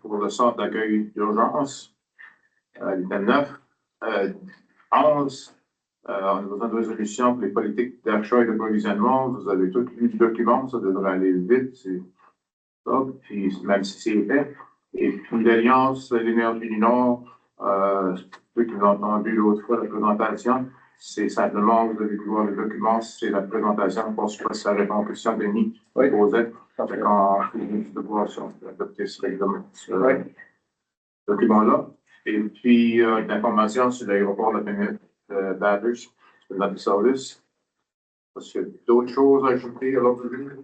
pour le centre d'accueil d'urgence. Il était 9. 11. On a besoin de résolution pour les politiques d'achat et d'approvisionnement. Vous avez tout lu le document, ça devrait aller vite. C'est ça. Puis, même si c'est épais. Et puis, l'Alliance de l'énergie du Nord, ceux qui ont entendu l'autre fois la présentation, c'est simplement, vous avez pu voir le document, c'est la présentation. Je pense que ça répond aux questions de Denis qui posait. Quand on de pouvoir adopter ce règlement, ce document-là. Et puis, l'information sur l'aéroport de Bathurst, sur la service. Parce qu'il y a d'autres choses à ajouter à l'ordre du jour.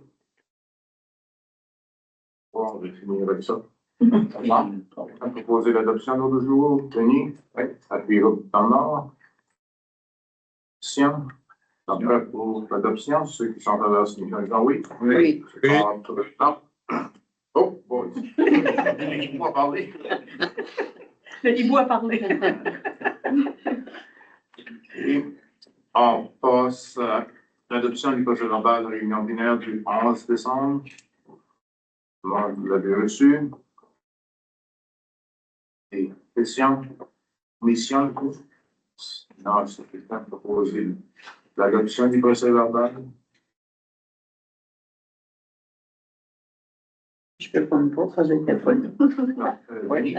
Bon, on va finir avec ça. On va proposer l'adoption de l'ordre du jour. Denis? Oui. Appuyez dans le nord. Sion? Donc, pour l'adoption, ceux qui sont en faveur, signifient oui. Oui. Ceux qui sont en faveur, oh, bon. Denis a parlé. Denis a parlé. Et on passe à l'adoption du procès-verbal de réunion binaire du 11 décembre. Vous l'avez reçu. Et question, mission, non, c'est quelqu'un qui proposé l'adoption du procès-verbal. Je peux prendre pour ça, je ne sais pas. Oui.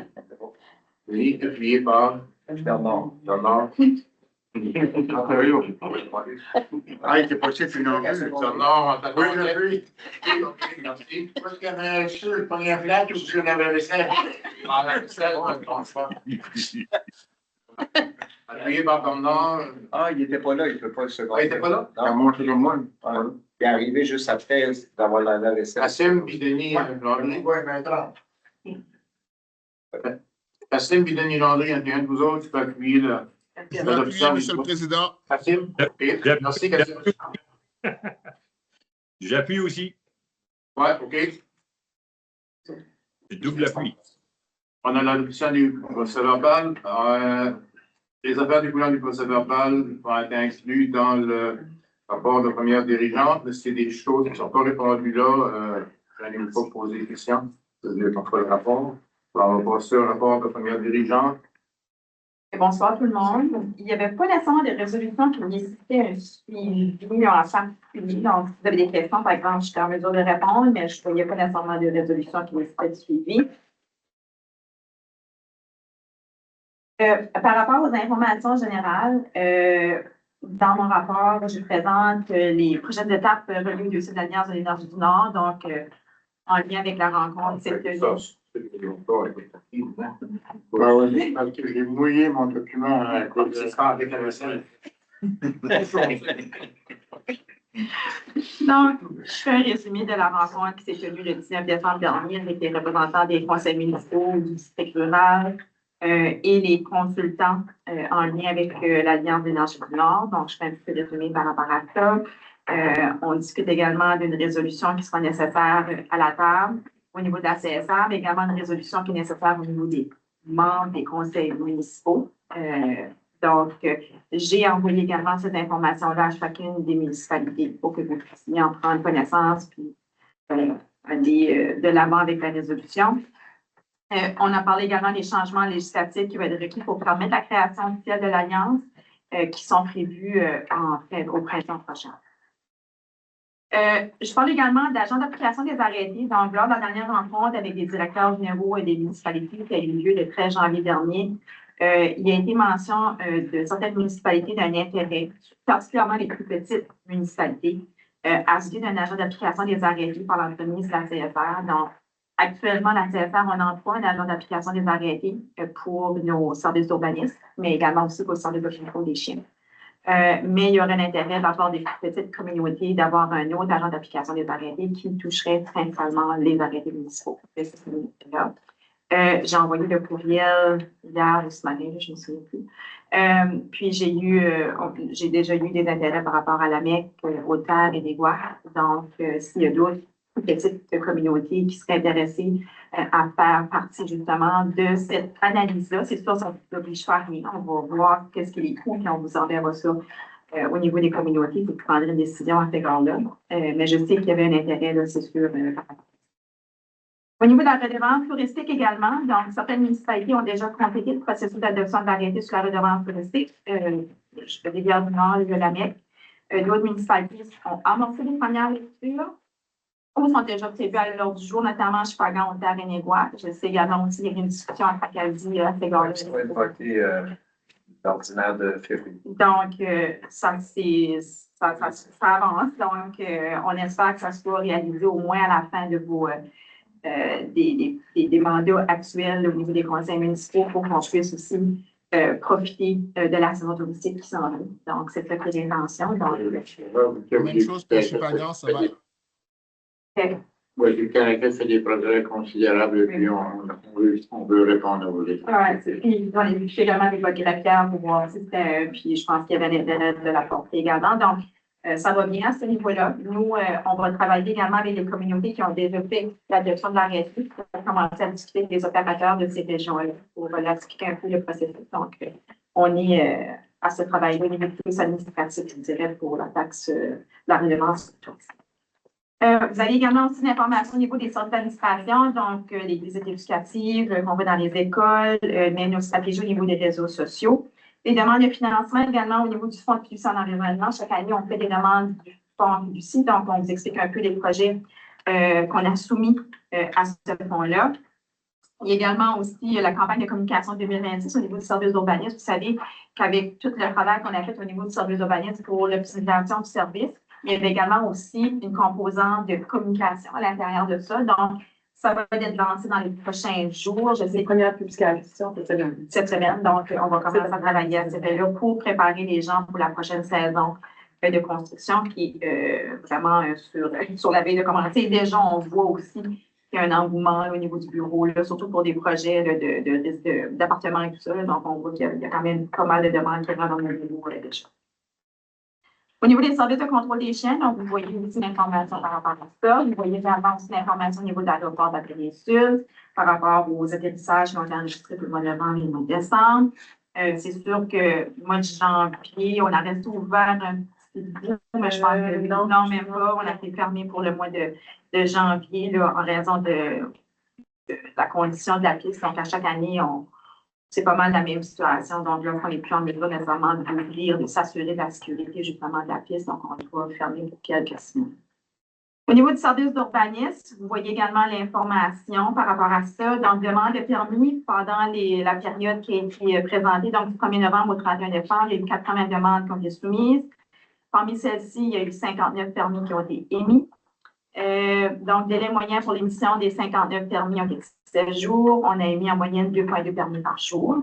Oui, appuyé par Bernard. Bernard. Ah, il était possible une envie. Bernard, on Oui, je l'ai. OK, merci. Parce qu'il y avait sûr, le premier flat ou si on avait laissé. Appuyé par Bernard. Ah, il n'était pas là, il ne peut pas le second. Ah, il n'était pas là? À moi, c'est comme moi. Il est arrivé juste après d'avoir la vaisselle. Kassim puis Denis Landry. Oui, maintenant. Kassim puis Denis Landry, il y en a un de vous autres qui peut appuyer là. J'appuie, Monsieur le Président. Kassim? OK. Merci, Kassim. J'appuie aussi. Ouais, OK. Double appui. On a l'adoption du procès-verbal. Les affaires découlant du procès-verbal vont être incluses dans le rapport de première dirigeante. Mais s'il y a des choses qui ne sont pas répondues là, je n'ai pas posé de questions. C'est parfois le rapport. Alors, on va passer au rapport de première dirigeante. Bonsoir tout le monde. Il n'y avait pas nécessairement de résolution qui nécessitait un suivi en particulier. Donc, si vous avez des questions, par exemple, je suis en mesure de répondre, mais je ne voyais pas nécessairement de résolution qui nécessitait de suivi. Par rapport aux informations générales, dans mon rapport, je présente les prochaines étapes reliées au dossier de l'Alliance de l'énergie du Nord, donc en lien avec la rencontre cette Oui, parce que j'ai mouillé mon document à cause de ça avec la vaisselle. Donc, je fais un résumé de la rencontre qui s'est tenue le 19 décembre dernier avec les représentants des conseils municipaux du district rural et les consultants en lien avec l'Alliance d'énergie du Nord. Donc, je fais un petit peu de résumé par rapport à ça. On discute également d'une résolution qui sera nécessaire à la table au niveau de la CSR, mais également une résolution qui est nécessaire au niveau des membres des conseils municipaux. Donc, j'ai envoyé également cette information-là à chacune des municipalités pour que vous puissiez en prendre connaissance puis aller de l'avant avec la résolution. On a parlé également des changements législatifs qui vont être requis pour permettre la création officielle de l'Alliance qui sont prévus au printemps prochain. Je parle également de l'agent d'application des arrêtés. Donc, lors de la dernière rencontre avec les directeurs généraux et des municipalités qui a eu lieu le 13 janvier dernier, il y a été mention de certaines municipalités d'un intérêt, particulièrement les plus petites municipalités, à ce d'un agent d'application des arrêtés par l'entremise de la CFR. Donc, actuellement, la CFR, on emploie un agent d'application des arrêtés pour nos services d'urbanisme, mais également aussi pour le service de contrôle des chiens. Mais il y aurait un intérêt de la part des petites communautés d'avoir un autre agent d'application des arrêtés qui toucherait principalement les arrêtés municipaux. J'ai envoyé le courriel hier ou ce matin, je ne me souviens plus. Puis j'ai déjà eu des intérêts par rapport à la MEC, aux terres et des bois. Donc, s'il y a d'autres petites communautés qui seraient intéressées à faire partie justement de cette analyse-là. C'est sûr, ça ne oblige pas à rien. On va voir qu'est-ce qu'il est coûts, puis on vous enverra ça au niveau des communautés pour prendre une décision à cet égard-là. Mais je sais qu'il y avait un intérêt, là, c'est sûr. Au niveau de la redevance touristique également, donc certaines municipalités ont déjà complété le processus d'adoption de l'arrêté sur la redevance touristique. Je vais dire du Nord et de la MEC. D'autres municipalités ont amorcé les premières lectures ou sont déjà prévues à l'ordre du jour, notamment Chipagan, Ontario et Négois. Je sais également aussi qu'il y a une discussion à Acadie à cet égard-là. Ça va être voté l'ordinaire de février. Donc, ça avance. Donc, on espère que ça soit réalisé au moins à la fin de vos des mandats actuels au niveau des conseils municipaux pour qu'on puisse aussi profiter de la saison touristique qui s'en vient. Donc, c'est ça qui est l'intention. Même chose pour Chipagan, ça va. Oui, le Canada fait des progrès considérables et puis on veut répondre aux études. Oui, puis on a vu également des votes graphiques pour voir si c'était, puis je pense qu'il y avait l'intérêt de la porter également. Donc, ça va bien à ce niveau-là. Nous, on va travailler également avec les communautés qui ont développé l'adoption de l'arrêté pour commencer à discuter avec les opérateurs de ces régions-là pour leur expliquer un peu le processus. Donc, on est à ce travail-là au niveau plus administratif, je dirais, pour la taxe, la redevance touristique. Vous avez également aussi l'information au niveau des centres d'administration, donc les visites éducatives qu'on voit dans les écoles, mais nos stratégies au niveau des réseaux sociaux. Les demandes de financement également au niveau du Fonds de fiducie en environnement. Chaque année, on fait des demandes du Fonds de fiducie, donc on vous explique un peu les projets qu'on a soumis à ce fonds-là. Il y a également aussi la campagne de communication 2026 au niveau du service d'urbanisme. Vous savez qu'avec tout le travail qu'on a fait au niveau du service d'urbanisme pour l'optimisation du service, il y avait également aussi une composante de communication à l'intérieur de ça. Donc, ça va être lancé dans les prochains jours. Je sais, Les premières publications cette semaine. Donc, on va commencer à travailler à cette là pour préparer les gens pour la prochaine saison de construction qui est vraiment sur la veille de commencer. Et déjà, on voit aussi qu'il y a un engouement au niveau du bureau, là, surtout pour des projets d'appartements et tout ça. Donc, on voit qu'il y a quand même pas mal de demandes qui rentrent dans le bureau déjà. Au niveau des services de contrôle des chiens, donc vous voyez aussi l'information par rapport à ça. Vous voyez également aussi l'information au niveau de l'aéroport de la péninsule par rapport aux atterrissages qui ont été enregistrés pour le mois de novembre et le mois de décembre. C'est sûr que le mois de janvier, on a resté ouvert un petit bout, mais je pense que non, même pas. On a été fermé pour le mois de janvier là, en raison de la condition de la piste. Donc, à chaque année, c'est pas mal la même situation. Donc, là, on n'est plus en mesure nécessairement d'ouvrir, de s'assurer de la sécurité justement de la piste. Donc, on doit fermer pour quelques semaines. Au niveau du service d'urbanisme, vous voyez également l'information par rapport à ça. Donc, demande de permis pendant la période qui a été présentée, donc du 1er novembre au 31 décembre, il y a eu 80 demandes qui ont été soumises. Parmi celles-ci, il y a eu 59 permis qui ont été émis. Donc, délai moyen pour l'émission des 59 permis ont été 7 jours. On a émis en moyenne 2,2 permis par jour.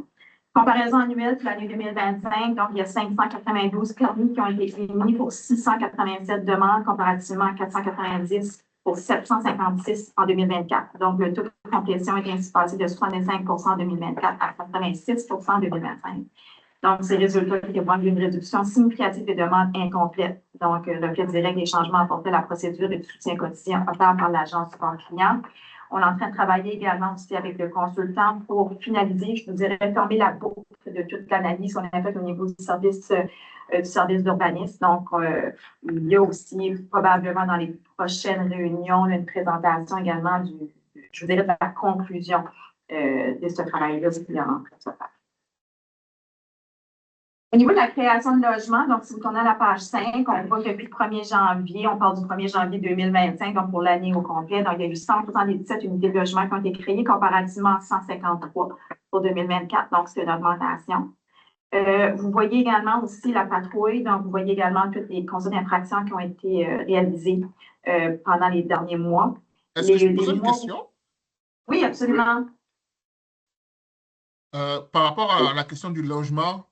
Comparaison annuelle pour l'année 2025, donc il y a 592 permis qui ont été émis pour 687 demandes, comparativement à 490 pour 756 en 2024. Donc, le taux de complétion est ainsi passé de 65 en 2024 à 86 en 2025. Donc, ces résultats témoignent d'une réduction significative des demandes incomplètes. Donc, reflet direct des changements apportés à la procédure et du soutien quotidien offert par l'agence support client. On est en train de travailler également aussi avec le consultant pour finaliser, je vous dirais, fermer la boucle de toute l'analyse qu'on a faite au niveau du service d'urbanisme. Donc, il y a aussi probablement dans les prochaines réunions une présentation également je vous dirais, de la conclusion de ce travail-là qui est en train de se faire. Au niveau de la création de logements, donc si vous tournez à la page 5, on voit que depuis le 1er janvier, on parle du 1er janvier 2025, donc pour l'année au complet, donc il y a eu 177 unités de logement qui ont été créées comparativement à 153 pour 2024, donc c'est une augmentation. Vous voyez également aussi la patrouille, donc vous voyez également toutes les constats d'infraction qui ont été réalisées pendant les derniers mois. Est-ce que je peux poser une question? Oui, absolument. Par rapport à la question du logement,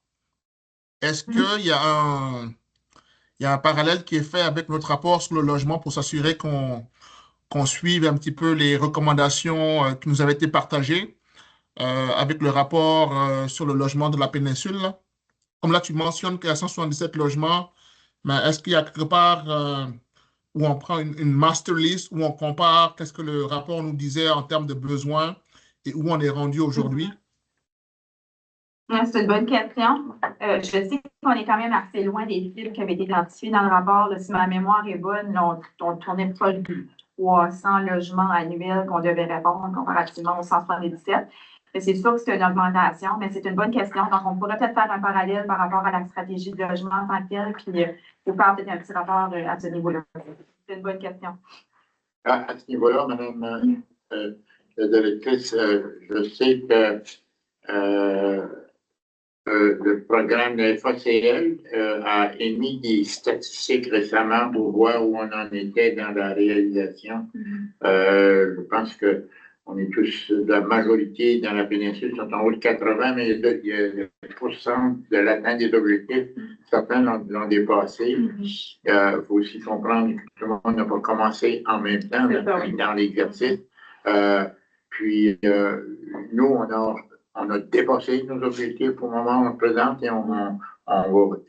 est-ce qu'il y a un parallèle qui est fait avec notre rapport sur le logement pour s'assurer qu'on suive un petit peu les recommandations qui nous avaient été partagées avec le rapport sur le logement de la péninsule? Là? Comme là, tu mentionnes qu'il y a 177 logements, mais est-ce qu'il y a quelque part où on prend une master list, où on compare qu'est-ce que le rapport nous disait en termes de besoins et où on est rendu aujourd'hui? C'est une bonne question. Je sais qu'on est quand même assez loin des cibles qui avaient été identifiées dans le rapport. Là, si ma mémoire est bonne, là, on tournait proche 300 logements annuels qu'on devait répondre comparativement aux 177. C'est sûr que c'est une augmentation, mais c'est une bonne question. Donc, on pourrait peut-être faire un parallèle par rapport à la stratégie de logement en tant que telle, puis vous faire peut-être un petit rapport à ce niveau-là. C'est une bonne question. À ce niveau-là, Madame la directrice, je sais que le programme de FACL a émis des statistiques récemment pour voir où on en était dans la réalisation. Je pense que on est tous, la majorité dans la péninsule sont en haut de 80, mais il y a le pourcent de l'atteinte des objectifs. Certains l'ont dépassé. Il faut aussi comprendre que tout le monde n'a pas commencé en même temps dans l'exercice. Puis, nous, on a dépassé nos objectifs pour le moment présent et on va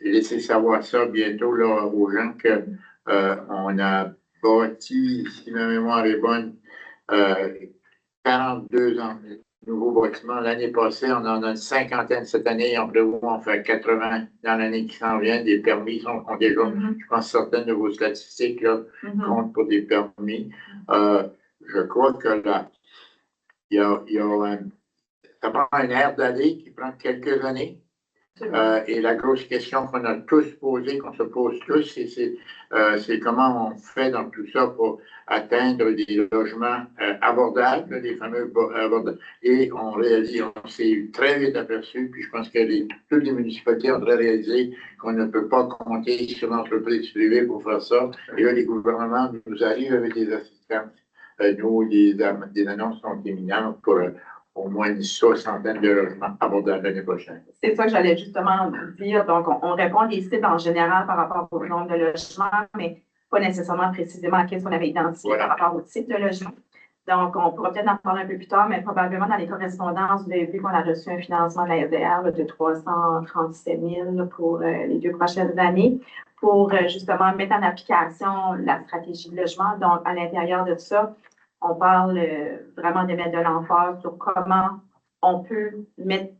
laisser savoir ça bientôt là, aux gens qu'on a bâti, si ma mémoire est bonne, 42 ans de nouveaux bâtiments. L'année passée, on en a une cinquantaine cette année. On prévoit en faire 80 dans l'année qui s'en vient. Des permis sont déjà, je pense, certaines de vos statistiques là, comptent pour des permis. Je crois que là, ça prend un air d'aller qui prend quelques années. Et la grosse question qu'on a tous posée, qu'on se pose tous, c'est comment on fait dans tout ça pour atteindre des logements abordables, les fameux abordables. Et on s'est très vite aperçu, puis je pense que toutes les municipalités ont très réalisé qu'on ne peut pas compter sur l'entreprise privée pour faire ça. Et là, les gouvernements nous arrivent avec des assistances. Nous, des annonces sont imminentes pour au moins une soixantaine de logements abordables l'année prochaine. C'est ça que j'allais justement dire. Donc, on répond des sites en général par rapport au nombre de logements, mais pas nécessairement précisément à qu'est-ce qu'on avait identifié par rapport au type de logement. Donc, on pourra peut-être en parler un peu plus tard, mais probablement dans les correspondances, vous avez vu qu'on a reçu un financement de la SDR de 337 000 pour les 2 prochaines années pour justement mettre en application la stratégie de logement. Donc, à l'intérieur de ça, on parle vraiment de mettre de l'emphase sur comment on peut mettre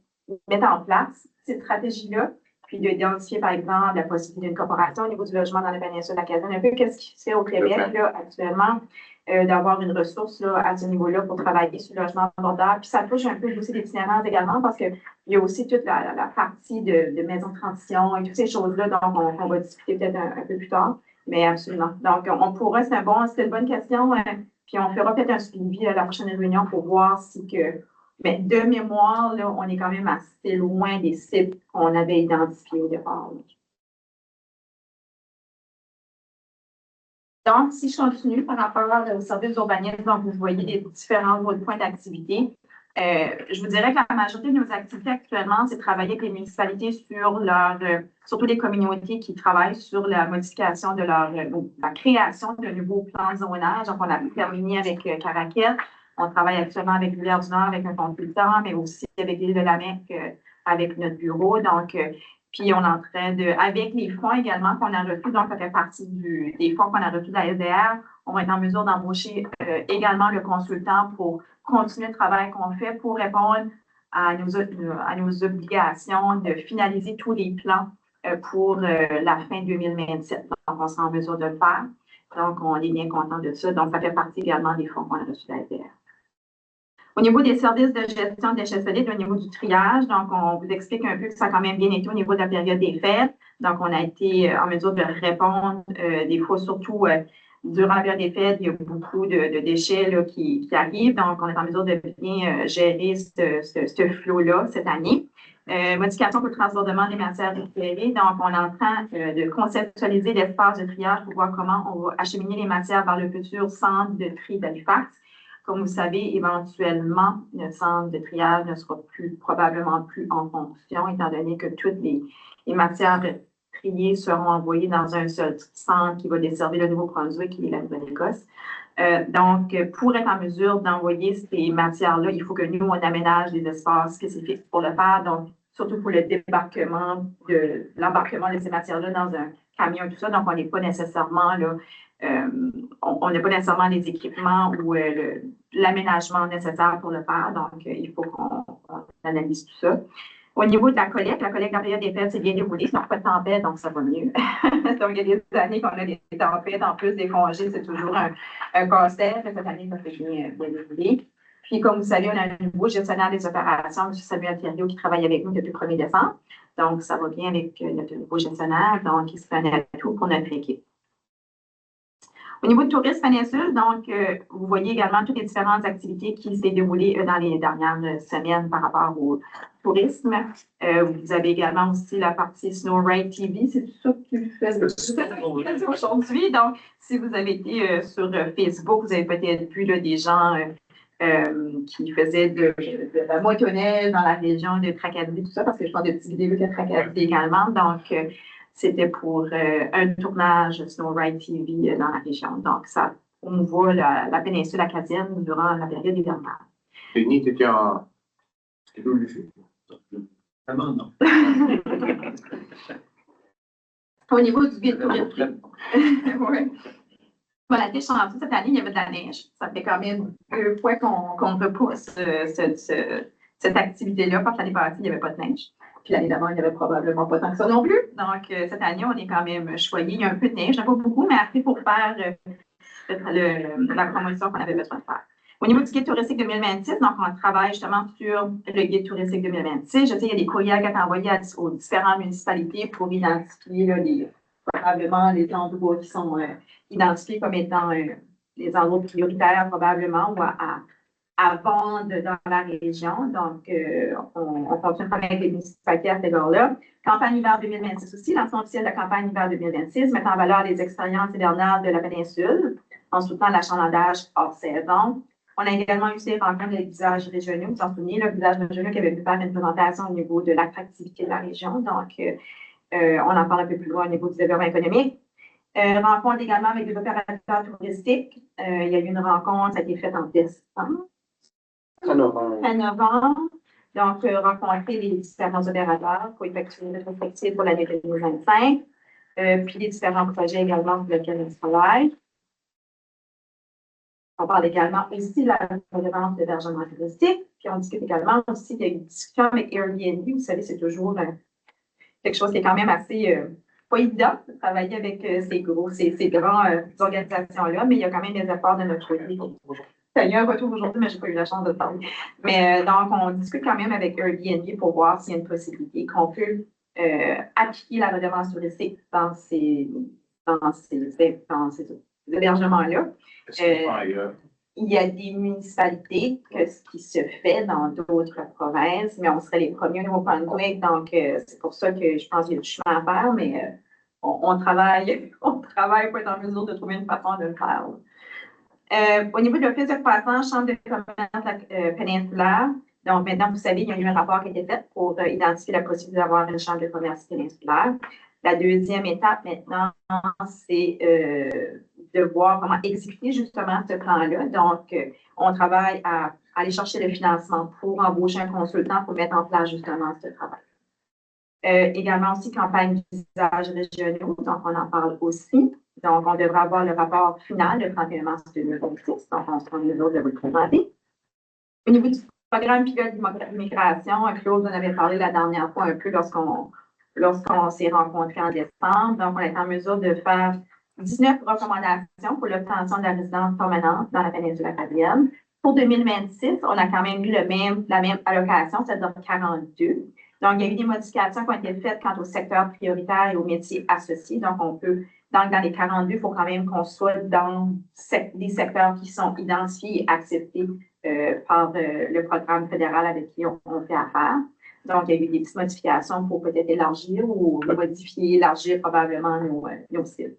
en place cette stratégie-là, puis d'identifier, par exemple, la possibilité d'une corporation au niveau du logement dans la péninsule acadienne. Un peu qu'est-ce qui se fait au Québec là, actuellement, d'avoir une ressource là, à ce niveau-là pour travailler sur le logement abordable. Puis ça touche un peu aussi l'itinérance également parce qu'il y a aussi toute la partie de maison de transition et toutes ces choses-là dont on va discuter peut-être un peu plus tard. Mais absolument. Donc, on pourrait, c'est une bonne question. Puis on fera peut-être un suivi à la prochaine réunion pour voir si que. Mais de mémoire, là, on est quand même assez loin des cibles qu'on avait identifiés au départ. Donc, si je continue par rapport au service d'urbanisme, donc vous voyez les différents autres points d'activité. Je vous dirais que la majorité de nos activités actuellement, c'est de travailler avec les municipalités sur surtout les communautés qui travaillent sur la modification de la création de nouveaux plans de zonage. Donc, on a terminé avec Caraquet. On travaille actuellement avec Rivière-du-Nord, avec un consultant, mais aussi avec l'île de la Mecque, avec notre bureau. Donc, puis on est en train avec les fonds également qu'on a reçus, donc ça fait partie des fonds qu'on a reçus de la SDR, on va être en mesure d'embaucher également le consultant pour continuer le travail qu'on fait pour répondre à nos obligations de finaliser tous les plans pour la fin 2027. Donc, on sera en mesure de le faire. Donc, on est bien content de ça. Donc, ça fait partie également des fonds qu'on a reçus de la SDR. Au niveau des services de gestion de déchets solides, au niveau du triage, donc on vous explique un peu que ça a quand même bien été au niveau de la période des fêtes. Donc, on a été en mesure de répondre des fois, surtout durant la période des fêtes, il y a beaucoup de déchets là, qui arrivent. Donc, on est en mesure de bien gérer ce flot-là cette année. Modification pour le transbordement des matières récupérées. Donc, on est en train de conceptualiser l'espace de triage pour voir comment on va acheminer les matières vers le futur centre de tri d'Halifax. Comme vous savez, éventuellement, le centre de triage ne sera probablement plus en fonction, étant donné que toutes les matières triées seront envoyées dans un seul centre qui va desservir le Nouveau-Brunswick et la Nouvelle-Écosse. Donc, pour être en mesure d'envoyer ces matières-là, il faut que nous, on aménage des espaces spécifiques pour le faire. Donc, surtout pour le débarquement l'embarquement de ces matières-là dans un camion et tout ça. Donc, on n'est pas nécessairement là. On n'a pas nécessairement les équipements ou l'aménagement nécessaire pour le faire. Donc, il faut qu'on analyse tout ça. Au niveau de la collecte de la période des fêtes, c'est bien déroulé. Sinon, pas de tempête, donc ça va mieux. Donc, il y a des années qu'on a des tempêtes, en plus des congés, c'est toujours un casse-tête. Cette année, ça fait bien déroulé. Puis, comme vous savez, on a un nouveau gestionnaire des opérations, M. Samuel Thériault, qui travaille avec nous depuis le 1er décembre. Donc, ça va bien avec notre nouveau gestionnaire. Donc, il se connaît à tout pour notre équipe. Au niveau du tourisme péninsule, donc, vous voyez également toutes les différentes activités qui s'est déroulées dans les dernières semaines par rapport au tourisme. Vous avez également aussi la partie Snow Ride TV, c'est tout ça que vous faites aujourd'hui. Donc, si vous avez été sur Facebook, vous avez peut-être vu là, des gens qui faisaient de la motoneige dans la région de Tracadie, tout ça, parce que je pense des petites vidéos de Tracadie également. Donc, c'était pour un tournage Snow Ride TV dans la région. Donc, ça promouvoit la péninsule acadienne durant la période hivernale. Denis, tu étais en. C'était où, Lucie? Vraiment, non. Au niveau du guide touristique. Oui. Bon, la neige chanceux, cette année, il y avait de la neige. Ça fait quand même 2 fois qu'on repousse cette activité-là. Parce que l'année passée, il n'y avait pas de neige. Puis l'année d'avant, il n'y avait probablement pas tant que ça non plus. Donc, cette année, on est quand même choyé. Il y a un peu de neige, pas beaucoup, mais assez pour faire la promotion qu'on avait besoin de faire. Au niveau du guide touristique 2026, donc on travaille justement sur le guide touristique 2026. Je sais qu'il y a des courriels qui sont envoyés aux différentes municipalités pour identifier là, probablement les endroits qui sont identifiés comme étant les endroits prioritaires probablement ou à vendre dans la région. Donc, on continue de travailler avec les municipalités à cet égard-là. Campagne hiver 2026 aussi, lancement officiel de la campagne hiver 2026, mettant en valeur les expériences hivernales de la péninsule en soutenant l'achalandage hors saison. On a également eu ces rencontres avec les visages régionaux. Vous vous souvenez, le visage régionaux qui avait pu faire une présentation au niveau de l'attractivité de la région. Donc, on en parle un peu plus loin au niveau du développement économique. Rencontre également avec des opérateurs touristiques. Il y a eu une rencontre, ça a été faite en décembre. À novembre. Donc, rencontrer les différents opérateurs pour effectuer une rétrospective pour l'année 2025. Puis les différents projets également pour lesquels on travaille. On parle également aussi de la redevance d'hébergement touristique. Puis on discute également aussi de discussions avec Airbnb. Vous savez, c'est toujours quelque chose qui est quand même assez pas évident de travailler avec ces grandes organisations-là, mais il y a quand même des efforts de notre côté. Il y a eu un retour aujourd'hui, mais je n'ai pas eu la chance de parler. Mais donc, on discute quand même avec Airbnb pour voir s'il y a une possibilité qu'on peut appliquer la redevance touristique dans ces hébergements-là. Il y a des municipalités que ce qui se fait dans d'autres provinces, mais on serait les premiers au Nouveau-Brunswick, donc c'est pour ça que je pense qu'il y a du chemin à faire, mais on travaille pour être en mesure de trouver une façon de le faire. Au niveau de l'Office de croissance, Chambre de commerce péninsulaire, donc maintenant, vous savez, il y a eu un rapport qui a été fait pour identifier la possibilité d'avoir une chambre de commerce péninsulaire. La deuxième étape maintenant, c'est de voir comment exécuter justement ce plan-là. Donc, on travaille à aller chercher le financement pour embaucher un consultant pour mettre en place justement ce travail. Également aussi campagne d'usage régionaux, donc on en parle aussi. Donc, on devrait avoir le rapport final le 31 mars 2026, donc on sera en mesure de vous le présenter. Au niveau du programme pilote d'immigration, Claude en avait parlé la dernière fois un peu lorsqu'on s'est rencontrés en décembre. Donc, on est en mesure de faire 19 recommandations pour l'obtention de la résidence permanente dans la péninsule acadienne. Pour 2026, on a quand même eu la même allocation, c'est-à-dire 42. Donc, il y a eu des modifications qui ont été faites quant au secteur prioritaire et aux métiers associés. Donc, on peut, dans les 42, il faut quand même qu'on soit dans des secteurs qui sont identifiés et acceptés par le programme fédéral avec qui on fait affaire. Donc, il y a eu des petites modifications pour peut-être élargir ou modifier, élargir probablement nos cibles.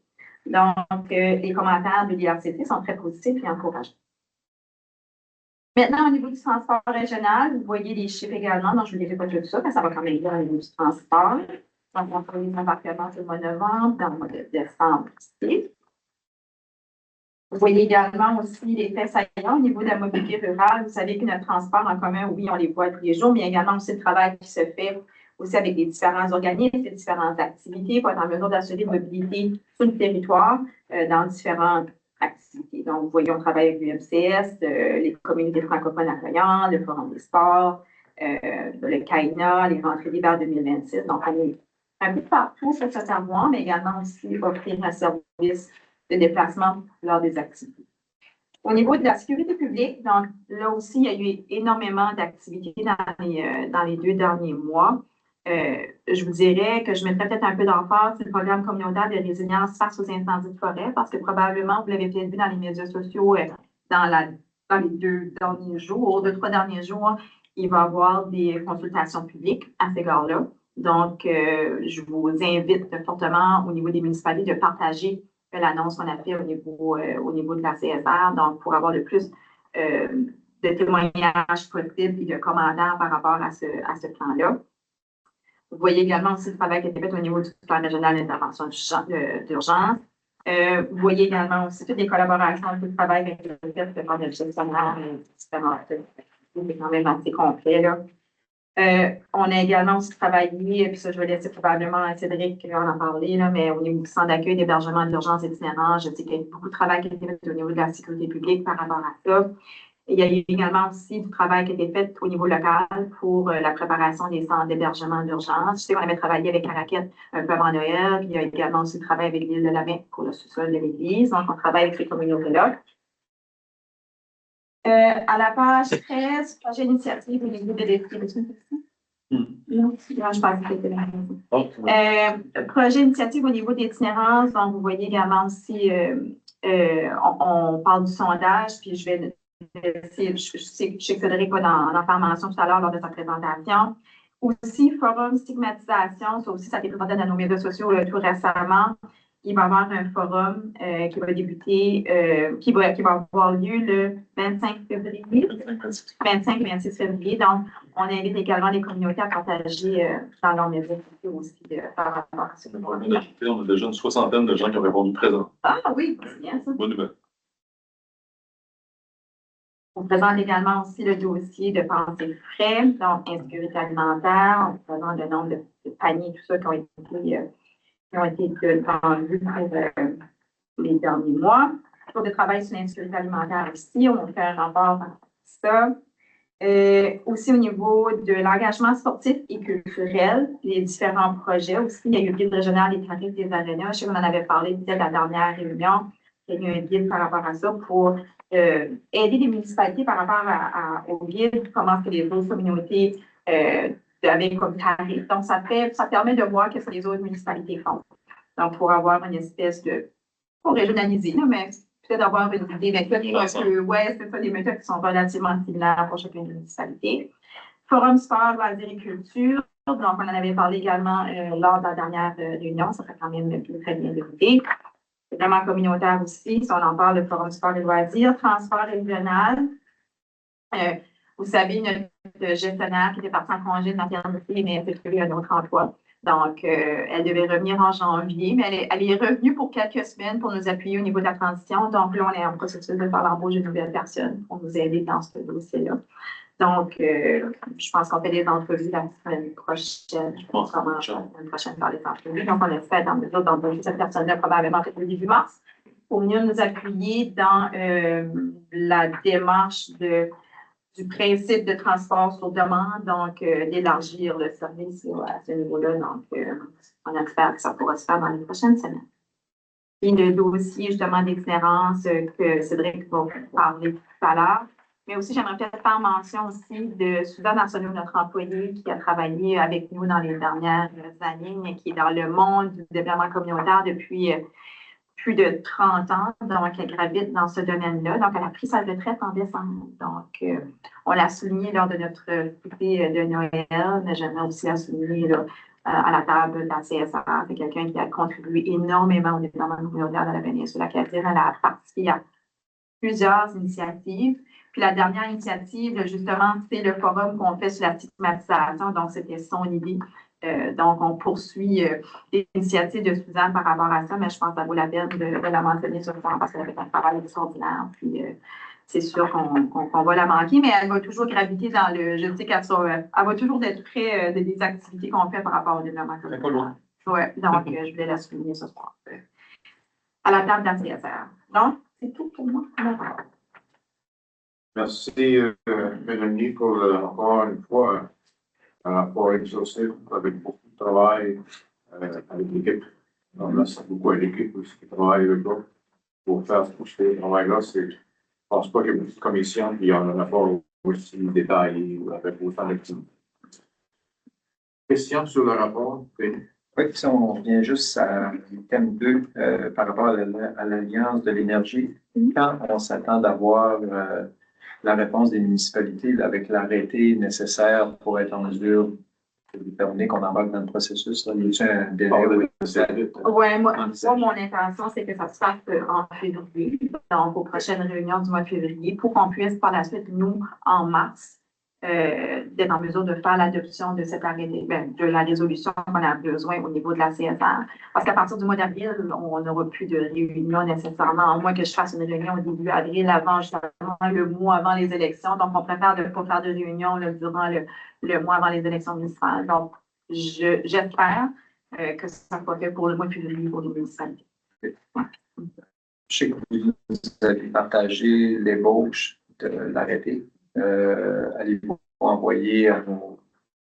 Donc, les commentaires de l'IRCT sont très positifs et encourageants. Maintenant, au niveau du transport régional, vous voyez les chiffres également, donc je ne vous dirai pas tout ça, mais ça va quand même bien au niveau du transport. Donc, on a eu les embarquements sur le mois de novembre, dans le mois de décembre aussi. Vous voyez également aussi les faits saillants au niveau de la mobilité rurale. Vous savez que notre transport en commun, oui, on les voit tous les jours, mais il y a également aussi le travail qui se fait aussi avec les différents organismes, les différentes activités pour être en mesure d'assurer une mobilité sur le territoire dans différentes activités. Donc, vous voyez, on travaille avec l'UMCS, les communautés francophones accueillantes, le Forum des sports, le CAINA, les rentrées d'hiver 2026. Donc, on est un peu partout sur cet avoir, mais également aussi offrir un service de déplacement lors des activités. Au niveau de la sécurité publique, donc là aussi, il y a eu énormément d'activités dans les 2 derniers mois. Je vous dirais que je mettrais peut-être un peu d'emphase sur le programme communautaire de résilience face aux incendies de forêt, parce que probablement, vous l'avez peut-être vu dans les médias sociaux dans les 2 derniers jours, 2-3 derniers jours, il va y avoir des consultations publiques à cet égard-là. Donc, je vous invite fortement au niveau des municipalités de partager l'annonce qu'on a fait au niveau de la CSR, donc pour avoir le plus de témoignages possibles et de commentaires par rapport à ce plan-là. Vous voyez également aussi le travail qui a été fait au niveau du plan régional d'intervention d'urgence. Vous voyez également aussi toutes les collaborations, tout le travail avec le fait de faire des gestionnaires différentes activités, c'est quand même assez complet, là. On a également aussi travaillé, puis ça, je vais laisser probablement à Cédric en parler, là, mais au niveau du centre d'accueil d'hébergement d'urgence itinérant, je sais qu'il y a beaucoup de travail qui a été fait au niveau de la sécurité publique par rapport à ça. Il y a eu également aussi du travail qui a été fait au niveau local pour la préparation des centres d'hébergement d'urgence. Je sais qu'on avait travaillé avec Caraquette un peu avant Noël, puis il y a également aussi le travail avec l'île de la Baie pour le sous-sol de l'église. Donc, on travaille avec les communautés-là. À la page 13, projet d'initiative au niveau des défis. Non, je pense que c'était la projet d'initiative au niveau d'itinérance. Donc, vous voyez également aussi, on parle du sondage, puis je vais je sais que Cédric va en faire mention tout à l'heure lors de sa présentation. Aussi, forum stigmatisation, ça aussi, ça a été présenté dans nos médias sociaux tout récemment. Il va y avoir un forum qui va débuter, qui va avoir lieu le 25 février, 25-26 février. Donc, on invite également les communautés à partager dans leurs médias sociaux aussi par rapport à ce forum. On a déjà une 60aine de gens qui ont répondu présent. Ah oui, c'est bien ça. Bonne nouvelle. On présente également aussi le dossier de pensée frais, donc insécurité alimentaire. On présente le nombre de paniers, tout ça qui ont été vendus pour les derniers mois. Pour le travail sur l'insécurité alimentaire aussi, on fait un rapport par ça. Aussi au niveau de l'engagement sportif et culturel, les différents projets aussi. Il y a eu le guide régional des tarifs des arénas. Je sais qu'on en avait parlé peut-être à la dernière réunion. Il y a eu un guide par rapport à ça pour aider les municipalités par rapport au guide, comment est-ce que les autres communautés avec comme tarif. Donc, ça permet de voir ce que les autres municipalités font. Donc, pour avoir une espèce de, pour régionaliser, là, mais peut-être avoir des méthodes ouais, c'est ça, des méthodes qui sont relativement similaires pour chacune des municipalités. Forum sport, loisirs et culture. Donc, on en avait parlé également lors de la dernière réunion. Ça fait quand même très bien débuté. C'est vraiment communautaire aussi. Si on en parle, le forum sport et loisirs, transport régional. Vous savez, notre gestionnaire qui était partie en congé de maternité, mais elle s'est trouvée un autre emploi. Donc, elle devait revenir en janvier, mais elle est revenue pour quelques semaines pour nous appuyer au niveau de la transition. Donc, là, on est en processus de faire l'embauche d'une nouvelle personne pour nous aider dans ce dossier-là. Donc, je pense qu'on fait des entrevues la semaine prochaine. Je pense qu'on commence la semaine prochaine faire les entrevues. Donc, on espère dans mesure d'embaucher cette personne-là probablement peut-être au début mars pour venir nous appuyer dans la démarche du principe de transport sur demande, donc d'élargir le service à ce niveau-là. Donc, on espère que ça pourra se faire dans les prochaines semaines. Et le dossier, justement, d'itinérance que Cédric va parler tout à l'heure. Mais aussi, j'aimerais peut-être faire mention aussi de Suzanne Arsenault, notre employée qui a travaillé avec nous dans les dernières années, mais qui est dans le monde du développement communautaire depuis plus de 30 ans, donc elle gravite dans ce domaine-là. Donc, elle a pris sa retraite en décembre. Donc, on l'a souligné lors de notre souper de Noël, mais j'aimerais aussi la souligner là, à la table de la CSR. C'est quelqu'un qui a contribué énormément au développement communautaire de la péninsule acadienne. Elle a participé à plusieurs initiatives. Puis la dernière initiative, justement, c'est le forum qu'on fait sur la stigmatisation. Donc, c'était son idée. Donc, on poursuit l'initiative de Suzanne par rapport à ça, mais je pense que ça vaut la peine de la mentionner sur le temps parce qu'elle a fait un travail extraordinaire. Puis, c'est sûr qu'on va la manquer, mais elle va toujours graviter dans le. Je sais qu'elle va toujours être près des activités qu'on fait par rapport au développement communautaire. Oui, donc je voulais la souligner ce soir. À la table de la CSR. Donc, c'est tout pour moi. Merci, Mélanie, pour encore une fois un rapport exhaustif avec beaucoup de travail avec l'équipe. Donc, merci beaucoup à l'équipe aussi qui travaille avec nous pour faire tout ce travail-là. Je ne pense pas qu'il y ait beaucoup de commissions qui ont un rapport aussi détaillé ou avec autant d'activités. Question sur le rapport? Oui, si on revient juste à thème 2 par rapport à l'Alliance de l'énergie. Quand on s'attend d'avoir la réponse des municipalités là, avec l'arrêté nécessaire pour être en mesure de déterminer qu'on embarque dans le processus, là, il y a un délai? Oui, moi, mon intention, c'est que ça se fasse en février, donc aux prochaines réunions du mois de février, pour qu'on puisse par la suite, nous, en mars, d'être en mesure de faire l'adoption de cette arrêté, de la résolution qu'on a besoin au niveau de la CSR. Parce qu'à partir du mois d'avril, on n'aura plus de réunion nécessairement, à moins que je fasse une réunion au début avril, avant, justement, le mois avant les élections. Donc, on préfère ne pas faire de réunion là, durant le mois avant les élections municipales. Donc, j'espère que ça soit fait pour le mois de février pour les municipalités. Ouais. Je sais que vous avez partagé l'ébauche de l'arrêté. Allez-vous envoyer à nos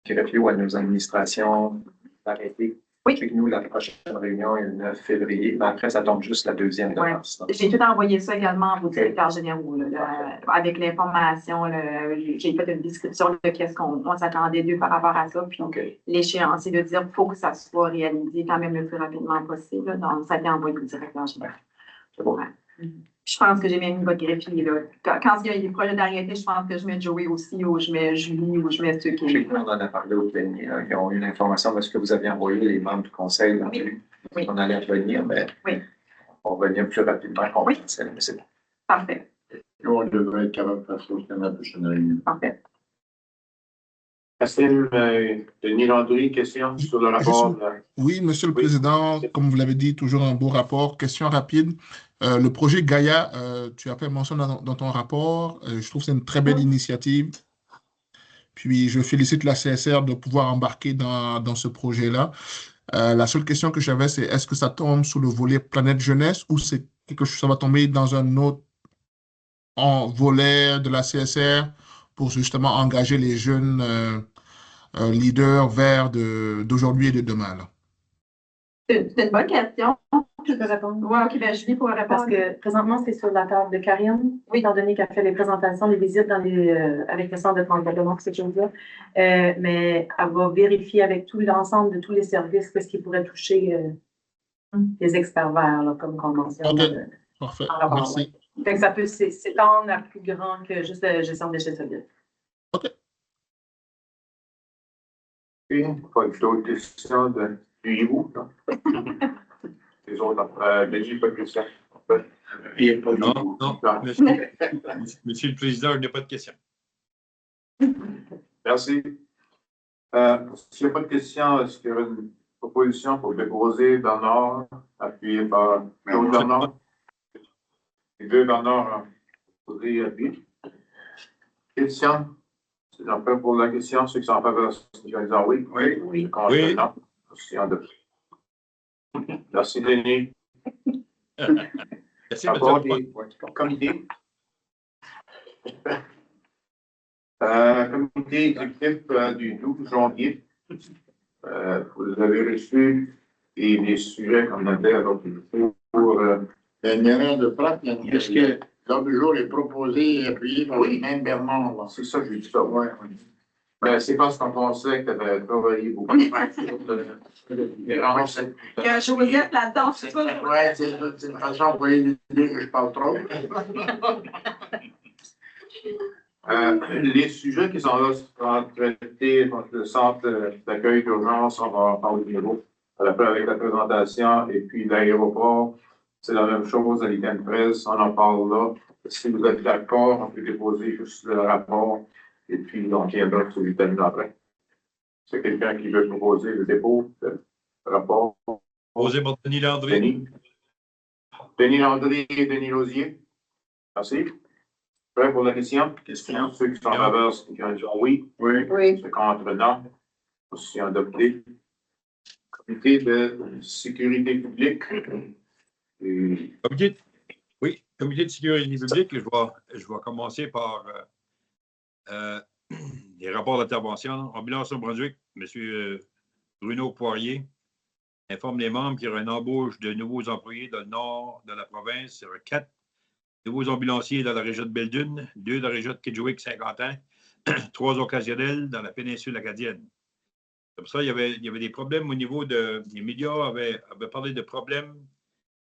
greffiers ou à nos administrations l'arrêté? Oui. Chez nous, la prochaine réunion est le 9 février, mais après, ça tombe juste la 2e de mars. J'ai tout envoyé ça également à vos directeurs généraux, avec l'information. J'ai fait une description de qu'est-ce qu'on s'attendait d'eux par rapport à ça. Puis l'échéance, c'est de dire qu'il faut que ça soit réalisé quand même le plus rapidement possible. Donc, ça a été envoyé au directeur général. C'est bon. Ouais. Je pense que j'ai même mis votre greffier. Là. Quand il y a des projets d'arrêté, je pense que je mets Joey aussi, ou je mets Julie, ou je mets ceux qui. Je sais qu'on en a parlé au plénier, qui ont eu l'information de ce que vous aviez envoyé, les membres du conseil. Donc, oui. On allait revenir, mais on va revenir plus rapidement qu'on pensait. Mais c'est bon. Parfait. Nous, on devrait être capable de faire ça jusqu'à la prochaine réunion. Parfait. Cassim, Denis Landry, question sur le rapport. Oui, Monsieur le Président, comme vous l'avez dit, toujours un beau rapport. Question rapide. Le projet Gaïa, tu as fait mention dans ton rapport. Je trouve que c'est une très belle initiative. Puis, je félicite la CSR de pouvoir embarquer dans ce projet-là. La seule question que j'avais, c'est est-ce que ça tombe sous le volet Planète Jeunesse ou c'est quelque chose, ça va tomber dans un autre volet de la CSR pour justement engager les jeunes leaders verts d'aujourd'hui et de demain, là? C'est une bonne question. Je peux répondre. Oui, OK, bien, Julie pourra répondre. Parce que présentement, c'est sur la table de Karine, étant donné qu'elle fait les présentations, les visites avec le centre de transport, cette chose-là. Mais elle va vérifier avec tout l'ensemble de tous les services ce qui pourrait toucher les experts verts, là, comme on mentionne. OK, parfait. Merci. Fait que ça peut s'étendre à plus grand que juste la gestion des déchets solides. OK. Pas d'autres questions du hibou, non? Les autres, Denis, pas de questions. Non. Monsieur le Président, je n'ai pas de questions. Merci. S'il n'y a pas de questions, est-ce qu'il y a une proposition pour déposer Bernard, appuyé par Claude Bernard? Les deux Bernard ont posé appui. Question? C'est en fait pour la question, ceux qui sont en faveur, ils vont dire oui. Oui. Oui. Non. Merci, Merci, Denis. Merci, Encore monsieur. des comités. Comité exécutif du 12 janvier. Vous avez reçu les sujets qu'on avait pour Il y a une erreur de frappe. Est-ce que l'ordre du jour est proposé et appuyé par le même Bernard? Là? c'est ça, j'ai dit ça, ouais. Ben, c'est parce qu'on pensait que tu avais travaillé beaucoup. Il y a Josette là-dedans, c'est ça? Ouais, c'est une façon pour lui dire que je parle trop. Les sujets qui sont là sont traités par le centre d'accueil d'urgence, on va en parler de nouveau. Avec la présentation, et puis l'aéroport, c'est la même chose à l'ITN 13, on en parle là. Si vous êtes d'accord, on peut déposer juste le rapport, et puis on viendra sur l'ITN après. C'est quelqu'un qui veut proposer le dépôt de rapport. Posé par Denis Landry. Denis Landry et Denis Lausier. Merci. Prêt pour la question? Question. Ceux qui sont en faveur, ceux qui ont dit oui. Oui. Ceux contre non. Position adoptée. Comité de sécurité publique. Et Comité. Oui. Comité de sécurité publique, je vais commencer par les rapports d'intervention. Ambulance au Brunswick, M. Bruno Poirier informe les membres qu'il y aura une embauche de nouveaux employés dans le nord de la province. Il y aura 4 nouveaux ambulanciers dans la région de Belledune, 2 dans la région de Kedgewick-Saint-Quentin, 3 occasionnels dans la péninsule acadienne. Comme ça, il y avait des problèmes au niveau les médias avaient parlé de problèmes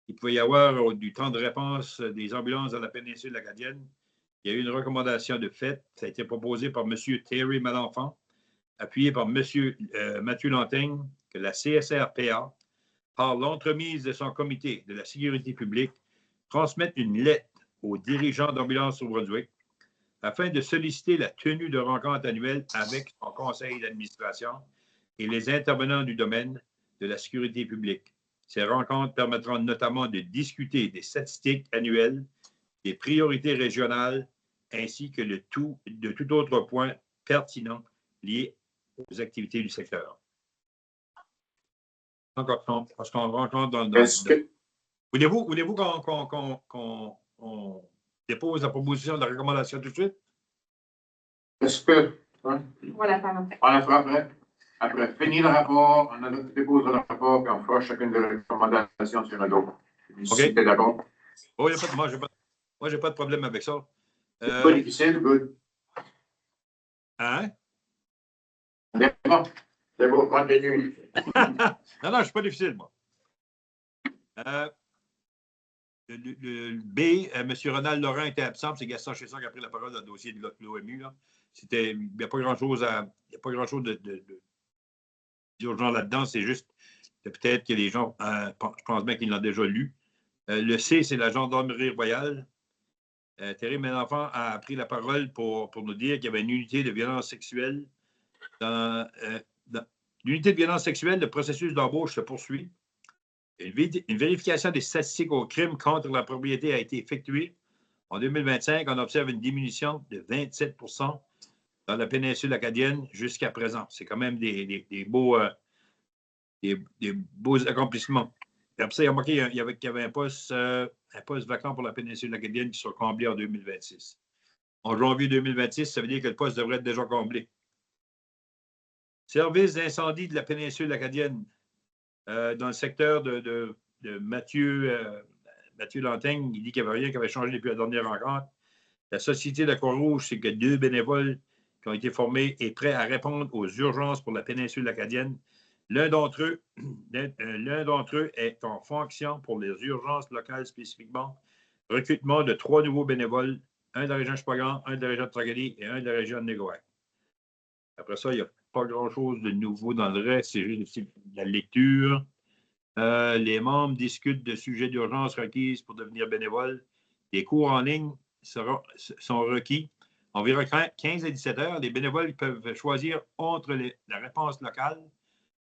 qu'il pouvait y avoir du temps de réponse des ambulances dans la péninsule acadienne. Il y a eu une recommandation de fait. Ça a été proposé par M. Terry Malenfant, appuyé par M. Mathieu Lantaigne, que la CSRPA, par l'entremise de son comité de la sécurité publique, transmette une lettre aux dirigeants d'ambulance au Brunswick afin de solliciter la tenue de rencontres annuelles avec son conseil d'administration et les intervenants du domaine de la sécurité publique. Ces rencontres permettront notamment de discuter des statistiques annuelles, des priorités régionales, ainsi que de tout autre point pertinent lié aux activités du secteur. Parce qu'on rencontre dans le... Voulez-vous qu'on dépose la proposition de la recommandation tout de suite? Est-ce que... Voilà, on la fera après. Après, finir le rapport, on dépose le rapport, puis on fera chacune des recommandations sur notre dos. Si tu es d'accord. Oh, moi, j'ai pas de problème avec ça. C'est pas difficile, good. Hein? C'est bon, continue. Non, je ne suis pas difficile, moi. Le B, M. Ronald Laurent était absent, c'est Gaston Chesson qui a pris la parole dans le dossier de l'OMU. Il n'y a pas grand-chose d'urgent là-dedans, c'est juste peut-être que les gens, je pense bien qu'ils l'ont déjà lu. Le C, c'est la gendarmerie royale. Thierry Mélenchon a pris la parole pour nous dire qu'il y avait une unité de violence sexuelle. Dans l'unité de violence sexuelle, le processus d'embauche se poursuit. Une vérification des statistiques au crime contre la propriété a été effectuée. En 2025, on observe une diminution de 27 % dans la péninsule acadienne jusqu'à présent. C'est quand même des beaux accomplissements. Et après ça, il y a marqué qu'il y avait un poste vacant pour la péninsule acadienne qui sera comblé en 2026. En janvier 2026, ça veut dire que le poste devrait être déjà comblé. Service d'incendie de la péninsule acadienne. Dans le secteur de Mathieu Lantaigne, il dit qu'il n'y avait rien qui avait changé depuis la dernière rencontre. La Société de la Croix-Rouge, c'est que 2 bénévoles qui ont été formés et prêts à répondre aux urgences pour la péninsule acadienne. L'un d'entre eux est en fonction pour les urgences locales spécifiquement. Recrutement de 3 nouveaux bénévoles, un de la région de Shpaghan, un de la région de Tragédie et un de la région de Négoac. Après ça, il n'y a pas grand-chose de nouveau dans le reste, c'est juste la lecture. Les membres discutent de sujets d'urgence requises pour devenir bénévoles. Les cours en ligne sont requis. Environ 15 à 17 heures, les bénévoles peuvent choisir entre la réponse locale,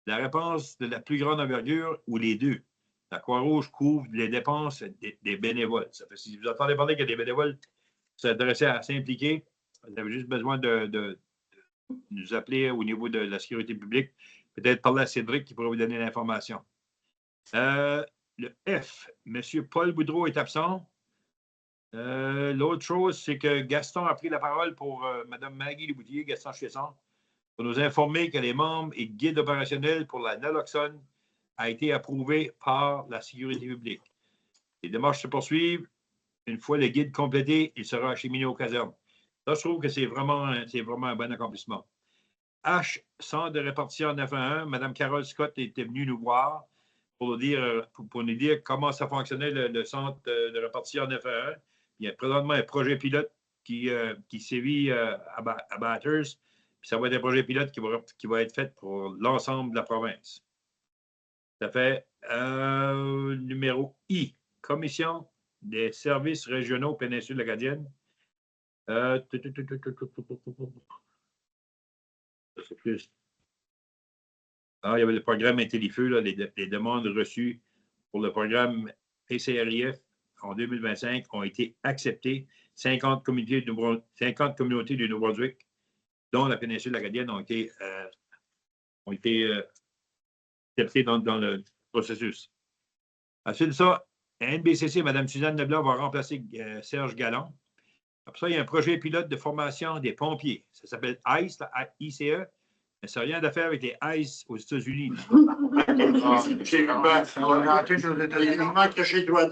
la réponse de la plus grande envergure ou les deux. La Croix-Rouge couvre les dépenses des bénévoles. Ça fait, si vous entendez parler qu'il y a des bénévoles qui s'intéressaient à s'impliquer, vous avez juste besoin de nous appeler au niveau de la sécurité publique, peut-être parler à Cédric qui pourrait vous donner l'information. Le F, M. Paul Boudreau est absent. L'autre chose, c'est que Gaston a pris la parole pour Mme Maggie Leboutillier, Gaston Chesson, pour nous informer que les membres et guides opérationnels pour la naloxone a été approuvé par la sécurité publique. Les démarches se poursuivent. Une fois le guide complété, il sera acheminé aux casernes. Là, je trouve que c'est vraiment un bon accomplissement. H, centre de répartition 911, Mme Carole Scott était venue nous voir pour nous dire comment ça fonctionnait le centre de répartition 911. Il y a présentement un projet pilote qui sévit à Bathurst. Puis ça va être un projet pilote qui va être fait pour l'ensemble de la province. Ça fait numéro I, Commission des services régionaux péninsule acadienne. C'est plus. Alors, il y avait le programme Intellifeu, là, les demandes reçues pour le programme PCRIF en 2025 ont été acceptées. 50 communautés du Nouveau-Brunswick, dont la péninsule acadienne, ont été acceptées dans le processus. Ensuite de ça, À NBCC, Mme Suzanne Leblanc va remplacer Serge Galland. Après ça, il y a un projet pilote de formation des pompiers. Ça s'appelle ICE, I-C-E. Mais ça n'a rien à faire avec les ICE aux États-Unis. J'ai rentré aux États-Unis, il manque chez toi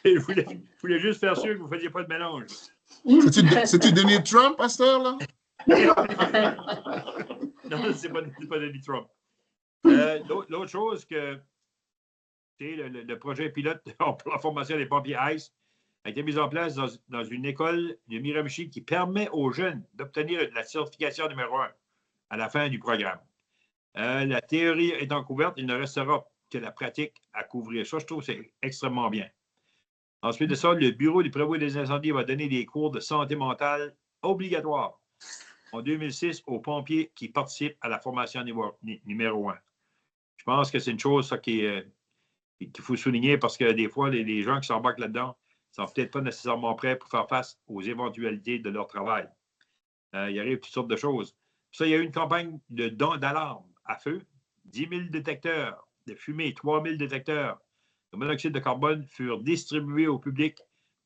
Je voulais juste faire sûr que vous ne faisiez pas de mélange. C'est-tu Donald Trump, pasteur, là? Non, c'est pas Donald Trump. L'autre chose que le projet pilote pour la formation des pompiers ICE a été mis en place dans une école de Miramichi qui permet aux jeunes d'obtenir la certification numéro 1 à la fin du programme. La théorie étant couverte, il ne restera que la pratique à couvrir. Ça, je trouve que c'est extrêmement bien. Ensuite de ça, le Bureau du prévôt des incendies va donner des cours de santé mentale obligatoires en 2006 aux pompiers qui participent à la formation numéro 1. Je pense que c'est une chose qu'il faut souligner parce que des fois, les gens qui s'embarquent là-dedans ne sont peut-être pas nécessairement prêts pour faire face aux éventualités de leur travail. Il arrive toutes sortes de choses. Ça, il y a eu une campagne de dons d'alarme à feu, 10 000 détecteurs de fumée, 3 000 détecteurs de monoxyde de carbone furent distribués au public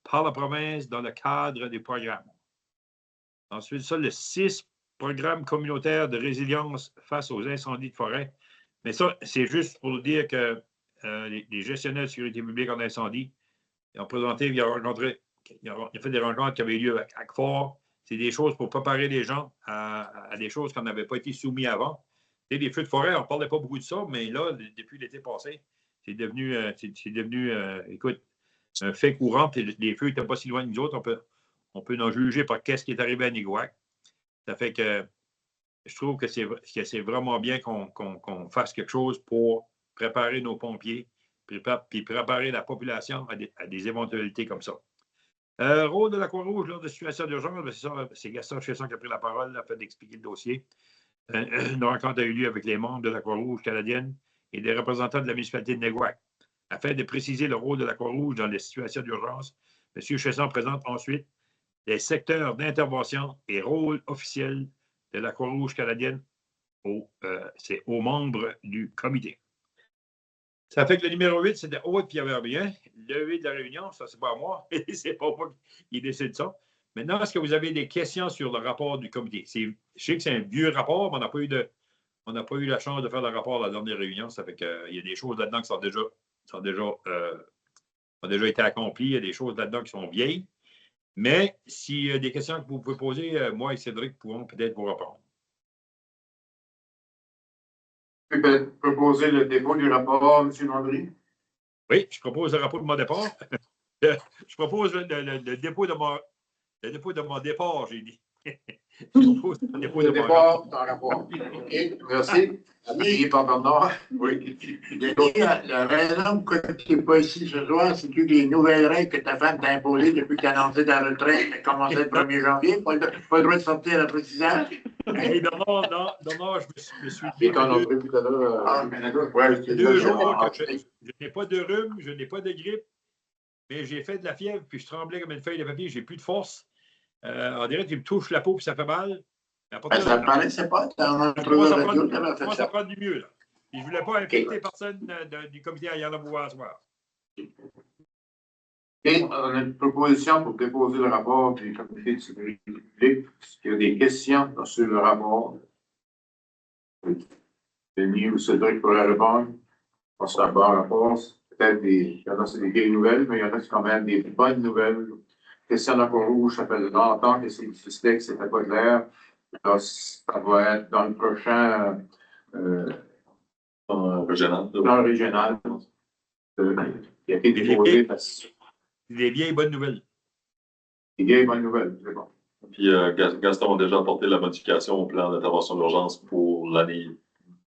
par la province dans le cadre du programme. Ensuite, ça, le 6 programmes communautaires de résilience face aux incendies de forêt. Mais ça, c'est juste pour dire que les gestionnaires de sécurité publique en incendie, ils ont présenté, ils ont fait des rencontres qui avaient lieu à Fort. C'est des choses pour préparer les gens à des choses qui n'avaient pas été soumises avant. Et les feux de forêt, on ne parlait pas beaucoup de ça, mais là, depuis l'été passé, c'est devenu, écoute, un fait courant. Les feux n'étaient pas si loin de nous autres. On peut en juger par qu'est-ce qui est arrivé à Niguac. Ça fait que je trouve que c'est vraiment bien qu'on fasse quelque chose pour préparer nos pompiers puis préparer la population à des éventualités comme ça. Rôle de la Croix-Rouge lors de situations d'urgence, c'est Gaston Chesson qui a pris la parole afin d'expliquer le dossier. Une rencontre a eu lieu avec les membres de la Croix-Rouge canadienne et des représentants de la municipalité de Neguac. Afin de préciser le rôle de la Croix-Rouge dans les situations d'urgence, M. Chesson présente ensuite les secteurs d'intervention et rôles officiels de la Croix-Rouge canadienne aux membres du comité. Ça fait que le numéro 8, c'était Haute-Pierre Verbien. Le 8 de la réunion, ça, c'est pas moi. C'est pas moi qui décide ça. Maintenant, est-ce que vous avez des questions sur le rapport du comité? Je sais que c'est un vieux rapport, mais on n'a pas eu la chance de faire le rapport à la dernière réunion. Ça fait qu'il y a des choses là-dedans qui ont déjà été accomplies. Il y a des choses là-dedans qui sont vieilles. Mais s'il y a des questions que vous pouvez poser, moi et Cédric pourrons peut-être vous répondre. Je peux proposer le dépôt du rapport, M. Landry? Oui, je propose le rapport de mon départ. Je propose le dépôt de mon départ, j'ai dit. Je propose le dépôt de mon départ, ton rapport. OK, merci. Appuyé par Bernard. Oui. La raison pour laquelle tu n'es pas ici ce soir, c'est-tu les nouvelles règles que ta femme t'a imposées depuis que tu as annoncé ta retraite, qui a commencé le 1er janvier? Pas le droit de sortir après 6 ans? Hey, non, je me suis dit. Quand on a pris tout à l'heure, 2 jours que je n'ai pas de rhume, je n'ai pas de grippe, mais j'ai fait de la fièvre, puis je tremblais comme une feuille de papier, j'ai plus de force. On dirait que tu me touches la peau, puis ça fait mal. Ça ne paraissait pas. Je commence à prendre du mieux. Là. Puis je ne voulais pas infecter personne du comité à Yann-Lavouer ce soir. Et on a une proposition pour déposer le rapport du comité de sécurité publique. Est-ce qu'il y a des questions sur le rapport? Denis ou Cédric pourraient répondre. On se la barre la force. Peut-être il y en a, c'est des vieilles nouvelles, mais il y en a quand même des bonnes nouvelles. Question de la Croix-Rouge, ça fait longtemps que c'est existé, que c'était pas clair. Alors, ça va être dans le prochain régional. Dans le régional. Il a été déposé. Des vieilles bonnes nouvelles. Des vieilles bonnes nouvelles, c'est bon. Puis Gaston a déjà apporté la modification au plan d'intervention d'urgence pour l'année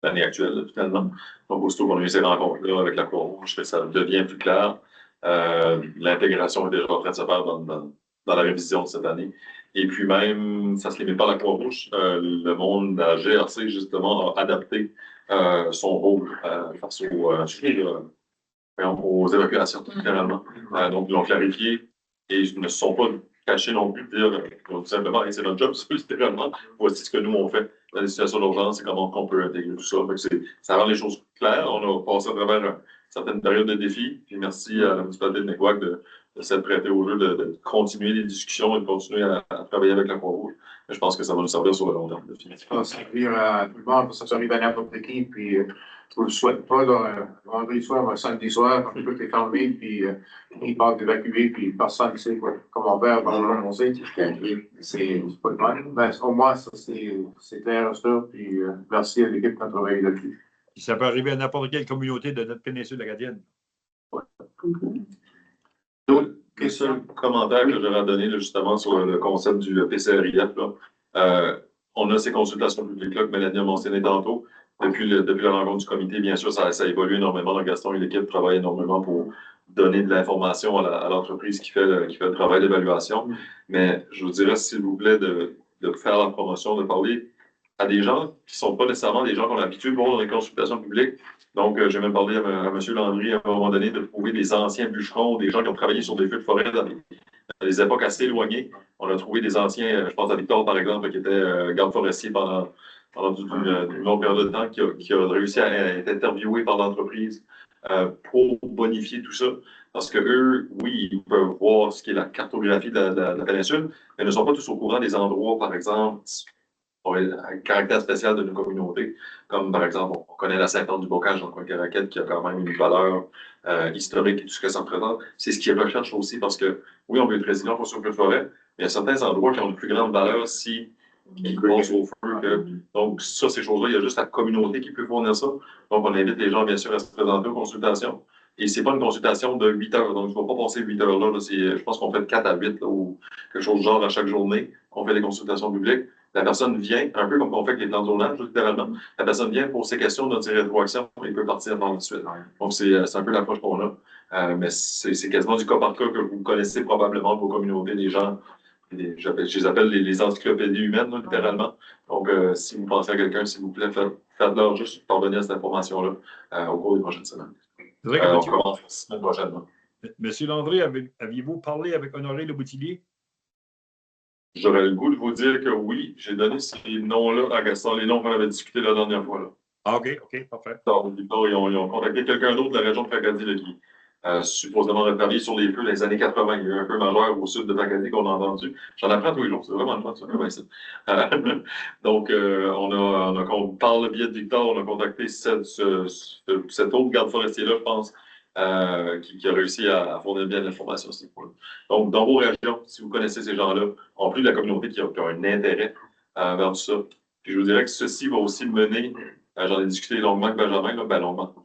actuelle, finalement. Donc, aussitôt qu'on a eu ces rencontres-là avec la Croix-Rouge, ça devient plus clair. L'intégration est déjà en train de se faire dans la révision de cette année. Et puis même, ça ne se limite pas à la Croix-Rouge. Le monde de la GRC, justement, a adapté son rôle face aux évacuations, généralement. Donc, ils l'ont clarifié et ils ne se sont pas cachés non plus de dire tout simplement, hey, c'est notre job, littéralement. Voici ce que nous, on fait dans les situations d'urgence et comment on peut intégrer tout ça. Ça rend les choses claires. On a passé à travers certaines périodes de défis. Puis merci à la municipalité de Neguac de s'être prêtée au jeu, de continuer les discussions et de continuer à travailler avec la Croix-Rouge. Je pense que ça va nous servir sur le long terme. Ça va servir à tout le monde, ça servir à n'importe qui, puis je ne le souhaite pas, là, vendredi soir, samedi soir, quand tout est fermé, puis ils partent d'évacuer, puis personne ne sait comment faire, on sait. C'est pas le mal. Mais au moins, ça, c'est clair, ça, puis merci à l'équipe qui a travaillé là-dessus. Ça peut arriver à n'importe quelle communauté de notre péninsule acadienne. D'autres questions, commentaires que j'aurais à donner là, justement sur le concept du PCRIF. Là. On a ces consultations publiques-là que Mélanie a mentionné tantôt. Depuis la rencontre du comité, bien sûr, ça évolue énormément. Donc, Gaston et l'équipe travaillent énormément pour donner de l'information à l'entreprise qui fait le travail d'évaluation. Mais je vous dirais, s'il vous plaît, de faire la promotion, de parler à des gens qui ne sont pas nécessairement des gens qu'on a l'habitude de voir dans les consultations publiques. Donc, j'ai même parlé à M. Landry à un moment donné de trouver des anciens bûcherons, des gens qui ont travaillé sur des feux de forêt dans des époques assez éloignées. On a trouvé des anciens, je pense à Victor, par exemple, qui était garde forestier pendant une longue période de temps, qui a réussi à être interviewé par l'entreprise pour bonifier tout ça. Parce que eux, oui, ils peuvent voir ce qui est la cartographie de la péninsule, mais ne sont pas tous au courant des endroits, par exemple, un caractère spécial de nos communautés, comme par exemple, on connaît la Sainte-Anne du Bocage dans le coin de Caraquette, qui a quand même une valeur historique et tout ce que ça représente. C'est ce qu'ils recherchent aussi, parce que, oui, on veut être résilient pour sur le forêt, mais il y a certains endroits qui ont une plus grande valeur si ils passent au feu. Donc, ça, ces choses-là, il y a juste la communauté qui peut fournir ça. Donc, on invite les gens, bien sûr, à se présenter aux consultations. Et c'est pas une consultation de 8 heures, donc je ne vais pas passer 8 heures là. Je pense qu'on fait de 4 à 8 là, ou quelque chose de genre à chaque journée. On fait des consultations publiques. La personne vient, un peu comme on fait avec les plans de zonage, littéralement. La personne vient pour ses questions, donne ses rétroactions et peut partir par la suite. Donc, c'est un peu l'approche qu'on a. Mais c'est quasiment du cas par cas que vous connaissez probablement de vos communautés, des gens. Je les appelle les encyclopédies humaines, là, littéralement. Donc, si vous pensez à quelqu'un, s'il vous plaît, faites-leur juste parvenir cette information-là au cours des prochaines semaines. On commence la semaine prochaine. Monsieur Landry, aviez-vous parlé avec Honoré Le Boutillier? J'aurais le goût de vous dire que oui, j'ai donné ces noms-là à Gaston, les noms qu'on avait discutés la dernière fois. Là. Ah, OK, parfait. Donc, ils ont contacté quelqu'un d'autre de la région de Tracadie qui supposément a travaillé sur les feux dans les années 80. Il y a eu un feu majeur au sud de Tracadie qu'on a entendu. J'en apprends tous les jours, c'est vraiment le fun, ça. Donc, on parle via de Victor, on a contacté cet autre garde forestier-là, je pense, qui a réussi à fournir bien l'information. Donc, dans vos régions, si vous connaissez ces gens-là, en plus de la communauté qui a un intérêt vers tout ça, puis je vous dirais que ceci va aussi mener, j'en ai discuté longuement avec Benjamin,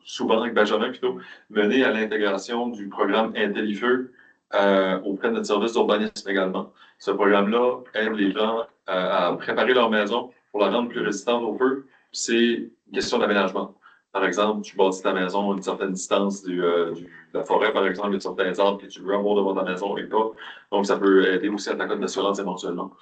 souvent avec Benjamin plutôt, mener à l'intégration du programme Intellifeu auprès de notre service d'urbanisme également. Ce programme-là aide les gens à préparer leur maison pour la rendre plus résistante au feu. C'est une question d'aménagement. Par exemple, tu bâtis ta maison à une certaine distance de la forêt, par exemple, il y a certains arbres que tu veux avoir devant ta maison et pas. Donc, ça peut aider aussi à ta cote d'assurance éventuellement.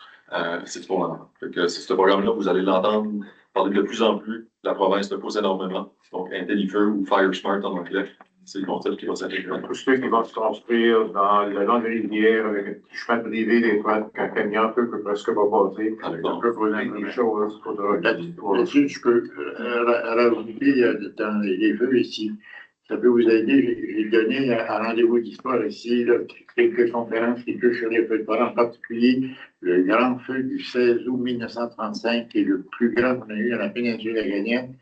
C'est pour l'entendre. C'est ce programme-là, vous allez l'entendre parler de plus en plus. La province le pousse énormément. Donc, Intellifeu ou Fire Smart en anglais, c'est le concept qui va s'intégrer. Tous ceux qui vont se construire dans le long de la rivière avec un petit chemin privé, des fois, qu'un camion peut presque pas passer. Ça peut poser des choses. Là-dessus, je peux rajouter dans les feux ici. Ça peut vous aider. J'ai donné un rendez-vous d'histoire ici, là, quelques conférences qui touchent sur les feux de forêt, en particulier le grand feu du 16 août 1935, qui est le plus grand qu'on a eu dans la péninsule acadienne,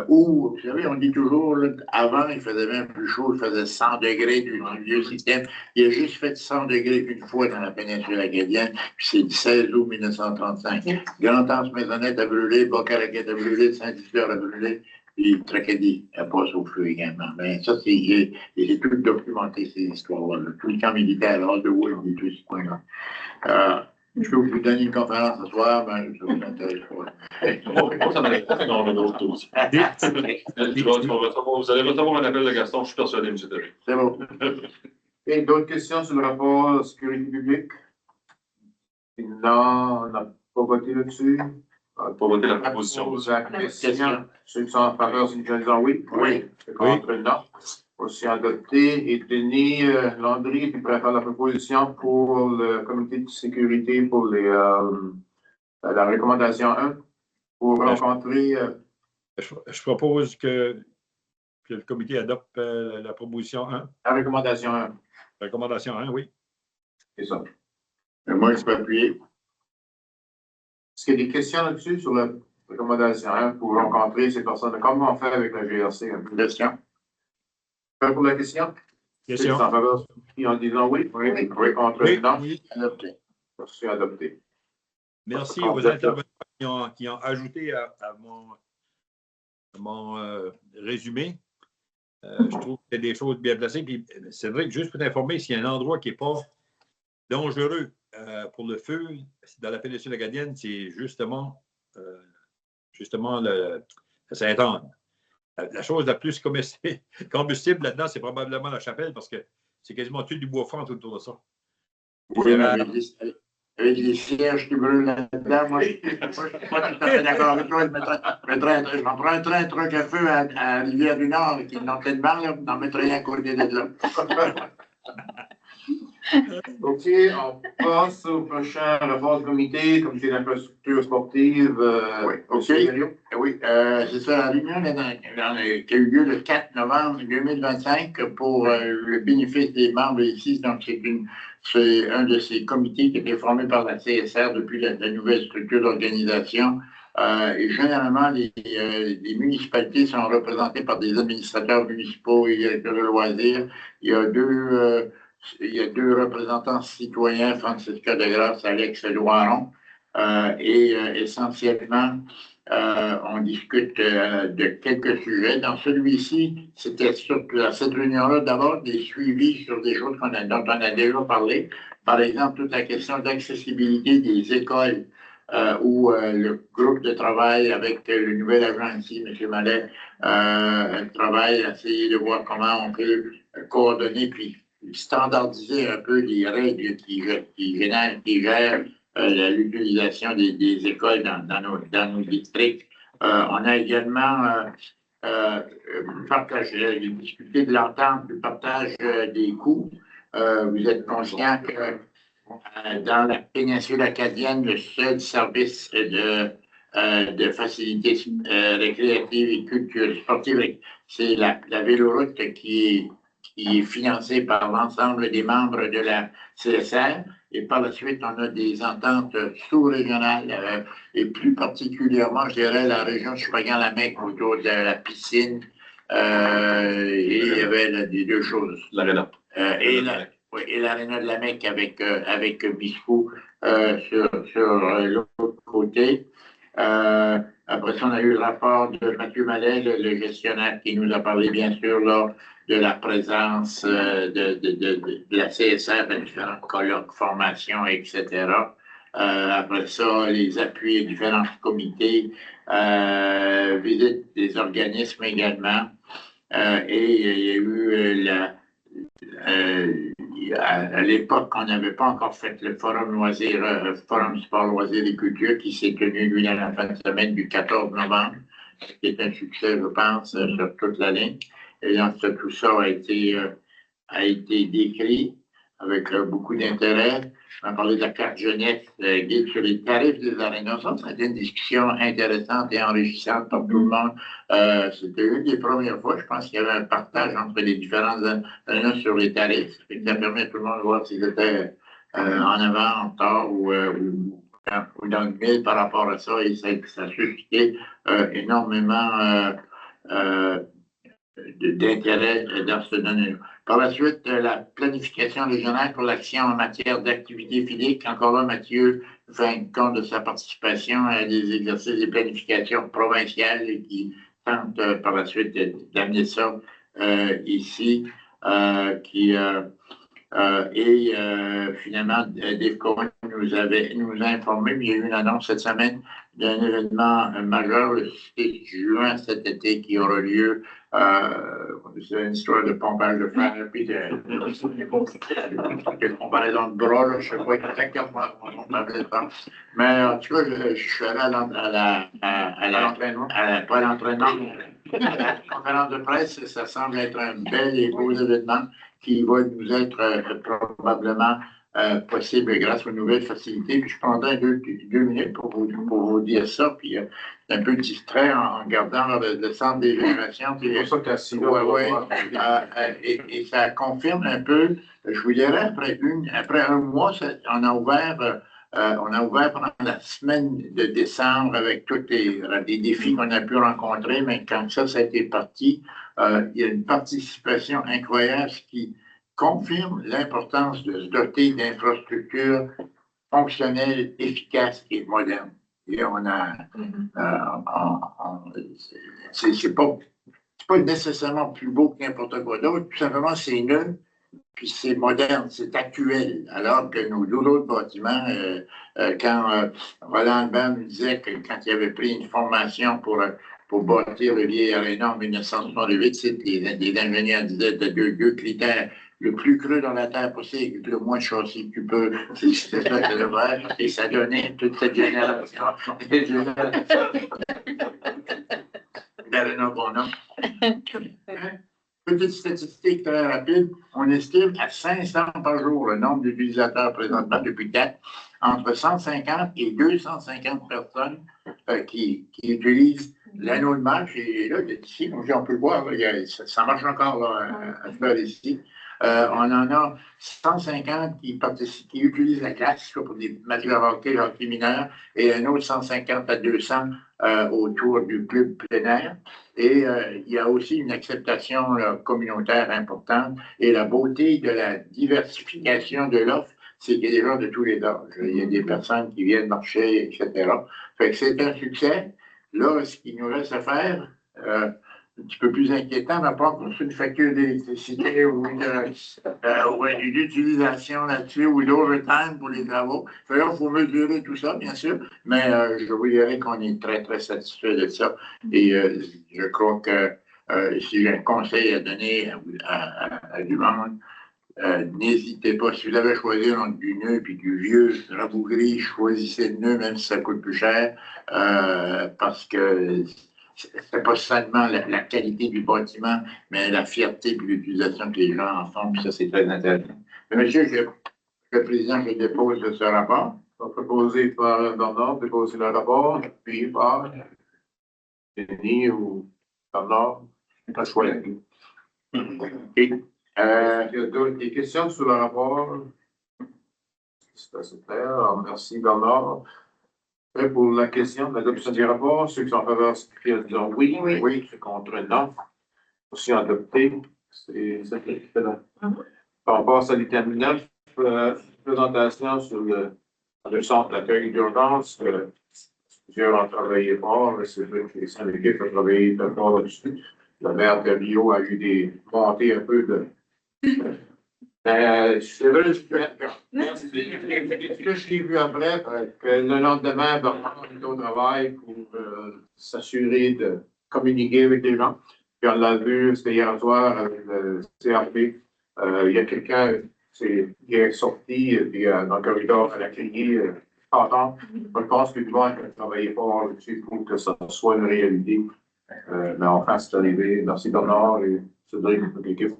où, vous savez, on dit toujours, là, avant, il faisait même plus chaud, il faisait 100 degrés du vieux système. Il a juste fait 100 degrés une fois dans la péninsule acadienne, puis c'est le 16 août 1935. Grand-Anse Maisonnette a brûlé, Bas-Caraquette a brûlé, Saint-Hilaire a brûlé, puis Tracadie passe au feu également. Mais ça, c'est tout documenté, ces histoires-là. Tout le camp militaire, Hollywood et tout ce coin-là. Je peux vous donner une conférence ce soir, mais ça vous intéresse pas. Moi, ça m'intéresse quand on a d'autres aussi. Vous allez recevoir un appel de Gaston, je suis persuadé, M. Terry. C'est bon. Et d'autres questions sur le rapport sécurité publique? Non, on n'a pas voté là-dessus. Pour voter la proposition. Ceux qui sont en faveur, c'est déjà disant oui. Oui. Contre non. Aussi adopté. Et Denis Landry, qui préfère la proposition pour le comité de sécurité pour la recommandation 1 pour rencontrer. Je propose que que le comité adopte la proposition 1. La recommandation 1, Recommandation 1, oui. c'est ça. Moi, je peux appuyer. Est-ce qu'il y a des questions là-dessus sur la recommandation 1 pour rencontrer ces personnes? Comment on fait avec la GRC? Question? Pas pour la question? Question? C'est en faveur, en disant oui? Oui. Oui, contre Oui. non? Oui. Adopté. C'est adopté. Merci aux intervenants qui ont ajouté à mon résumé. Je trouve que c'est des choses bien placées. Puis c'est vrai que juste pour t'informer, s'il y a un endroit qui n'est pas dangereux pour le feu dans la péninsule acadienne, c'est justement la Sainte-Anne. La chose la plus combustible là-dedans, c'est probablement la chapelle parce que c'est quasiment tout du bois franc autour de ça. Oui, mais avec les cierges qui brûlent là-dedans, moi, je ne suis pas tout à fait d'accord avec toi. Je m'en prends un truc à feu à Rivière-du-Nord, qui est dans tellement, là, j'en mettrais un à côté de là. OK, on passe au prochain rapport du comité, comité d'infrastructure sportive. Oui, OK. Monsieur Thériault. Oui, c'est ça, la réunion qui a eu lieu le 4 novembre 2025 pour le bénéfice des membres ici. Donc, c'est un de ces comités qui a été formé par la CSR depuis la nouvelle structure d'organisation. Et généralement, les municipalités sont représentées par des administrateurs municipaux et directeurs de loisirs. Il y a deux représentants citoyens, Francisca Degrasse, Alex Loiron, et essentiellement, on discute de quelques sujets. Dans celui-ci, c'était surtout à cette réunion-là, d'abord des suivis sur des choses dont on a déjà parlé. Par exemple, toute la question d'accessibilité des écoles où le groupe de travail avec le nouvel agent ici, M. Mallet, travaille à essayer de voir comment on peut coordonner puis standardiser un peu les règles qui gèrent l'utilisation des écoles dans nos districts. On a également discuté de l'entente du partage des coûts. Vous êtes conscient que dans la péninsule acadienne, le seul service de facilités récréatives et culturelles sportives, c'est la véloroute qui est financée par l'ensemble des membres de la CSR. Et par la suite, on a des ententes sous-régionales et plus particulièrement, je dirais, la région Shouagan-la-Mecque autour de la piscine. Et il y avait les deux choses. L'aréna. Et l'aréna de la Mecque avec Biscou sur l'autre côté. Après ça, on a eu le rapport de Mathieu Mallet, le gestionnaire, qui nous a parlé, bien sûr, là, de la présence de la CSR dans différents colloques, formations, etc. Après ça, les appuis à différents comités, visite des organismes également. Et il y a eu à l'époque, on n'avait pas encore fait le forum sport loisirs et culture qui s'est tenu, lui, dans la fin de semaine du 14 novembre, qui est un succès, je pense, sur toute la ligne. Et donc, tout ça a été décrit avec beaucoup d'intérêt. On a parlé de la carte jeunesse, guide sur les tarifs des arénas. Ça a été une discussion intéressante et enrichissante pour tout le monde. C'était une des premières fois, je pense qu'il y avait un partage entre les différents arénas sur les tarifs. Ça permet à tout le monde de voir s'ils étaient en avant, en retard ou dans le mille par rapport à ça. Et ça a suscité énormément d'intérêt dans ce domaine. Par la suite, la planification régionale pour l'action en matière d'activité physique. Encore là, Mathieu fait compte de sa participation à des exercices de planification provinciale et qui tente par la suite d'amener ça ici. Finalement, Dave Cohen nous a informé, mais il y a eu une annonce cette semaine d'un événement majeur le 6 juin cet été qui aura lieu. C'est une histoire de pompage de fer, puis de comparaison de bras, là, je ne sais pas exactement comment on appelle ça. Mais en tout cas, je suis allé à l'entraînement, pas à l'entraînement, à la conférence de presse. Ça semble être un bel et beau événement qui va nous être probablement possible grâce aux nouvelles facilités. Puis je prendrai deux minutes pour vous dire ça, puis un peu distrait en regardant le centre des générations. C'est pour ça que assis là. Ouais. Et ça confirme un peu, je vous dirais, après un mois, on a ouvert pendant la semaine de décembre avec tous les défis qu'on a pu rencontrer, mais quand ça a été parti, il y a une participation incroyable, ce qui confirme l'importance de se doter d'infrastructures fonctionnelles, efficaces et modernes. Et on a, c'est pas nécessairement plus beau que n'importe quoi d'autre, tout simplement c'est neuf, puis c'est moderne, c'est actuel. Alors que nos deux autres bâtiments, quand Roland Bain me disait que quand il avait pris une formation pour bâtir le vieil aréna en 1968, les ingénieurs disaient de deux critères. Le plus creux dans la terre possible, le moins de châssis que tu peux. C'est ça que le faire. Et ça donnait toute cette génération. D'aréna qu'on a. Petite statistique très rapide, on estime à 500 par jour le nombre d'utilisateurs présentement depuis 4, entre 150 et 250 personnes qui utilisent l'anneau de marche. Et là, ici, on peut le voir, là, ça marche encore là, à faire ici. On en a 150 qui utilisent la glace pour des matchs de hockey mineurs, et un autre 150 à 200 autour du club plein air. Et il y a aussi une acceptation communautaire importante. Et la beauté de la diversification de l'offre, c'est qu'il y a des gens de tous les âges. Il y a des personnes qui viennent marcher, etc. Fait que c'est un succès. Là, ce qu'il nous reste à faire, un petit peu plus inquiétant, n'a pas construit une facture d'électricité ou une utilisation là-dessus ou d'overtime pour les travaux. Il faut mesurer tout ça, bien sûr, mais je vous dirais qu'on est très, très satisfait de ça. Et je crois que si j'ai un conseil à donner à du monde, n'hésitez pas, si vous avez choisi entre du neuf et du vieux rabougri, choisissez le neuf, même si ça coûte plus cher, parce que c'est pas seulement la qualité du bâtiment, mais la fierté et l'utilisation que les gens en font, puis ça, c'est très intéressant. Mais monsieur, le président, je dépose ce rapport. On va proposer par Bernard, déposer le rapport, puis par Denis ou Bernard, pas choisir. Et il y a des questions sur le rapport. C'est assez clair. Alors, merci Bernard. Et pour la question de l'adoption du rapport, ceux qui sont en faveur, c'est disant oui, ceux contre non. Aussi adopté. C'est ça qui est fait là. Par rapport à l'item 9, présentation sur le centre d'accueil d'urgence. Plusieurs ont travaillé fort, c'est vrai que les syndicats ont travaillé très fort là-dessus. Le maire de Rio a eu des montées un peu de. C'est vrai, ce que j'ai vu après, que le lendemain, Bernard est au travail pour s'assurer de communiquer avec les gens. Puis on l'a vu, c'était hier soir avec le CRP. Il y a quelqu'un qui est sorti puis, dans le corridor à la criée. Je pense que du monde a travaillé fort là-dessus pour que ça soit une réalité. Mais enfin, c'est arrivé. Merci Bernard et Cédric, toute l'équipe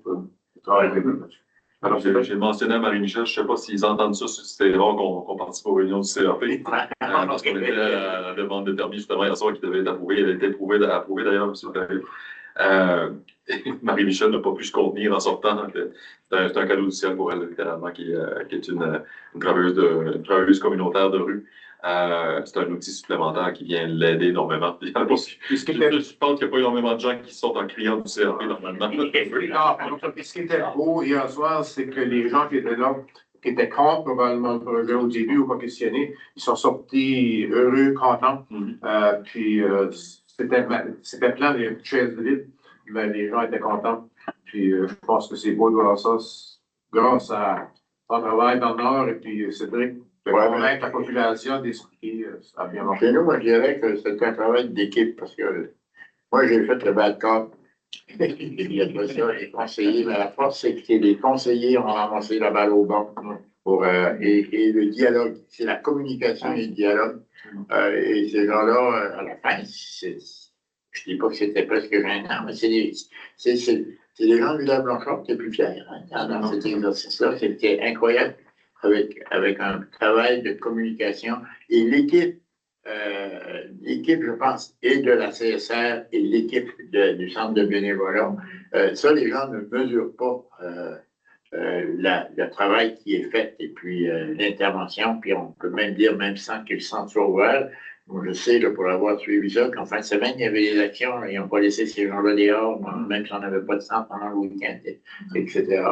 qui travaille avec nous là-dessus. Alors, j'ai mentionné à Marie-Michel, je ne sais pas s'ils entendent ça, c'était rare qu'on participe aux réunions du CRP, parce qu'on était à la demande de permis justement hier soir qui devait être approuvé. Elle a été approuvée d'ailleurs, M. Marie-Michel n'a pas pu se contenir en sortant. C'est un cadeau du ciel pour elle, littéralement, qui est une travailleuse communautaire de rue. C'est un outil supplémentaire qui vient l'aider énormément. Je pense qu'il n'y a pas énormément de gens qui sortent en criant du CRP normalement. Ce qui était beau hier soir, c'est que les gens qui étaient là, qui étaient contre probablement le projet au début ou pas questionnés, ils sont sortis heureux, contents. Puis c'était plein de chaises vides, mais les gens étaient contents. Puis je pense que c'est beau de voir ça grâce à ton travail dans le Nord et puis Cédric. De convaincre la population d'esprit, ça a bien marché. Chez nous, moi, je dirais que c'est un travail d'équipe parce que moi, j'ai fait le bad cop. Il y a pas ça, les conseillers, mais la force, c'est que les conseillers ont ramassé la balle au banc et le dialogue, c'est la communication et le dialogue. Et ces gens-là, à la fin, je ne dis pas que c'était presque gênant, mais c'est des gens de la Blanchard qui étaient plus fiers dans cet exercice-là. C'était incroyable. avec un travail de communication et l'équipe, je pense, et de la CSR et l'équipe du centre de bénévolat, ça, les gens ne mesurent pas le travail qui est fait et puis l'intervention, puis on peut même dire, même sans que le centre soit ouvert, moi, je sais, là, pour avoir suivi ça, qu'en fin de semaine, il y avait des actions, là, ils n'ont pas laissé ces gens-là dehors, même si on n'avait pas de centre pendant le week-end, etc.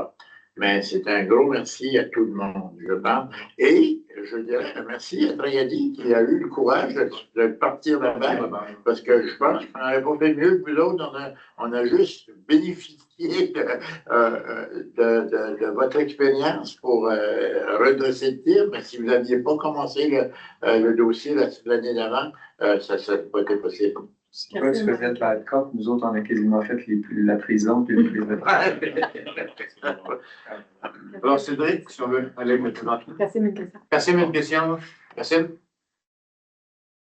Mais c'est un gros merci à tout le monde, je pense. Et je dirais merci à Tragédie qui a eu le courage de partir là-bas, parce que je pense qu'on n'avait pas fait mieux que vous autres. On a juste bénéficié de votre expérience pour redresser le tir. Mais si vous n'aviez pas commencé le dossier l'année d'avant, ça ne serait pas été possible. Si toi, tu faisais de l'alcool, nous autres, on a quasiment fait la prison. Puis Alors, Cédric, si on veut aller maintenant. Cassim, une question. Cassim, une question. Cassim?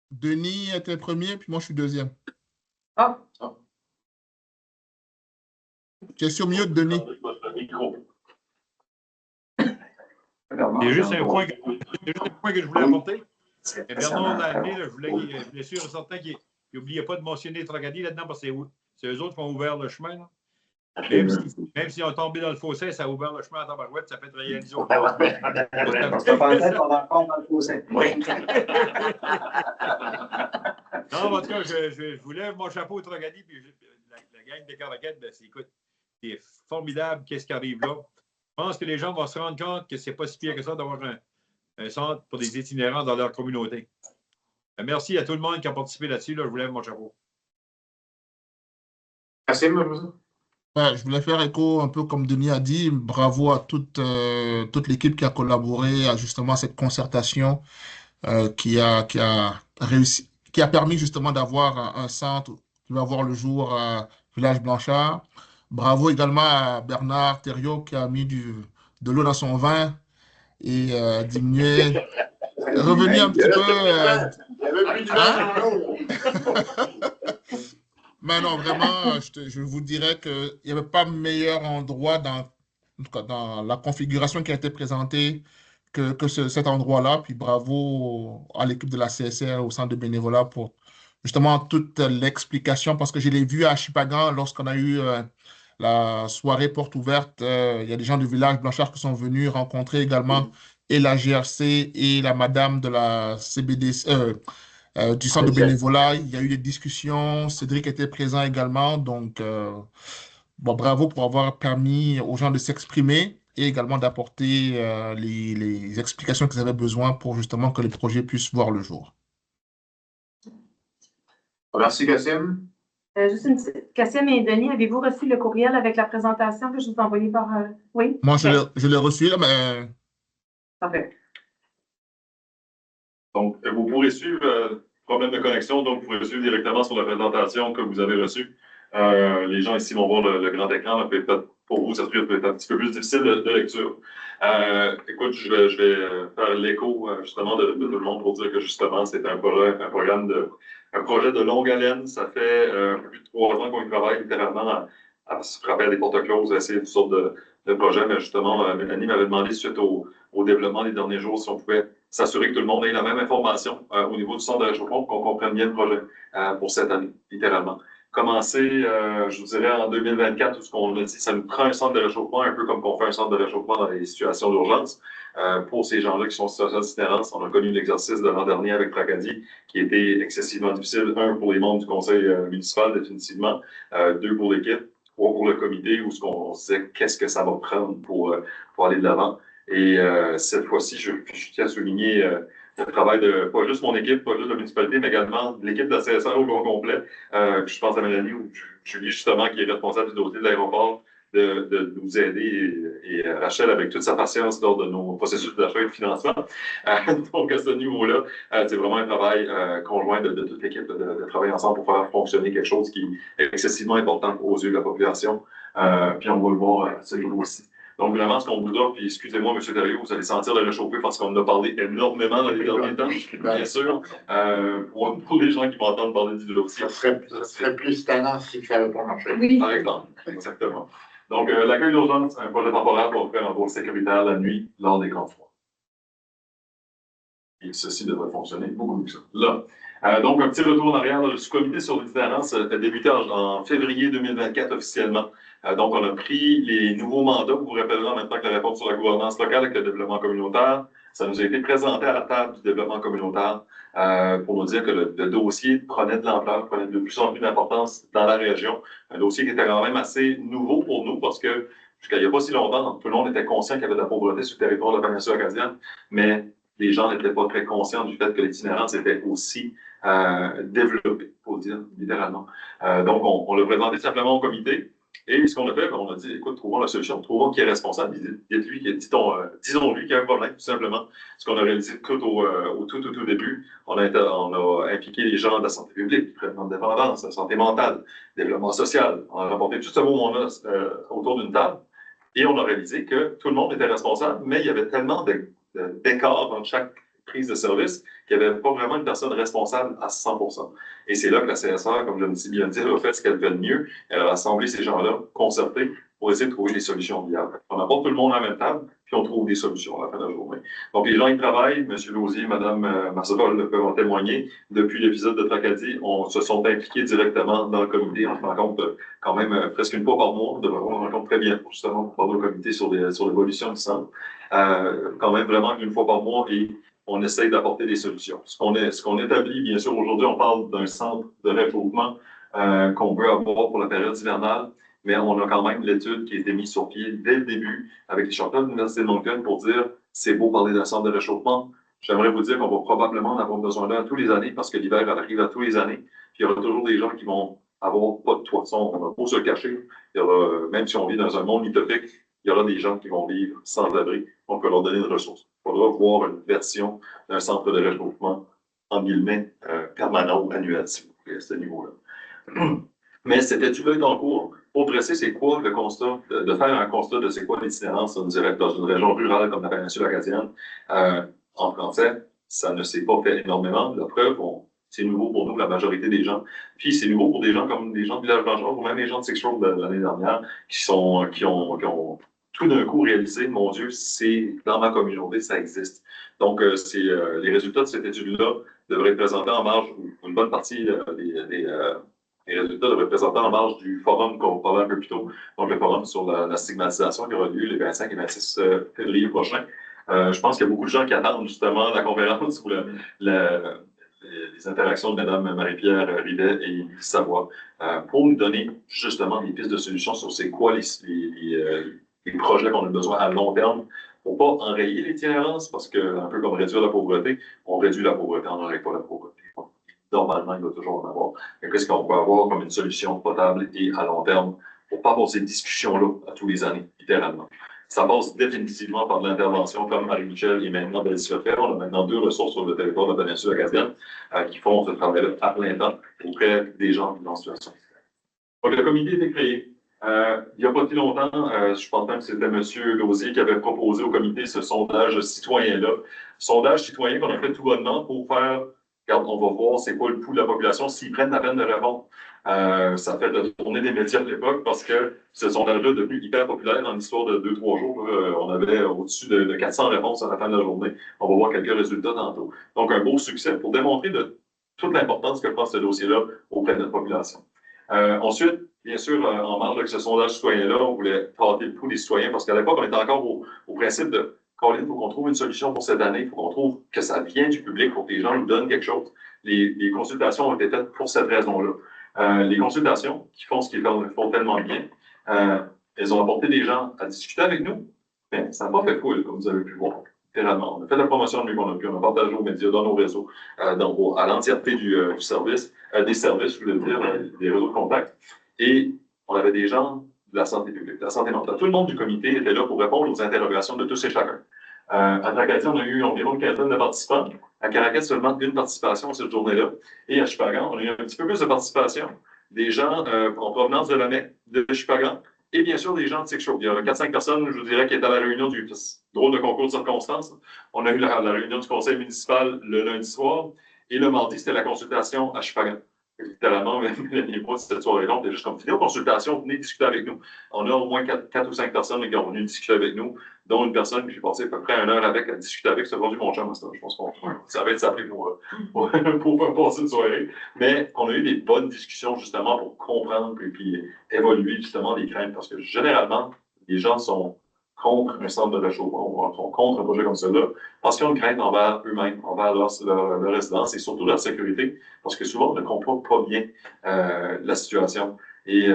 Denis était premier, puis moi, je suis deuxième. Ah, Question mieux de Denis. Il y a juste un point que je voulais apporter. Et Bernard l'a amené, je voulais bien sûr et certain qu'il n'oubliait pas de mentionner Tracadie là-dedans, parce que c'est eux autres qui ont ouvert le chemin. Là. Même s'ils ont tombé dans le fossé, ça a ouvert le chemin à Tabarouette, ça fait réaliser au on est encore dans le fossé. Oui. Non, en tout cas, je vous lève mon chapeau au Tracadie, puis la gang des Caraquettes, ben, c'est formidable, qu'est-ce qui arrive là. Je pense que les gens vont se rendre compte que c'est pas si pire que ça d'avoir un centre pour des itinérants dans leur communauté. Merci à tout le monde qui a participé là-dessus. Là, je vous lève mon chapeau. Cassim, Ouais, je voulais faire écho un peu comme Denis a dit. Bravo à toute l'équipe qui a collaboré à justement cette concertation qui a réussi, qui a permis justement d'avoir un centre qui va voir le jour à Village Blanchard. Bravo également à Bernard Thériault qui a mis de l'eau dans son vin et diminué, revenu un petit peu. Mais non, vraiment, je vous dirais qu'il n'y avait pas meilleur endroit en tout cas, dans la configuration qui a été présentée que cet endroit-là. Puis bravo à l'équipe de la CSR, au centre de bénévolat pour justement toute l'explication parce que je l'ai vu à Chipagan lorsqu'on a eu la soirée porte ouverte. Il y a des gens du village Blanchard qui sont venus rencontrer également et la GRC et la madame de la CBDC. Du centre de bénévolat, il y a eu des discussions, Cédric était présent également, donc bon, bravo pour avoir permis aux gens de s'exprimer et également d'apporter les explications qu'ils avaient besoin pour justement que les projets puissent voir le jour. Merci, Cassim. Cassim et Denis, avez-vous reçu le courriel avec la présentation que je vous ai envoyée par... Oui? Moi, je l'ai reçu, là, mais... Parfait. Donc, vous pourrez suivre, problème de connexion, donc vous pourrez suivre directement sur la présentation que vous avez reçue. Les gens ici vont voir le grand écran, là, peut-être pour vous, ça serait peut-être un petit peu plus difficile de lecture. Écoute, je vais faire l'écho justement de tout le monde pour dire que justement, c'est un projet de longue haleine. Ça fait plus de 3 ans qu'on y travaille littéralement à se frapper à des portes closes, à essayer toutes sortes de projets. Mais justement, Mélanie m'avait demandé suite au développement des derniers jours si on pouvait s'assurer que tout le monde ait la même information au niveau du centre de réchauffement pour qu'on comprenne bien le projet pour cette année, littéralement. Commencer, je vous dirais, en 2024, tout ce qu'on a dit, ça nous prend un centre de réchauffement, un peu comme qu'on fait un centre de réchauffement dans les situations d'urgence. Pour ces gens-là qui sont en situation d'itinérance, on a connu l'exercice de l'an dernier avec Tracadie, qui était excessivement difficile. 1, pour les membres du conseil municipal, définitivement. 2, pour l'équipe. 3, pour le comité, où on se disait qu'est-ce que ça va prendre pour aller de l'avant. Et cette fois-ci, je tiens à souligner le travail de pas juste mon équipe, pas juste de la municipalité, mais également de l'équipe de la CSR au grand complet. Je pense à Mélanie ou Julie, justement, qui est responsable du dossier de l'aéroport, de nous aider et Rachel avec toute sa patience lors de nos processus d'achat et de financement. Donc, à ce niveau-là, c'est vraiment un travail conjoint de toute l'équipe de travailler ensemble pour faire fonctionner quelque chose qui est excessivement important aux yeux de la population. Puis on va le voir à ce niveau aussi. Donc, vraiment, ce qu'on vous offre, puis excusez-moi, M. Thériault, vous allez sentir le réchauffer parce qu'on en a parlé énormément dans les derniers temps, bien sûr. Pour les gens qui vont entendre parler du dossier. Ça serait plus tannant si ça n'avait pas marché. Oui. Par exemple, exactement. Donc, l'accueil d'urgence, c'est un projet temporaire pour faire un rôle sécuritaire la nuit lors des grands froids. Et ceci devrait fonctionner beaucoup mieux que ça. Là. Donc, un petit retour en arrière. Le sous-comité sur l'itinérance a débuté en février 2024 officiellement. Donc, on a pris les nouveaux mandats, vous vous rappellerez en même temps que la réforme sur la gouvernance locale avec le développement communautaire. Ça nous a été présenté à la table du développement communautaire pour nous dire que le dossier prenait de l'ampleur, prenait de plus en plus d'importance dans la région. Un dossier qui était quand même assez nouveau pour nous parce que jusqu'à il n'y a pas si longtemps, tout le monde était conscient qu'il y avait de la pauvreté sur le territoire de la péninsule acadienne, mais les gens n'étaient pas très conscients du fait que l'itinérance était aussi développée, il faut dire, littéralement. Donc, on l'a présenté simplement au comité. Et ce qu'on a fait, on a dit, écoute, trouvons la solution, trouvons qui est responsable. Disons-lui qu'il y a un problème, tout simplement. Ce qu'on a réalisé tout au tout début, on a impliqué les gens de la santé publique, du traitement de dépendance, de la santé mentale, développement social. On a rapporté tout ce beau monde-là autour d'une table. Et on a réalisé que tout le monde était responsable, mais il y avait tellement d'écart dans chaque prise de service qu'il n'y avait pas vraiment une personne responsable à 100%. Et c'est là que la CSR, comme je me suis bien dit, a fait ce qu'elle fait de mieux. Elle a rassemblé ces gens-là, concertés, pour essayer de trouver des solutions viables. On apporte tout le monde à la même table, puis on trouve des solutions à la fin de la journée. Donc, les gens, ils travaillent. M. Lausier, Mme Massevol peuvent en témoigner. Depuis l'épisode de Tracadie, on se sont impliqués directement dans le comité. On se rencontre quand même presque une fois par mois. On devrait avoir une rencontre très bien, justement, pour parler au comité sur l'évolution du centre. Quand même vraiment une fois par mois et on essaye d'apporter des solutions. Ce qu'on établit, bien sûr, aujourd'hui, on parle d'un centre de réchauffement qu'on veut avoir pour la période hivernale, mais on a quand même l'étude qui a été mise sur pied dès le début avec les chercheurs de l'Université de Moncton pour dire c'est beau parler d'un centre de réchauffement. J'aimerais vous dire qu'on va probablement en avoir besoin d'un tous les années parce que l'hiver arrive à tous les années. Puis il y aura toujours des gens qui vont avoir pas de toit. On va pas se le cacher. Il y aura, même si on vit dans un monde utopique, il y aura des gens qui vont vivre sans abri. On peut leur donner une ressource. Il faudra voir une version d'un centre de réchauffement, en guillemets, permanent ou annuel, si vous voulez, à ce niveau-là. Mais cette étude-là est en cours pour dresser c'est quoi le constat, de faire un constat de c'est quoi l'itinérance, on dirait, dans une région rurale comme la péninsule acadienne. En français, ça ne s'est pas fait énormément. La preuve, c'est nouveau pour nous, la majorité des gens. Puis c'est nouveau pour des gens comme les gens de Village Vengeur ou même les gens de Six Road de l'année dernière qui ont tout d'un coup réalisé, mon Dieu, c'est dans ma communauté, ça existe. Donc, les résultats de cette étude-là devraient être présentés en marge, une bonne partie des résultats devraient être présentés en marge du forum qu'on parlait un peu plus tôt, donc le forum sur la stigmatisation qui aura lieu les 25 et 26 février prochains. Je pense qu'il y a beaucoup de gens qui attendent justement la conférence ou les interactions de Mme Marie-Pierre Rivet et Yves Savoie pour nous donner justement des pistes de solutions sur c'est quoi les projets qu'on a besoin à long terme pour pas enrayer l'itinérance, parce que, un peu comme réduire la pauvreté, on réduit la pauvreté, on n'enraye pas la pauvreté. Normalement, il doit toujours en avoir. Mais qu'est-ce qu'on peut avoir comme une solution potable et à long terme pour pas avoir ces discussions-là à tous les années, littéralement. Ça passe définitivement par de l'intervention comme Marie-Michel et maintenant Bélis Lefebvre. On a maintenant 2 ressources sur le territoire de la péninsule acadienne qui font ce travail-là à plein temps auprès des gens dans cette situation. Donc, le comité a été créé. Il n'y a pas si longtemps, je pense même que c'était M. Lausier qui avait proposé au comité ce sondage citoyen-là. Sondage citoyen qu'on a fait tout bonnement pour faire, regarde, on va voir c'est quoi le pouls de la population, s'ils prennent la peine de répondre. Ça fait la tournée des médias de l'époque parce que ce sondage-là est devenu hyper populaire en histoire de 2-3 jours. On avait au-dessus de 400 réponses à la fin de la journée. On va voir quelques résultats tantôt. Donc, un beau succès pour démontrer toute l'importance que prend ce dossier-là auprès de notre population. Ensuite, bien sûr, en marge de ce sondage citoyen-là, on voulait tâter le pouls des citoyens parce qu'à l'époque, on était encore au principe de Colin, il faut qu'on trouve une solution pour cette année, il faut qu'on trouve que ça vienne du public pour que les gens nous donnent quelque chose. Les consultations ont été faites pour cette raison-là. Les consultations qui font ce qu'ils font tellement bien, elles ont apporté des gens à discuter avec nous, mais ça n'a pas fait foule, comme vous avez pu voir. Littéralement. On a fait la promotion de mieux qu'on a pu, on a partagé aux médias, dans nos réseaux, à l'entièreté du service, des services, je voulais dire, des réseaux de contact. Et on avait des gens de la santé publique, de la santé mentale. Tout le monde du comité était là pour répondre aux interrogations de tous et chacun. À Tracadie, on a eu environ une quinzaine de participants. À Caracas, seulement une participation cette journée-là. Et à Chupagan, on a eu un petit peu plus de participation. Des gens en provenance de la MEC de Chupagan et bien sûr des gens de Six Road. Il y a 4-5 personnes, je vous dirais, qui étaient à la réunion du drôle de concours de circonstances. On a eu la réunion du conseil municipal le lundi soir et le mardi, c'était la consultation à Chupagan. littéralement, Mélanie et moi, cette soirée-là, on était juste comme vidéo consultation, venez discuter avec nous. On a au moins 4 ou 5 personnes qui ont venu discuter avec nous, dont une personne que j'ai passé à peu près 1 heure avec à discuter avec. C'est rendu mon chum, je pense qu'on ça va être s'appeler pour faire passer une soirée. Mais on a eu des bonnes discussions justement pour comprendre et puis évoluer justement les craintes. Parce que généralement, les gens sont contre un centre de réchauffement, sont contre un projet comme celui-là, parce qu'ils ont une crainte envers eux-mêmes, envers leur résidence et surtout leur sécurité, parce que souvent, on ne comprend pas bien la situation. Et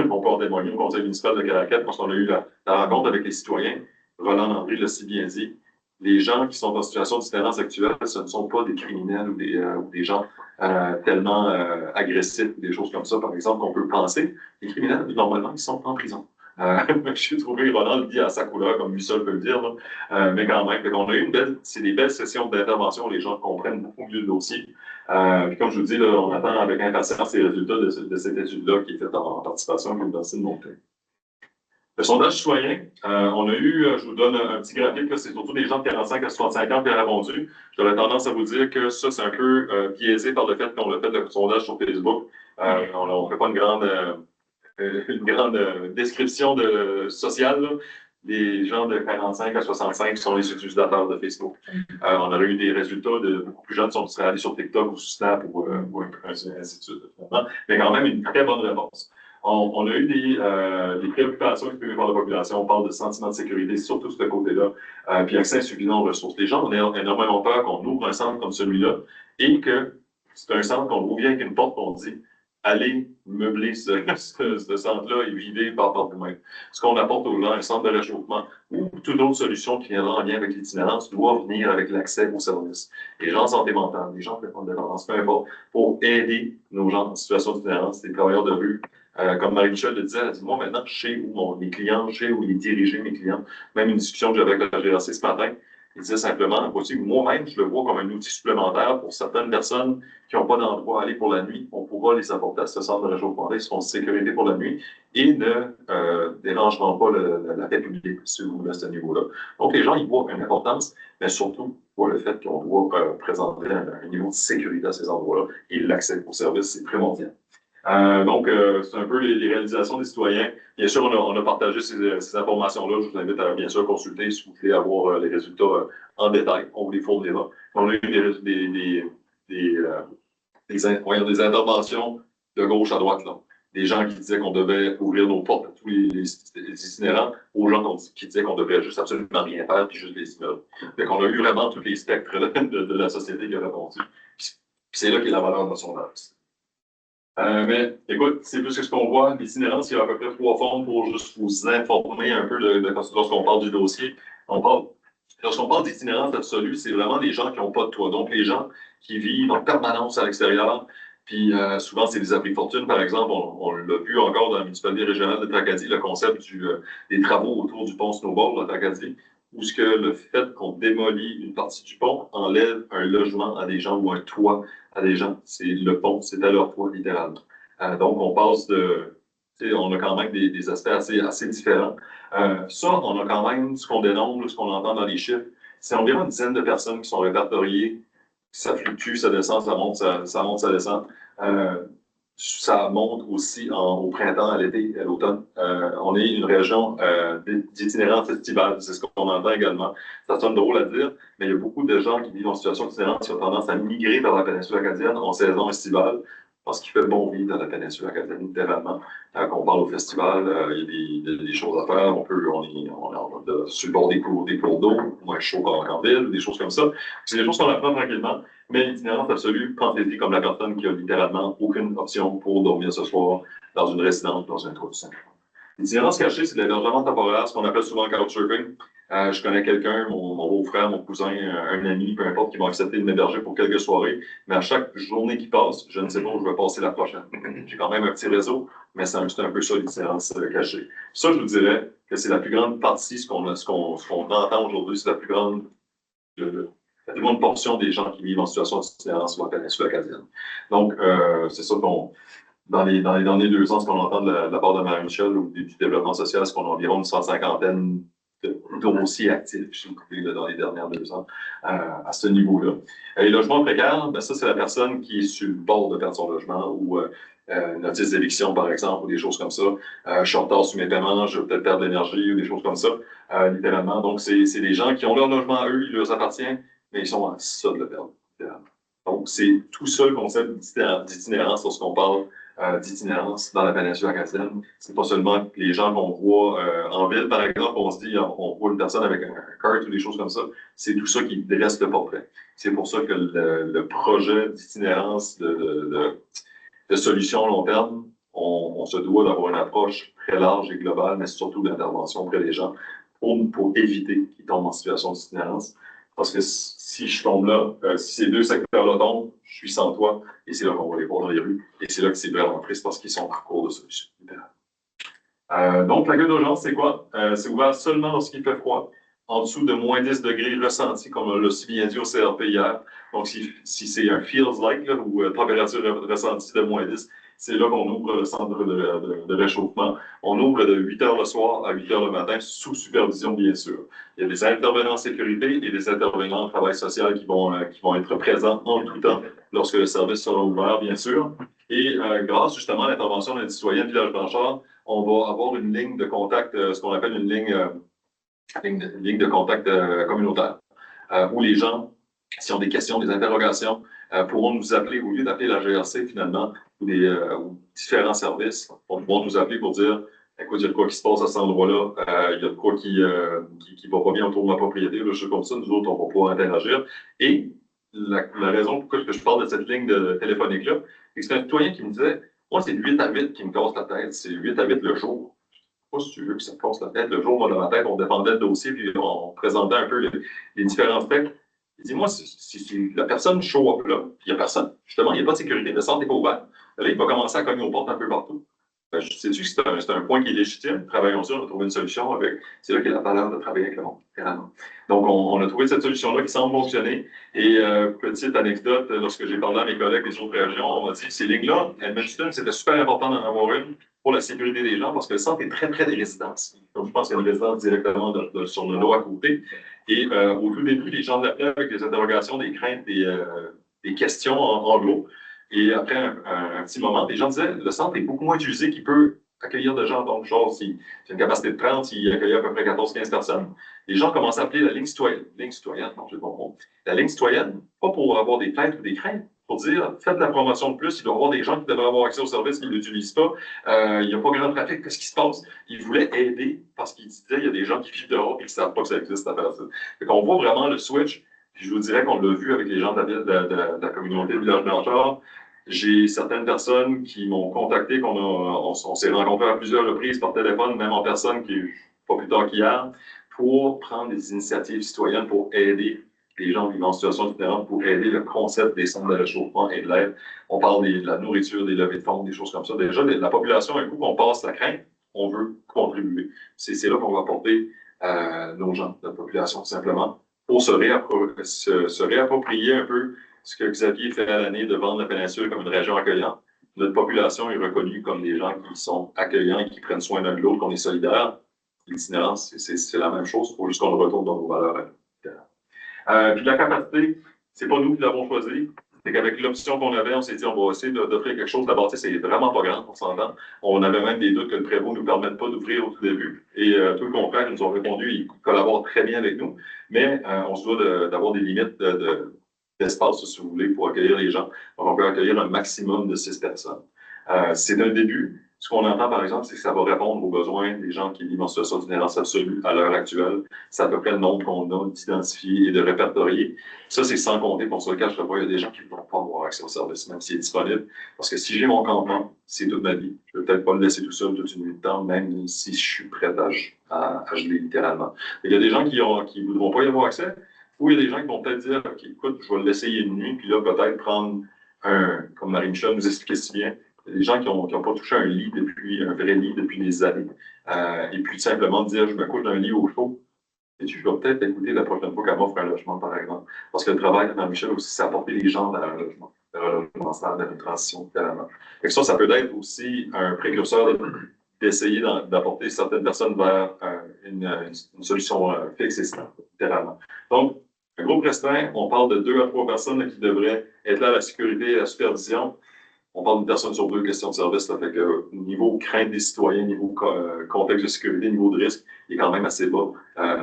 on peut en témoigner au conseil municipal de Caraquette, parce qu'on a eu la rencontre avec les citoyens. Roland Landry l'a si bien dit. Les gens qui sont en situation d'itinérance actuelle, ce ne sont pas des criminels ou des gens tellement agressifs ou des choses comme ça, par exemple, qu'on peut penser. Les criminels, normalement, ils sont en prison. J'ai trouvé Roland le dit à sa couleur, comme lui seul peut le dire, mais quand même. On a eu c'est des belles sessions d'intervention, les gens comprennent beaucoup mieux le dossier. Puis comme je vous dis, là, on attend avec impatience les résultats de cette étude-là qui est faite en participation avec l'Université de Montréal. Le sondage citoyen, on a eu, je vous donne un petit graphique, c'est surtout des gens de 45 à 65 ans qui ont répondu. J'aurais tendance à vous dire que ça, c'est un peu biaisé par le fait qu'on a fait le sondage sur Facebook. On ne fait pas une grande description sociale. Là. Les gens de 45 à 65 sont les utilisateurs de Facebook. On aurait eu des résultats de beaucoup plus jeunes qui sont allés sur TikTok ou sur Snap ou ainsi de suite. Mais quand même, une très bonne réponse. On a eu des préoccupations exprimées par la population. On parle de sentiment de sécurité, surtout ce côté-là, puis accès insuffisant aux ressources. Les gens ont énormément peur qu'on ouvre un centre comme celui-là et que c'est un centre qu'on ouvre avec une porte qu'on dit allez meubler ce centre-là et vivez par vous-même. Ce qu'on apporte aux gens, un centre de réchauffement ou toute autre solution qui viendra en lien avec l'itinérance doit venir avec l'accès aux services. Les gens en santé mentale, les gens qui font de dépendance, peu importe, pour aider nos gens en situation d'itinérance, les travailleurs de rue. Comme Marie-Michel le disait, elle dit, moi maintenant, je sais où mes clients, je sais où les diriger mes clients. Même une discussion que j'avais avec la GRC ce matin, il disait simplement, moi-même, je le vois comme un outil supplémentaire pour certaines personnes qui n'ont pas d'endroit à aller pour la nuit. On pourra les apporter à ce centre de réchauffement-là, ils seront en sécurité pour la nuit et ne dérangeront pas la paix publique à ce niveau-là. Donc, les gens, ils voient une importance, mais surtout, voient le fait qu'on doit présenter un niveau de sécurité à ces endroits-là et l'accès aux services, c'est primordial. Donc, c'est un peu les réalisations des citoyens. Bien sûr, on a partagé ces informations-là. Je vous invite à bien sûr consulter si vous voulez avoir les résultats en détail. On vous les fournira. On a eu des interventions de gauche à droite. Là. Des gens qui disaient qu'on devait ouvrir nos portes à tous les itinérants, aux gens qui disaient qu'on devrait juste absolument rien faire, puis juste les ignorer. Donc, on a eu vraiment tous les spectres de la société qui a répondu. Puis c'est là qu'est la valeur de son sondage. Mais écoute, c'est plus que ce qu'on voit. L'itinérance, il y a à peu près 3 formes pour juste vous informer un peu lorsqu'on parle du dossier. Lorsqu'on parle d'itinérance absolue, c'est vraiment les gens qui n'ont pas de toit. Donc, les gens qui vivent en permanence à l'extérieur. Puis, souvent, c'est des abris de fortune, par exemple. On l'a vu encore dans la municipalité régionale de Tracadie, le concept des travaux autour du pont Snowball de Tracadie, où le fait qu'on démolit une partie du pont enlève un logement à des gens ou un toit à des gens. C'est le pont, c'est à leur toit, littéralement. Donc, on passe on a quand même des aspects assez différents. Ça, on a quand même ce qu'on dénombre, ce qu'on entend dans les chiffres. C'est environ une dizaine de personnes qui sont répertoriées. Ça fluctue, ça descend, ça monte, ça monte, ça descend. Ça monte aussi au printemps, à l'été, à l'automne. On est une région d'itinérance estivale, c'est ce qu'on entend également. Ça sonne drôle à dire, mais il y a beaucoup de gens qui vivent en situation d'itinérance qui ont tendance à migrer vers la péninsule acadienne en saison estivale, parce qu'il fait bon vivre dans la péninsule acadienne, littéralement. Quand on parle au festival, il y a des choses à faire. On est sur le bord des cours d'eau, moins chaud qu'en ville, des choses comme ça. C'est des choses qu'on apprend tranquillement. Mais l'itinérance absolue, pensez-y comme la personne qui a littéralement aucune option pour dormir ce soir dans une résidence, dans un toit du 5. L'itinérance cachée, c'est de l'hébergement temporaire, ce qu'on appelle souvent couchsurfing. Je connais quelqu'un, mon beau-frère, mon cousin, un ami, peu importe, qui vont accepter de m'héberger pour quelques soirées. Mais à chaque journée qui passe, je ne sais pas où je vais passer la prochaine. J'ai quand même un petit réseau, mais c'est un peu ça l'itinérance cachée. Ça, je vous dirais que c'est la plus grande partie, ce qu'on entend aujourd'hui, c'est la plus grande portion des gens qui vivent en situation d'itinérance sur la péninsule acadienne. Donc, c'est ça qu'on, dans les derniers 2 ans, ce qu'on entend de la part de Marie-Michel ou du développement social, c'est qu'on a environ une 150 de dossiers actifs, si vous voulez, là, dans les dernières 2 ans, à ce niveau-là. Les logements précaires, ben ça, c'est la personne qui est sur le bord de perdre son logement ou notice d'éviction, par exemple, ou des choses comme ça. Je suis en retard sur mes paiements, je vais peut-être perdre de l'énergie ou des choses comme ça, littéralement. Donc, c'est des gens qui ont leur logement à eux, il leur appartient, mais ils sont en ça de le perdre, littéralement. Donc, c'est tout ça le concept d'itinérance lorsqu'on parle d'itinérance dans la péninsule acadienne. C'est pas seulement les gens qu'on voit en ville, par exemple, on se dit, on voit une personne avec un cart ou des choses comme ça. C'est tout ça qui dresse le portrait. C'est pour ça que le projet d'itinérance de solutions long terme, on se doit d'avoir une approche très large et globale, mais surtout d'intervention auprès des gens pour éviter qu'ils tombent en situation d'itinérance. Parce que si je tombe là, si ces 2 secteurs-là tombent, je suis sans toit, et c'est là qu'on va les voir dans les rues. Et c'est là que c'est vraiment triste parce qu'ils sont en cours de solution. Donc, l'accueil d'urgence, c'est quoi? C'est ouvert seulement lorsqu'il fait froid, en dessous de moins 10 degrés ressenti, comme on l'a si bien dit au CRP hier. Donc, si c'est un feels like, là, ou température ressentie de moins 10, c'est là qu'on ouvre le centre de réchauffement. On ouvre de 8 h le soir à 8 h le matin, sous supervision, bien sûr. Il y a des intervenants en sécurité et des intervenants en travail social qui vont être présents en tout temps lorsque le service sera ouvert, bien sûr. Et grâce justement à l'intervention d'un citoyen de Village Blanchard, on va avoir une ligne de contact, ce qu'on appelle une ligne de contact communautaire, où les gens, s'ils ont des questions, des interrogations, pourront nous appeler, au lieu d'appeler la GRC finalement, ou différents services, vont pouvoir nous appeler pour dire écoute, il y a de quoi qui se passe à cet endroit-là, il y a de quoi qui va pas bien autour de ma propriété, là, je sais comme ça, nous autres, on va pouvoir interagir. Et la raison pourquoi je parle de cette ligne téléphonique-là, c'est que c'est un citoyen qui me disait moi, c'est 8 à 8 qui me casse la tête, c'est 8 à 8 le jour. Pas si tu veux que ça te casse la tête. Le jour, moi, dans ma tête, on défendait le dossier, puis on présentait un peu les différents faits. Il dit, moi, si la personne show up là, puis il n'y a personne. Justement, il n'y a pas de sécurité, le centre n'est pas ouvert. Là, il va commencer à cogner aux portes un peu partout. Ben, sais-tu que c'est un point qui est légitime? Travaillons sur, on a trouvé une solution avec. C'est là qu'il y a la valeur de travailler avec le monde, littéralement. Donc, on a trouvé cette solution-là qui semble fonctionner. Et petite anecdote, lorsque j'ai parlé à mes collègues des autres régions, on m'a dit ces lignes-là, Edmundston, c'était super important d'en avoir une pour la sécurité des gens parce que le centre est très près des résidences. Donc, je pense qu'il y a une résidence directement sur le lot à côté. Et au tout début, les gens l'appelaient avec des interrogations, des craintes, des questions en gros. Et après un petit moment, les gens disaient le centre est beaucoup moins utilisé qu'il peut accueillir de gens. Donc, genre, s'il a une capacité de 30, il accueille à peu près 14-15 personnes. Les gens commencent à appeler la ligne citoyenne. Ligne citoyenne, non, je comprends. La ligne citoyenne, pas pour avoir des plaintes ou des craintes, pour dire faites de la promotion de plus. Il doit y avoir des gens qui devraient avoir accès au service qui ne l'utilisent pas. Il n'y a pas grand trafic. Qu'est-ce qui se passe? Ils voulaient aider parce qu'ils disaient il y a des gens qui vivent dehors et qui ne savent pas que ça existe, cette affaire-là. Donc, on voit vraiment le switch. Puis je vous dirais qu'on l'a vu avec les gens de la communauté de Village Blanchard. J'ai certaines personnes qui m'ont contacté, on s'est rencontrés à plusieurs reprises par téléphone, même en personne, pas plus tard qu'hier, pour prendre des initiatives citoyennes pour aider les gens vivant en situation différente, pour aider le concept des centres de réchauffement et de l'aide. On parle de la nourriture, des levées de fonds, des choses comme ça. Déjà, la population, un coup qu'on passe la crainte, on veut contribuer. C'est là qu'on va apporter nos gens, notre population, tout simplement, pour se réapproprier un peu ce que Xavier fait à l'année de vendre la péninsule comme une région accueillante. Notre population est reconnue comme des gens qui sont accueillants et qui prennent soin l'un de l'autre, qu'on est solidaires. L'itinérance, c'est la même chose, il faut juste qu'on le retourne dans nos valeurs. Puis la capacité, c'est pas nous qui l'avons choisi. C'est qu'avec l'option qu'on avait, on s'est dit on va essayer d'offrir quelque chose. La bâtisse est vraiment pas grande, on s'entend. On avait même des doutes que le prévôt ne nous permette pas d'ouvrir au tout début. Et tout le contraire, ils nous ont répondu, ils collaborent très bien avec nous. Mais on se doit d'avoir des limites d'espace, si vous voulez, pour accueillir les gens. Donc, on peut accueillir un maximum de 6 personnes. C'est un début. Ce qu'on entend, par exemple, c'est que ça va répondre aux besoins des gens qui vivent en situation d'itinérance absolue à l'heure actuelle. C'est à peu près le nombre qu'on a d'identifier et de répertorier. Ça, c'est sans compter, pour se le cacher pas, il y a des gens qui ne vont pas avoir accès au service, même s'il est disponible. Parce que si j'ai mon campement, c'est toute ma vie. Je ne vais peut-être pas le laisser tout seul toute une nuit de temps, même si je suis prêt à geler littéralement. Il y a des gens qui ne voudront pas y avoir accès, ou il y a des gens qui vont peut-être dire, OK, écoute, je vais l'essayer une nuit, puis là, peut-être prendre comme Marie-Michel nous expliquait si bien, des gens qui n'ont pas touché un vrai lit depuis des années. Et puis simplement dire, je me couche dans un lit au chaud. Et je vais peut-être écouter la prochaine fois qu'elle m'offre un logement, par exemple. Parce que le travail de Marie-Michel aussi, c'est apporter les gens vers un logement. Vers un logement stable, vers une transition, carrément. Et ça peut être aussi un précurseur d'essayer d'apporter certaines personnes vers une solution fixe et stable, littéralement. Donc, un groupe restreint, on parle de 2 à 3 personnes là, qui devraient être là à la sécurité et à la supervision. On parle d'une personne sur 2 questions de service. Là, fait que, niveau crainte des citoyens, niveau contexte de sécurité, niveau de risque, il est quand même assez bas.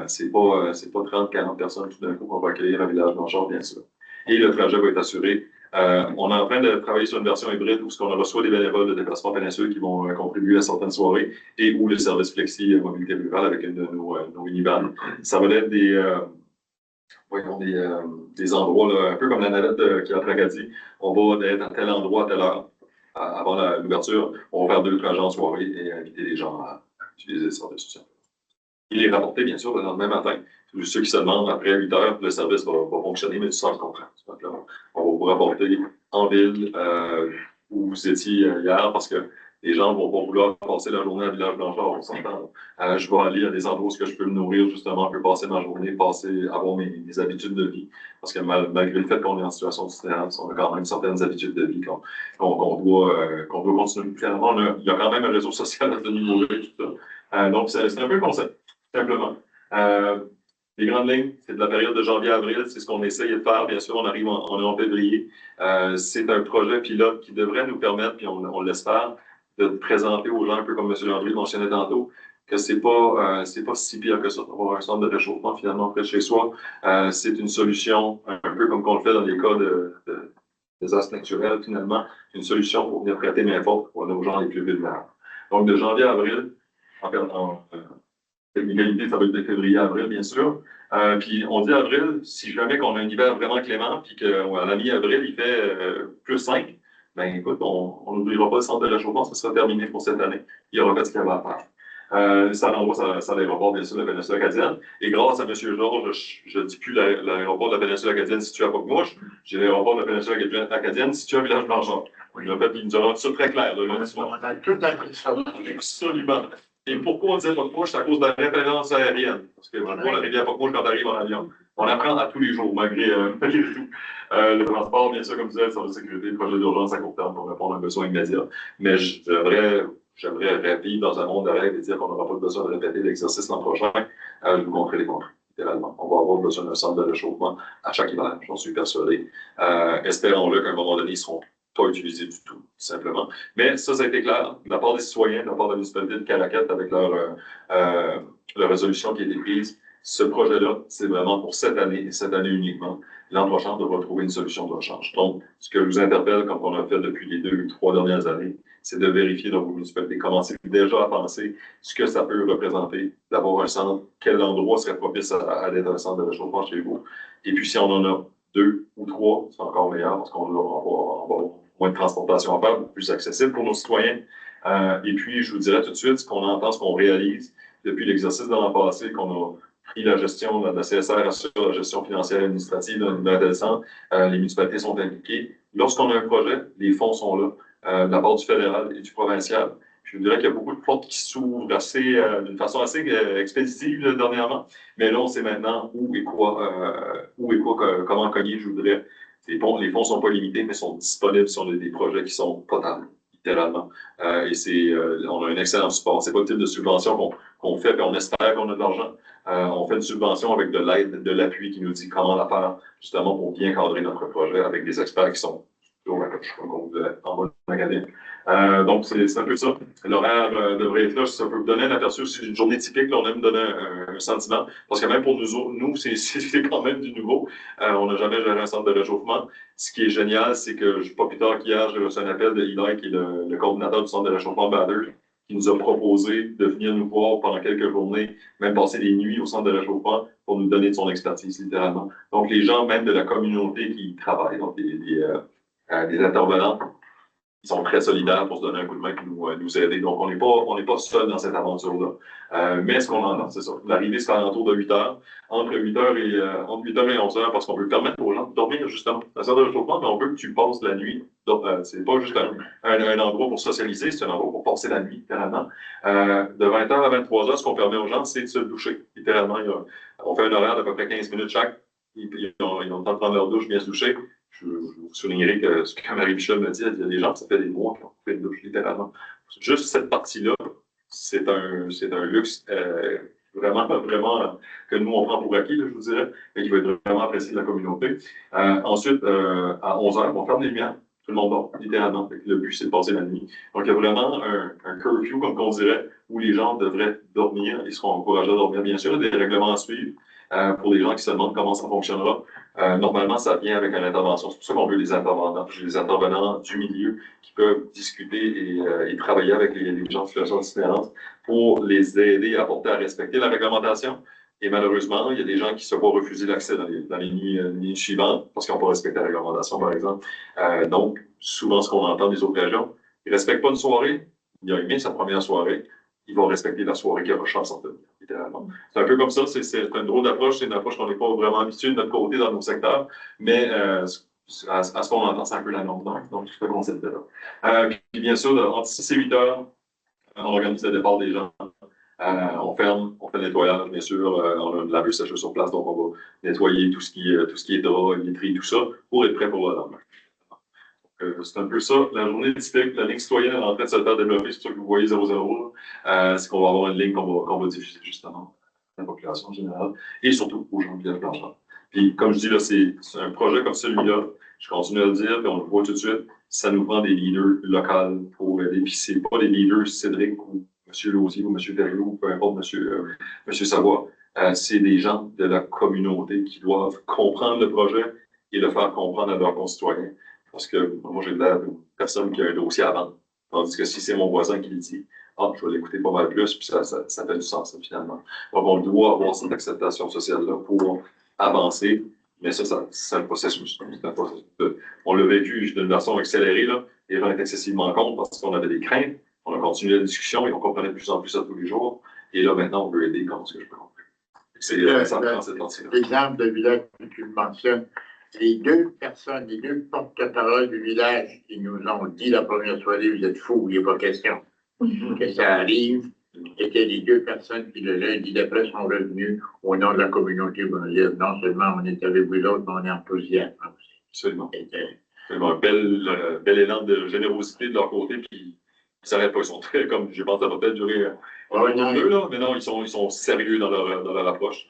C'est pas 30-40 personnes tout d'un coup qu'on va accueillir à Village-Blanchard, bien sûr. Et le trajet va être assuré. On est en train de travailler sur une version hybride où on reçoit des bénévoles de déplacement péninsule qui vont contribuer à certaines soirées et où le service flexi mobilité rurale avec une de nos minivans. Ça va être des endroits, là, un peu comme la navette qui est à Tracadie. On va être à tel endroit, à telle heure, avant l'ouverture. On va faire 2 trajets en soirée et inviter les gens à utiliser le service social. Il est rapporté, bien sûr, le lendemain matin. Ceux qui se demandent, après 8 heures, le service va fonctionner, mais du sens contraire. On va vous rapporter en ville où vous étiez hier, parce que les gens ne vont pas vouloir passer la journée à Village-Blanchard, on s'entend. Je vais aller à des endroits où je peux me nourrir, justement, je peux passer ma journée, avoir mes habitudes de vie. Parce que malgré le fait qu'on est en situation d'itinérance, on a quand même certaines habitudes de vie qu'on doit continuer. Finalement, il y a quand même un réseau social à ce niveau-là, tout ça. Donc, c'est un peu le concept, simplement. Les grandes lignes, c'est de la période de janvier à avril, c'est ce qu'on essaye de faire. Bien sûr, on est en février. C'est un projet pilote qui devrait nous permettre, puis on l'espère, de présenter aux gens, un peu comme M. Landry le mentionnait tantôt, que c'est pas si pire que ça d'avoir un centre de réchauffement finalement près de chez soi. C'est une solution, un peu comme on le fait dans les cas de désastres naturels, finalement, une solution pour venir prêter main forte pour nos gens les plus vulnérables. Donc, de janvier à avril, l'égalité, ça va être de février à avril, bien sûr. Puis on dit avril, si jamais qu'on a un hiver vraiment clément, puis qu'à la mi-avril, il fait plus 5, ben écoute, on n'oubliera pas le centre de réchauffement, ça sera terminé pour cette année. Il y aura fait ce qu'il y avait à faire. Ça renvoie à l'aéroport, bien sûr, de la péninsule acadienne. Et grâce à M. Georges, je ne dis plus l'aéroport de la péninsule acadienne situé à Pocmouche, j'ai l'aéroport de la péninsule acadienne situé à Village-Blanchard. Il nous a rendu ça très clair. Là, on a tout l'impression. Absolument. Et pourquoi on dit Pocmouche? C'est à cause de la référence aérienne. Parce que la rivière Pocmouche, quand tu arrives en avion, on apprend à tous les jours, malgré tout. Le transport, bien sûr, comme tu disais, le service de sécurité, le projet d'urgence à court terme pour répondre à un besoin immédiat. Mais j'aimerais vivre dans un monde de rêve et dire qu'on n'aura pas besoin de répéter l'exercice l'an prochain. Je vais vous montrer les contrats, littéralement. On va avoir besoin d'un centre de réchauffement à chaque hiver, j'en suis persuadé. Espérons-le qu'à un moment donné, ils seront pas utilisés du tout, simplement. Mais ça a été clair, de la part des citoyens, de la part de la municipalité de Caraquette, avec leur résolution qui a été prise. Ce projet-là, c'est vraiment pour cette année, et cette année uniquement. L'an prochain, on devra trouver une solution de rechange. Donc, ce que je vous interpelle, comme on a fait depuis les 2 ou 3 dernières années, c'est de vérifier dans vos municipalités, commencer déjà à penser ce que ça peut représenter d'avoir un centre, quel endroit serait propice à aller dans un centre de réchauffement chez vous. Et puis, si on en a 2 ou 3, c'est encore meilleur parce qu'on va moins de transportation à faire, beaucoup plus accessible pour nos citoyens. Et puis, je vous dirais tout de suite ce qu'on entend, ce qu'on réalise depuis l'exercice de l'an passé, qu'on a pris la gestion de la CSR, assure la gestion financière et administrative d'un tel centre. Les municipalités sont impliquées. Lorsqu'on a un projet, les fonds sont là, de la part du fédéral et du provincial. Je vous dirais qu'il y a beaucoup de portes qui s'ouvrent d'une façon assez expéditive dernièrement. Mais là, on sait maintenant où et quoi, comment cogner, je voudrais. Les fonds ne sont pas limités, mais sont disponibles sur des projets qui sont potables, littéralement. On a un excellent support. Ce n'est pas le type de subvention qu'on fait, et on espère qu'on a de l'argent. On fait une subvention avec de l'aide, de l'appui qui nous dit comment la faire, justement pour bien cadrer notre projet avec des experts qui sont toujours en mode académique. Donc, c'est un peu ça. L'horaire devrait être là. Ça peut vous donner un aperçu aussi d'une journée typique. Là, on aime donner un sentiment. Parce que même pour nous, c'est quand même du nouveau. On n'a jamais géré un centre de réchauffement. Ce qui est génial, c'est que, pas plus tard qu'hier, j'ai reçu un appel de Eli, qui est le coordinateur du centre de réchauffement Bader, qui nous a proposé de venir nous voir pendant quelques journées, même passer des nuits au centre de réchauffement pour nous donner de son expertise, littéralement. Donc, les gens, même de la communauté qui travaillent, donc des intervenants, ils sont très solidaires pour se donner un coup de main et nous aider. Donc, on n'est pas seul dans cette aventure-là. Mais ce qu'on entend, c'est ça. L'arrivée, c'est à l'entour de 8 heures. Entre 8 heures et 11 heures, parce qu'on veut permettre aux gens de dormir, justement. La salle de réchauffement, mais on veut que tu passes la nuit. C'est pas juste un endroit pour socialiser, c'est un endroit pour passer la nuit, littéralement. De 20 heures à 23 heures, ce qu'on permet aux gens, c'est de se doucher, littéralement. On fait un horaire d'à peu près 15 minutes chaque. Ils ont le temps de prendre leur douche, bien se doucher. Je vous soulignerai que ce que Marie-Michel me dit, il y a des gens, ça fait des mois qui ont fait une douche, littéralement. Juste cette partie-là, c'est un luxe vraiment que nous, on prend pour acquis, là, je vous dirais, et qui va être vraiment apprécié de la communauté. Ensuite, à 11h, on ferme les lumières. Tout le monde dort, littéralement. Le but, c'est de passer la nuit. Donc, il y a vraiment un curfew, comme on dirait, où les gens devraient dormir. Ils seront encouragés à dormir, bien sûr. Il y a des règlements à suivre pour les gens qui se demandent comment ça fonctionnera. Normalement, ça vient avec une intervention. C'est pour ça qu'on veut les intervenants du milieu qui peuvent discuter et travailler avec les gens en situation d'itinérance pour les aider à porter à respecter la réglementation. Et malheureusement, il y a des gens qui se voient refuser l'accès dans les nuits suivantes parce qu'ils n'ont pas respecté la réglementation, par exemple. Donc, souvent, ce qu'on entend des autres régions, ils ne respectent pas une soirée, il a aimé sa première soirée, ils vont respecter la soirée qui a chance en tenir, littéralement. C'est un peu comme ça, c'est une drôle d'approche, c'est une approche qu'on n'est pas vraiment habitué de notre côté dans nos secteurs, mais à ce qu'on entend, c'est un peu la norme, donc tout ce concept-là. Puis bien sûr, entre 6 et 8 heures, on organise le départ des gens. On ferme, on fait le nettoyage, bien sûr. On a une laveuse sécheuse sur place, donc on va nettoyer tout ce qui est drap, literie, tout ça, pour être prêt pour le lendemain. C'est un peu ça. La journée typique, la ligne citoyenne est en train de se faire développer, c'est sûr que vous voyez 00. C'est qu'on va avoir une ligne qu'on va diffuser justement à la population générale et surtout aux gens de Village-Blanchard. Puis, comme je dis, là, c'est un projet comme celui-là, je continue à le dire, puis on le voit tout de suite, ça nous prend des leaders locaux pour aider. Puis, c'est pas des leaders Cédric ou M. Lausier ou M. Thériault ou peu importe M. Savoie. C'est des gens de la communauté qui doivent comprendre le projet et le faire comprendre à leurs concitoyens. Parce que moi, j'ai l'air d'une personne qui a un dossier à vendre. Tandis que si c'est mon voisin qui le dit, je vais l'écouter pas mal plus, puis ça fait du sens, finalement. Donc, on doit avoir cette acceptation sociale-là pour avancer. Mais ça c'est un processus. On l'a vécu d'une façon accélérée, là. Les gens étaient excessivement contre parce qu'on avait des craintes. On a continué la discussion et on comprenait de plus en plus ça tous les jours. Et là, maintenant, on veut aider comme ce que je peux comprendre. Ça prend cette partie-là. L'exemple de village que tu mentionnes, les deux porte-parole du village qui nous ont dit la première soirée, vous êtes fous, il n'y a pas question que ça arrive, étaient les deux personnes qui, le lundi d'après, sont revenues au nom de la communauté. Non seulement on est avec vous autres, mais on est enthousiaste aussi. Absolument. C'est un bel élan de générosité de leur côté, puis ils ne s'arrêtent pas. Ils sont très, comme je pense, ça va peut-être durer deux, là, mais non, ils sont sérieux dans leur approche,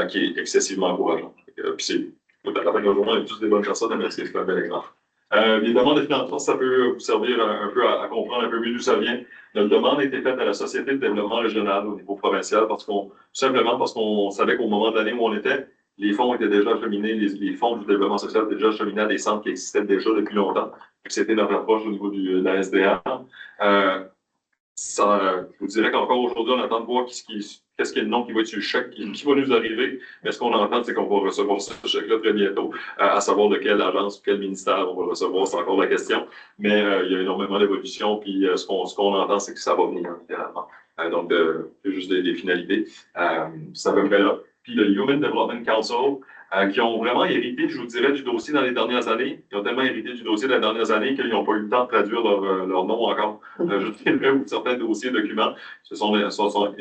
qui est excessivement encourageante. Puis c'est à la fin de la journée, on est tous des bonnes personnes, mais c'est un bel exemple. Évidemment, le financement, ça peut vous servir un peu à comprendre un peu mieux d'où ça vient. Notre demande a été faite à la Société de développement régional au niveau provincial, tout simplement parce qu'on savait qu'au moment de l'année où on était, les fonds étaient déjà acheminés, les fonds du développement social étaient déjà acheminés à des centres qui existaient déjà depuis longtemps. C'était notre approche au niveau de la SDA. Je vous dirais qu'encore aujourd'hui, on attend de voir qu'est-ce qui est le nom qui va être sur le chèque, qui va nous arriver. Mais ce qu'on entend, c'est qu'on va recevoir ce chèque-là très bientôt, à savoir de quelle agence ou quel ministère on va recevoir, c'est encore la question. Mais il y a énormément d'évolution, puis ce qu'on entend, c'est que ça va venir, littéralement. Donc, c'est juste des finalités. C'est à peu près là. Puis le Human Development Council, qui ont vraiment hérité, je vous dirais, du dossier dans les dernières années. Ils ont tellement hérité du dossier dans les dernières années qu'ils n'ont pas eu le temps de traduire leur nom encore. Je dirais, ou certains dossiers, documents, ils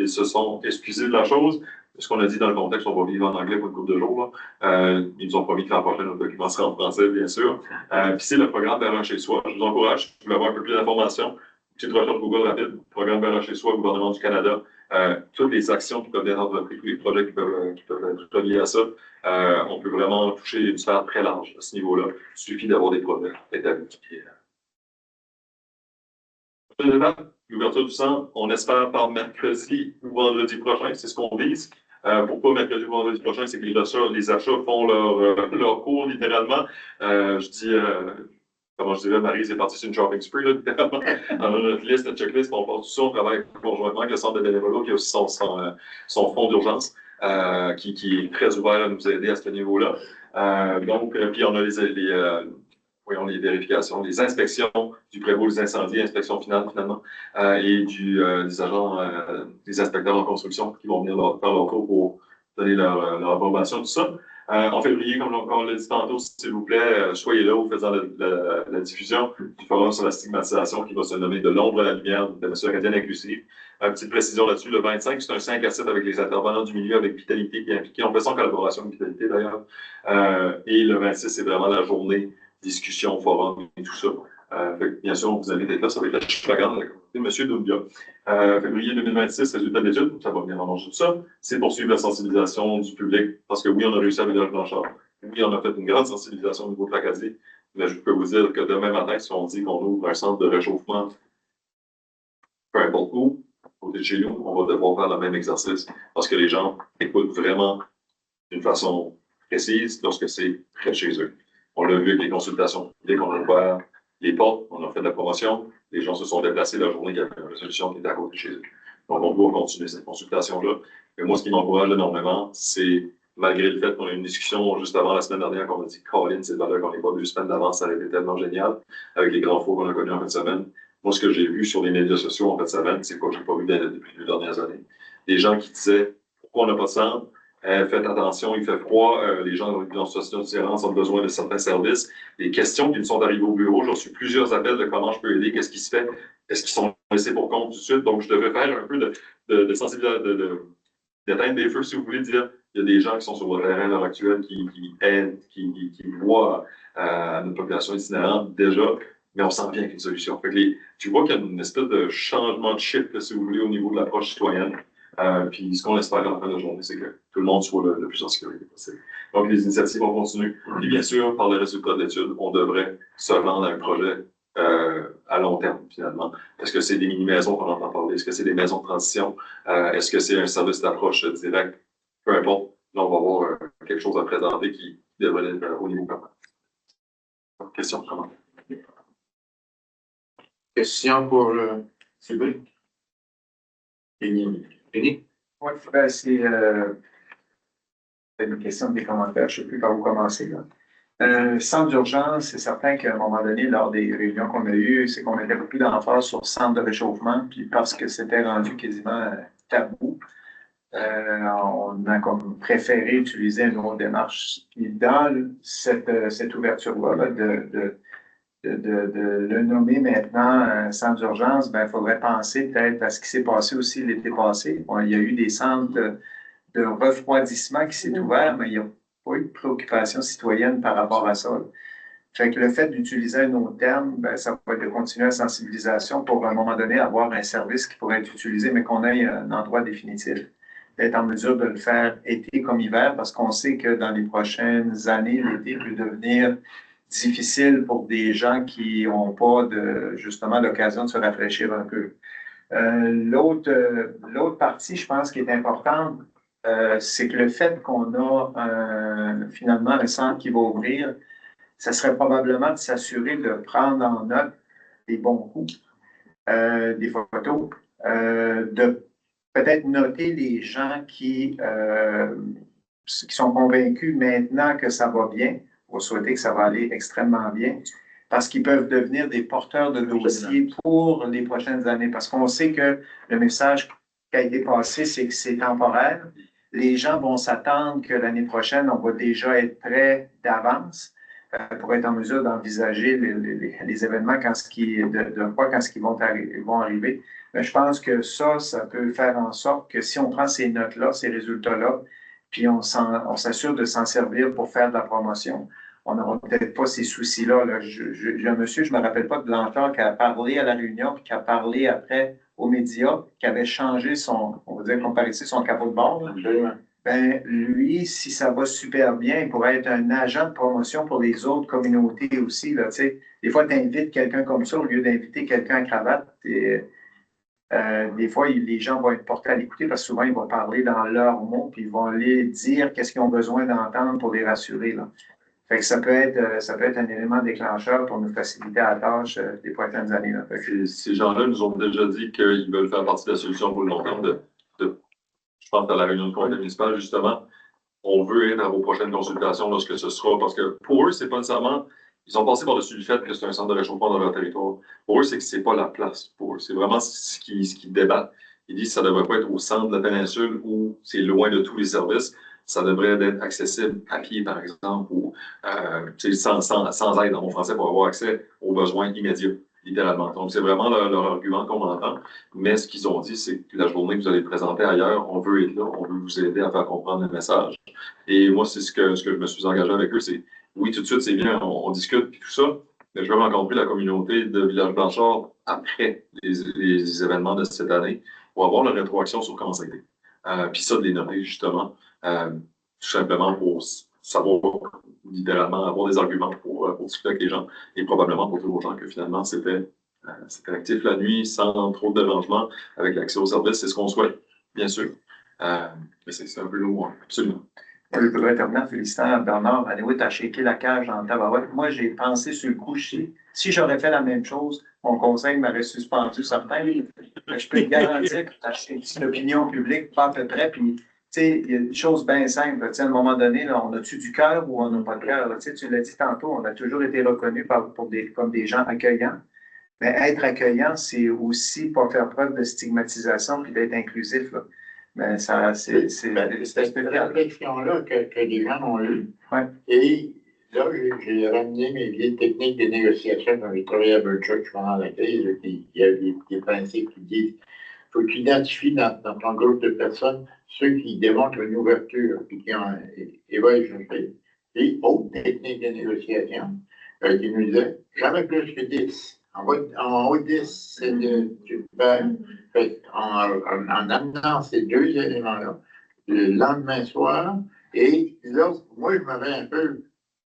se sont excusés de la chose. Ce qu'on a dit dans le contexte, on va vivre en anglais pour une couple de jours. Ils nous ont promis que l'an prochain, notre document sera en français, bien sûr. Puis c'est le programme Berlin chez soi. Je vous encourage, si vous voulez avoir un peu plus d'informations, petite recherche Google rapide, programme Berlin chez soi, gouvernement du Canada. Toutes les actions qui peuvent être entreprises, tous les projets qui peuvent être reliés à ça, on peut vraiment toucher une sphère très large à ce niveau-là. Il suffit d'avoir des projets établis. Prochaine étape, l'ouverture du centre, on espère par mercredi ou vendredi prochain, c'est ce qu'on vise. Pourquoi mercredi ou vendredi prochain? C'est que les achats font leur cours, littéralement. Comment je dirais, Marie, c'est parti sur une shopping spree, là, littéralement. On a notre liste, notre checklist, on part tout ça, on travaille conjointement avec le centre de bénévolat qui a aussi son fonds d'urgence, qui est très ouvert à nous aider à ce niveau-là. Puis on a les vérifications, les inspections du prévôt des incendies, inspection finale, finalement, et des agents, des inspecteurs en construction qui vont venir faire leur cours pour donner leur approbation, tout ça. En février, comme on l'a dit tantôt, s'il vous plaît, soyez là, vous faisant la diffusion du forum sur la stigmatisation qui va se nommer De l'ombre à la lumière de M. Acadienne Inclusive. Petite précision là-dessus, le 25, c'est un 5 à 7 avec les intervenants du milieu, avec Vitalité qui est impliqué. On fait ça en collaboration avec Vitalité d'ailleurs. Et le 26, c'est vraiment la journée discussion, forum et tout ça. Fait que, bien sûr, on vous invite à être là, ça va être la propagande de la communauté. Monsieur Doumbia, février 2026, résultat de l'étude, ça va venir en manger tout ça. C'est poursuivre la sensibilisation du public, parce que oui, on a réussi à Village Blanchard. Oui, on a fait une grande sensibilisation au niveau de l'Acadie, mais je peux vous dire que demain matin, si on dit qu'on ouvre un centre de réchauffement, peu importe où, côté de chez nous, on va devoir faire le même exercice, parce que les gens écoutent vraiment d'une façon précise lorsque c'est près de chez eux. On l'a vu avec les consultations publiques, on a ouvert les portes, on a fait de la promotion, les gens se sont déplacés la journée qu'il y avait une résolution qui était à côté de chez eux. Donc, on doit continuer cette consultation-là. Mais moi, ce qui m'encourage énormément, c'est, malgré le fait qu'on a eu une discussion juste avant la semaine dernière, qu'on a dit, Colin, c'est valeur qu'on n'ait pas 2 semaines d'avance, ça aurait été tellement génial, avec les grands faux qu'on a connus en fin de semaine. Moi, ce que j'ai vu sur les médias sociaux en fin de semaine, c'est quoi que je n'ai pas vu depuis les 2 dernières années. Des gens qui disaient, pourquoi on n'a pas de centre? Faites attention, il fait froid, les gens dans une situation différente ont besoin de certains services. Les questions qui me sont arrivées au bureau, j'ai reçu plusieurs appels de comment je peux aider, qu'est-ce qui se fait, est-ce qu'ils sont laissés pour compte tout de suite. Donc, je devais faire un peu de sensibilisation, d'éteindre des feux, si vous voulez dire. Il y a des gens qui sont sur le terrain à l'heure actuelle qui aident, qui voient notre population itinérante déjà, mais on sent bien qu'il y a une solution. Fait que tu vois qu'il y a une espèce de changement de shift, si vous voulez, au niveau de l'approche citoyenne. Puis ce qu'on espère à la fin de la journée, c'est que tout le monde soit le plus en sécurité possible. Donc, les initiatives vont continuer. Et bien sûr, par les résultats de l'étude, on devrait se rendre à un projet à long terme, finalement. Est-ce que c'est des mini-maisons qu'on entend parler? Est-ce que c'est des maisons de transition? Est-ce que c'est un service d'approche direct? Peu importe. Là, on va avoir quelque chose à présenter qui devrait être au niveau commun. Question, comment? Question pour le public? Fini. Oui, ben, c'est une question des commentaires, je ne sais plus par où commencer. Là. Centre d'urgence, c'est certain qu'à un moment donné, lors des réunions qu'on a eues, c'est qu'on mettait beaucoup d'emphase sur centre de réchauffement, puis parce que c'était rendu quasiment tabou, on a comme préféré utiliser une autre démarche. Puis dans cette ouverture-là, là, de le nommer maintenant un centre d'urgence, ben, il faudrait penser peut-être à ce qui s'est passé aussi l'été passé. Bon, il y a eu des centres de refroidissement qui s'est ouvert, mais il n'y a pas eu de préoccupation citoyenne par rapport à ça. Fait que le fait d'utiliser un autre terme, ben, ça va être de continuer la sensibilisation pour, à un moment donné, avoir un service qui pourrait être utilisé, mais qu'on ait un endroit définitif. D'être en mesure de le faire été comme hiver, parce qu'on sait que dans les prochaines années, l'été peut devenir difficile pour des gens qui n'ont pas justement l'occasion de se rafraîchir un peu. L'autre partie, je pense, qui est importante, c'est que le fait qu'on a finalement un centre qui va ouvrir, ça serait probablement de s'assurer de prendre en note des bons coups, des photos, de peut-être noter les gens qui sont convaincus maintenant que ça va bien. On va souhaiter que ça va aller extrêmement bien, parce qu'ils peuvent devenir des porteurs de dossiers pour les prochaines années. Parce qu'on sait que le message qui a été passé, c'est que c'est temporaire. Les gens vont s'attendre que l'année prochaine, on va déjà être prêt d'avance pour être en mesure d'envisager les événements quand ils vont arriver. Mais je pense que ça peut faire en sorte que si on prend ces notes-là, ces résultats-là, puis on s'assure de s'en servir pour faire de la promotion, on n'aura peut-être pas ces soucis-là. Là. J'ai un monsieur, je ne me rappelle pas de Blanchard, qui a parlé à la réunion, puis qui a parlé après aux médias, qui avait changé on va dire, comparé son capot de bord. Ben, lui, si ça va super bien, il pourrait être un agent de promotion pour les autres communautés aussi. Là, des fois, tu invites quelqu'un comme ça au lieu d'inviter quelqu'un à cravate. Des fois, les gens vont être portés à l'écouter parce que souvent, ils vont parler dans leurs mots puis ils vont aller dire qu'est-ce qu'ils ont besoin d'entendre pour les rassurer. Là. Fait que ça peut être un élément déclencheur pour nous faciliter la tâche des prochaines années. Là. Ces gens-là nous ont déjà dit qu'ils veulent faire partie de la solution pour le long terme. Je pense à la réunion de conseil municipal, justement. On veut être à vos prochaines consultations lorsque ce sera, parce que pour eux, c'est pas nécessairement. Ils sont passés par-dessus le fait que c'est un centre de réchauffement dans leur territoire. Pour eux, c'est que c'est pas la place. Pour eux, c'est vraiment ce qu'ils débattent. Ils disent que ça ne devrait pas être au centre de la péninsule où c'est loin de tous les services. Ça devrait être accessible à pied, par exemple, ou sans aide en bon français pour avoir accès aux besoins immédiats, littéralement. Donc, c'est vraiment leur argument qu'on entend. Mais ce qu'ils ont dit, c'est que la journée que vous allez présenter ailleurs, on veut être là, on veut vous aider à faire comprendre le message. Et moi, c'est ce que je me suis engagé avec eux, c'est oui, tout de suite, c'est bien, on discute, puis tout ça, Mais je vais rencontrer la communauté de Village-Blanchard après les événements de cette année pour avoir la rétroaction sur comment ça a été. Puis ça, de les nommer, justement, tout simplement pour savoir, littéralement, avoir des arguments pour discuter avec les gens et probablement pour dire aux gens que finalement, c'était actif la nuit, sans trop de dérangement, avec l'accès aux services. C'est ce qu'on souhaite, bien sûr. Mais c'est un peu lourd, absolument. Je voudrais terminer en félicitant Bernard. Anyway, tu as shaké la cage en tabarouette. Moi, j'ai pensé sur le coup, si j'aurais fait la même chose, mon conseil m'aurait suspendu certains. Je peux te garantir que tu as shaké l'opinion publique, pas à peu près. Puis, tu sais, il y a des choses bien simples. Tu sais, à un moment donné, là, on a-tu du cœur ou on n'a pas de cœur? Tu sais, tu l'as dit tantôt, on a toujours été reconnus comme des gens accueillants. Mais être accueillant, c'est aussi pas faire preuve de stigmatisation puis d'être inclusif, là. Mais ça, c'est cette réflexion-là que les gens ont eue. Ouais. Et là, j'ai ramené mes vieilles techniques de négociation quand j'ai travaillé à Birchurch pendant la crise. Il y a des principes qui disent il faut que tu identifies dans ton groupe de personnes ceux qui démontrent une ouverture et ouais, je fais des autres techniques de négociation qui nous disaient jamais plus que 10. En haut de 10, c'est en amenant ces deux éléments-là, le lendemain soir, et là, moi, je m'avais un peu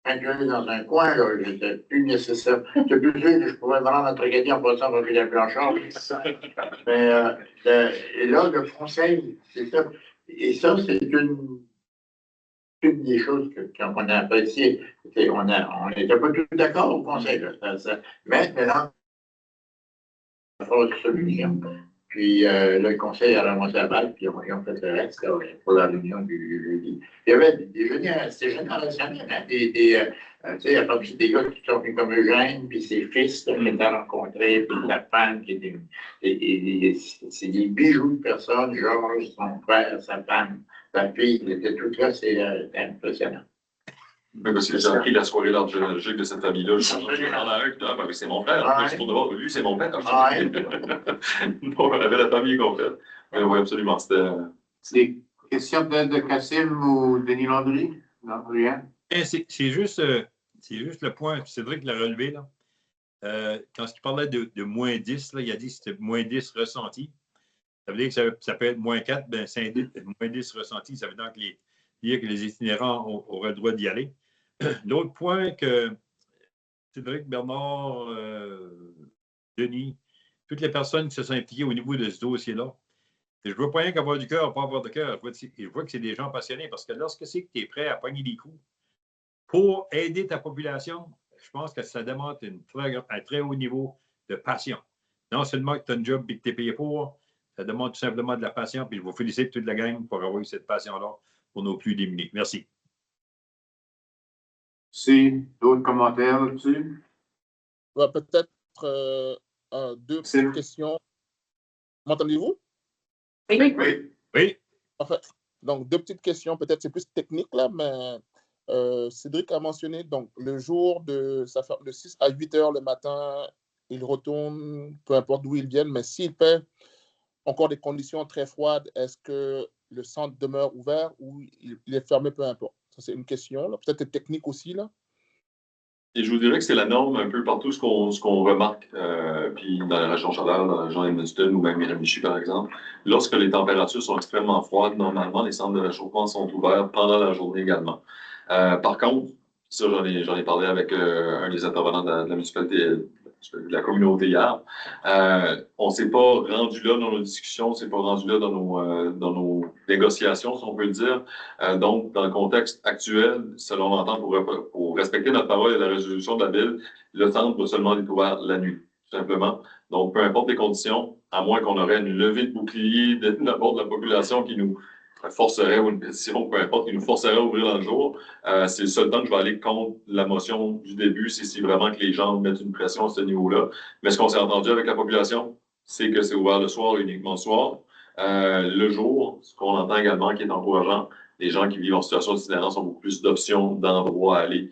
incliné dans un coin, là, j'étais plus nécessaire. C'est plus sûr que je pouvais me rendre à Tracadie en passant par Village-Blanchard. Mais et là, le conseil, c'est ça. Et ça, c'est une des choses qu'on a appréciées. On n'était pas tous d'accord au conseil, là, mais là, solution. Puis là, le conseil a ramassé la balle, puis ils ont fait le reste pour la réunion du jeudi. Il y avait des déjeuners, c'était générationnel, hein, tu sais, à part des gars qui sont venus comme Eugène, puis ses fils qui étaient rencontrés, puis la femme qui était. C'est des bijoux de personnes, Georges, son frère, sa femme, sa fille, ils étaient tous là, c'est impressionnant. Mais parce que j'ai appris la soirée d'art généalogique de cette famille-là. Je parle à un, puis c'est mon frère. Je tourne voir, lui, c'est mon père. Donc, on avait la famille complète. Mais oui, absolument. C'est question peut-être de Cassim ou Denis Landry? Non, rien. C'est juste le point, Cédric l'a relevé, là. Quand il parlait de moins 10, là, il a dit que c'était moins 10 ressenti. Ça veut dire que ça peut être moins 4, ben, c'est moins 10 ressenti. Ça veut dire que les itinérants auraient le droit d'y aller. L'autre point que Cédric, Bernard, Denis, toutes les personnes qui se sont impliquées au niveau de ce dossier-là, je ne veux pas rien qu'avoir du cœur, pas avoir de cœur. Je vois que c'est des gens passionnés parce que lorsque c'est que tu es prêt à pogner des coups pour aider ta population, je pense que ça demande un très haut niveau de passion. Non seulement que tu as un job et que tu es payé pour, ça demande tout simplement de la passion. Puis je vous félicite toute la gang pour avoir eu cette passion-là pour nos plus démunis. Merci. Si, d'autres commentaires là-dessus? Peut-être deux petites questions. M'entendez-vous? Oui. Oui. Enfin, donc, deux petites questions. Peut-être c'est plus technique, là, mais Cédric a mentionné, donc, le jour de 6 à 8 heures le matin, il retourne, peu importe d'où il vienne, mais s'il fait encore des conditions très froides, est-ce que le centre demeure ouvert ou il est fermé, peu importe? Ça, c'est une question, là. Peut-être technique aussi, là. Et je vous dirais que c'est la norme un peu partout, ce qu'on remarque, puis dans la région Chaleur, dans la région Edmundston ou même Miramichi, par exemple. Lorsque les températures sont extrêmement froides, normalement, les centres de réchauffement sont ouverts pendant la journée également. Par contre, ça, j'en ai parlé avec un des intervenants de la municipalité, de la communauté hier. On ne s'est pas rendu là dans nos discussions, on ne s'est pas rendu là dans nos négociations, si on peut le dire. Donc, dans le contexte actuel, selon l'entente, pour respecter notre parole et la résolution de la Ville, le centre doit seulement être ouvert la nuit, tout simplement. Donc, peu importe les conditions, à moins qu'on aurait une levée de bouclier de la part de la population qui nous forcerait, ou une pétition, peu importe, qui nous forcerait à ouvrir dans le jour, c'est le seul temps que je vais aller contre la motion du début, c'est si vraiment que les gens mettent une pression à ce niveau-là. Mais ce qu'on s'est entendu avec la population, c'est que c'est ouvert le soir, uniquement le soir. Le jour, ce qu'on entend également qui est encourageant, les gens qui vivent en situation d'itinérance ont beaucoup plus d'options d'endroits à aller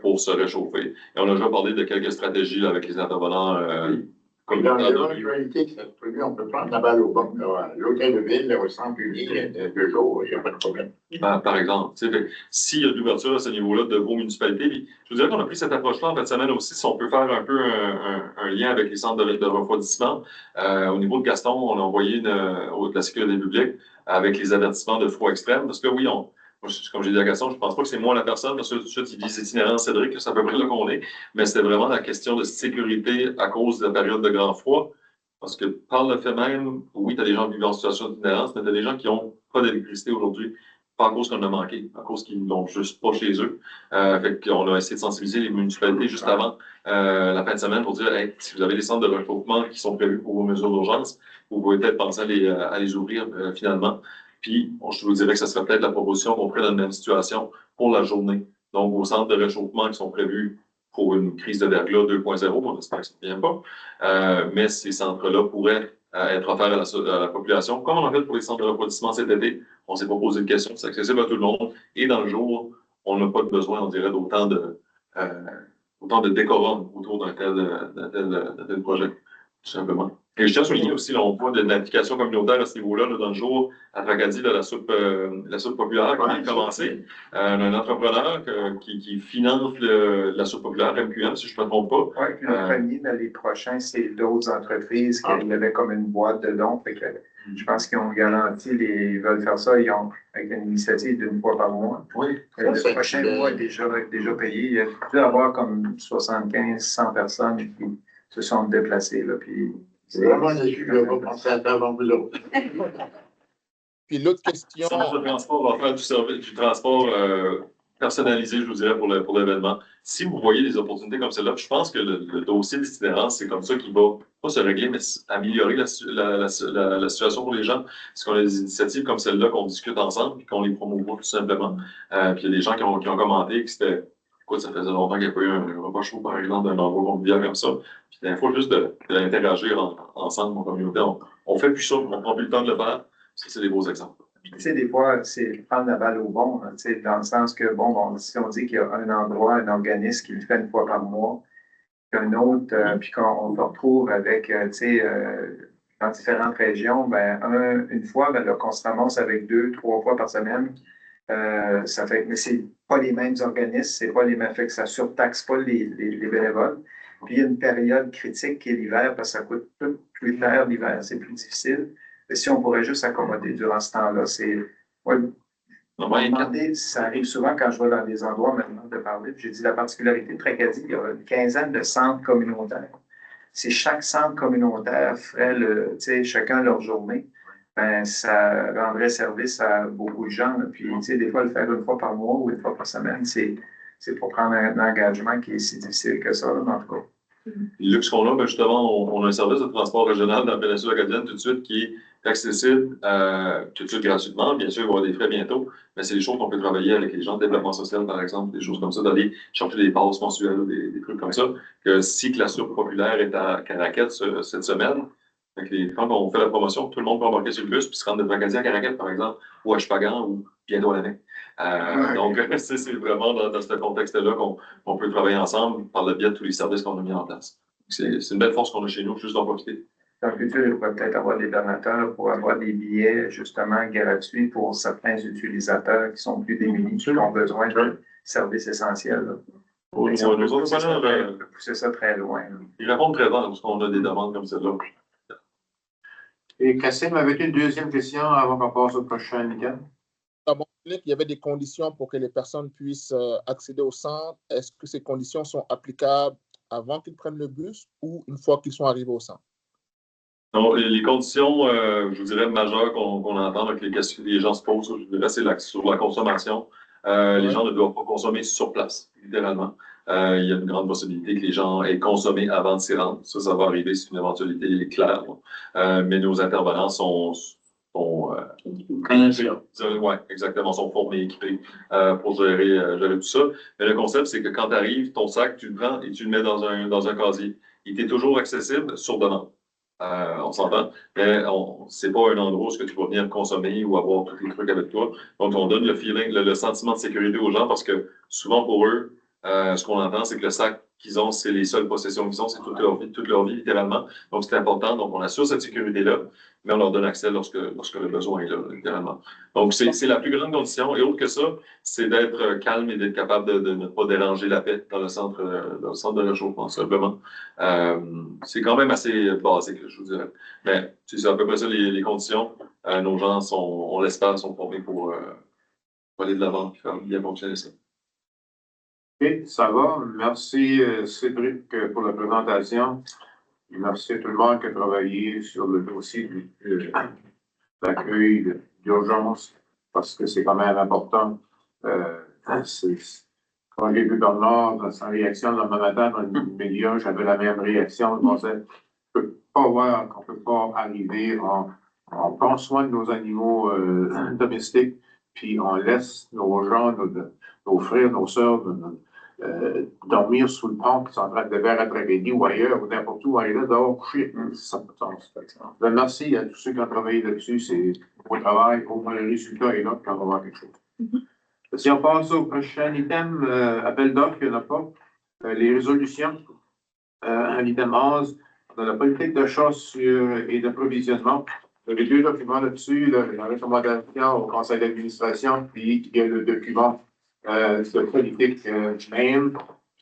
pour se réchauffer. Et on a déjà parlé de quelques stratégies là, avec les intervenants Dans communautaire de rue. l'éventualité que ça se produit, on peut prendre la balle au bon. Là, à l'hôtel de ville, au centre uni, 2 jours, il n'y a pas de problème. Par exemple. S'il y a de l'ouverture à ce niveau-là de vos municipalités, puis je vous dirais qu'on a pris cette approche-là en fin de semaine aussi, si on peut faire un peu un lien avec les centres de refroidissement. Au niveau de Gaston, on a envoyé de la sécurité publique avec les avertissements de froid extrême, parce que oui, moi, comme j'ai dit à Gaston, je ne pense pas que c'est moi la personne, parce que tout de suite, il dit c'est itinérant, Cédric, c'est à peu près là qu'on est, mais c'était vraiment la question de sécurité à cause de la période de grand froid. Parce que par le fait même, oui, tu as des gens vivant en situation d'itinérance, mais tu as des gens qui n'ont pas d'électricité aujourd'hui, pas à cause qu'on a manqué, à cause qu'ils ne l'ont juste pas chez eux. Fait qu'on a essayé de sensibiliser les municipalités juste avant la fin de semaine pour dire hey, si vous avez des centres de regroupement qui sont prévus pour vos mesures d'urgence, vous pouvez peut-être penser à les ouvrir finalement. Puis, je vous dirais que ce serait peut-être la proposition qu'on ferait dans la même situation pour la journée. Donc, vos centres de réchauffement qui sont prévus pour une crise de verglas 2.0, on espère que ça ne vient pas, mais ces centres-là pourraient être offerts à la population, comme on a fait pour les centres de refroidissement cet été. On ne s'est pas posé de questions, c'est accessible à tout le monde. Et dans le jour, on n'a pas besoin, on dirait, d'autant de décorum autour d'un tel projet, tout simplement. Et je tiens à souligner aussi, là, on voit de l'application communautaire à ce niveau-là, là, dans le jour, à Tracadie, la soupe populaire qui vient de commencer. Un entrepreneur qui finance la soupe populaire, MQM, si je ne me trompe pas. Oui, puis le premier, mais les prochains, c'est d'autres entreprises qui avaient comme une boîte de dons. Fait que je pense qu'ils ont garanti, ils veulent faire ça, ils ont avec une initiative d'une fois par mois. Oui. Le prochain mois est déjà payé. Il y a pu avoir comme 75-100 personnes qui se sont déplacées. Là, puis c'est vraiment déçu, je vais penser à ça avant l'autre. Puis l'autre question. Le centre de transport va faire du transport personnalisé, je vous dirais, pour l'événement. Si vous voyez des opportunités comme celle-là, je pense que le dossier d'itinérance, c'est comme ça qu'il va pas se régler, mais améliorer la situation pour les gens. Parce qu'on a des initiatives comme celle-là qu'on discute ensemble et qu'on les promouvoit tout simplement. Puis il y a des gens qui ont commenté que c'était. Écoute, ça faisait longtemps qu'il n'y a pas eu un repas chaud, par exemple, d'un endroit convivial comme ça. Puis il faut juste d'interagir ensemble en communauté. On fait plus ça, on ne prend plus le temps de le faire. Ça, c'est des beaux exemples. Tu sais, des fois, c'est prendre la balle au bon, hein, tu sais, dans le sens que, si on dit qu'il y a un endroit, un organisme qui le fait une fois par mois, qu'un autre, puis qu'on se retrouve avec, tu sais, dans différentes régions, une fois, là, qu'on se ramasse avec 2-3 fois par semaine, ça fait, mais c'est pas les mêmes organismes, c'est pas les mêmes, fait que ça surtaxe pas les bénévoles. Puis il y a une période critique qui est l'hiver, parce que ça coûte plus cher l'hiver, c'est plus difficile. Mais si on pourrait juste s'accommoder durant ce temps-là, c'est. Ouais, ça arrive souvent quand je vais dans des endroits maintenant de parler. J'ai dit la particularité de Tracadie, il y a une quinzaine de centres communautaires. Si chaque centre communautaire ferait chacun leur journée, ça rendrait service à beaucoup de gens. Là. Puis, des fois, le faire une fois par mois ou une fois par semaine, c'est pour prendre un engagement qui est si difficile que ça, là, dans le cas. Le luxe qu'on a, justement, on a un service de transport régional dans la péninsule acadienne tout de suite qui est accessible tout de suite gratuitement. Bien sûr, il va y avoir des frais bientôt, mais c'est des choses qu'on peut travailler avec les gens de développement social, par exemple, des choses comme ça, d'aller chercher des passes mensuelles, des trucs comme ça. Que si la soupe populaire est à Caraquette cette semaine, quand on fait la promotion, tout le monde peut embarquer sur le bus puis se rendre de Tracadie à Caraquette, par exemple, ou à Chupagan, ou bientôt à la Donc, c'est vraiment dans ce contexte-là qu'on peut travailler ensemble par le biais de tous les services qu'on a mis en place. C'est une belle force qu'on a chez nous, juste d'en profiter. Dans le futur, il pourrait peut-être avoir des donateurs pour avoir des billets justement gratuits pour certains utilisateurs qui sont plus démunis, qui ont besoin de services essentiels. Pour nous autres, pousser ça très loin. Ils répondent très bien lorsqu'on a des demandes comme celle-là. Et Cassim, avait une deuxième question avant qu'on passe au prochain week-end? Il y avait des conditions pour que les personnes puissent accéder au centre. Est-ce que ces conditions sont applicables avant qu'ils prennent le bus ou une fois qu'ils sont arrivés au centre? Non, les conditions, je vous dirais, majeures qu'on entend, avec les questions que les gens se posent, je dirais, c'est sur la consommation. Les gens ne doivent pas consommer sur place, littéralement. Il y a une grande possibilité que les gens aient consommé avant de s'y rendre. Ça va arriver, c'est une éventualité claire. Mais nos intervenants sont exactement, sont formés, équipés pour gérer tout ça. Mais le concept, c'est que quand tu arrives, ton sac, tu le prends et tu le mets dans un casier. Il est toujours accessible sur demande. On s'entend, mais c'est pas un endroit où tu vas venir consommer ou avoir tous les trucs avec toi. Donc, on donne le feeling, le sentiment de sécurité aux gens parce que souvent pour eux, ce qu'on entend, c'est que le sac qu'ils ont, c'est les seules possessions qu'ils ont, c'est toute leur vie, littéralement. Donc, c'est important. Donc, on assure cette sécurité-là, mais on leur donne accès lorsque le besoin est là, littéralement. Donc, c'est la plus grande condition. Et autre que ça, c'est d'être calme et d'être capable de ne pas déranger la paix dans le centre de réchauffement, simplement. C'est quand même assez basique, je vous dirais. Mais c'est à peu près ça les conditions. Nos gens on l'espère, sont formés pour aller de l'avant et faire bien fonctionner ça. OK, ça va. Merci, Cédric, pour la présentation. Et merci à tout le monde qui a travaillé sur le dossier de l'accueil d'urgence, parce que c'est quand même important. Quand j'ai vu Bernard dans sa réaction le matin dans le milieu, j'avais la même réaction. Je pensais, on ne peut pas voir qu'on ne peut pas arriver, on prend soin de nos animaux domestiques, puis on laisse nos gens, nos frères, nos sœurs, dormir sous le pont qui sont en train de vers être réveillés ou ailleurs, ou n'importe où, aller là, dehors, coucher. Ça n'a pas de sens. Merci à tous ceux qui ont travaillé là-dessus. C'est un beau travail. Au moins, le résultat est là, puis on va voir quelque chose. Si on passe au prochain item, appel d'offres, il n'y en a pas. Les résolutions, un item 11, on a la politique d'achat et d'approvisionnement. Il y a les deux documents là-dessus, la recommandation au conseil d'administration, puis il y a le document de politique même.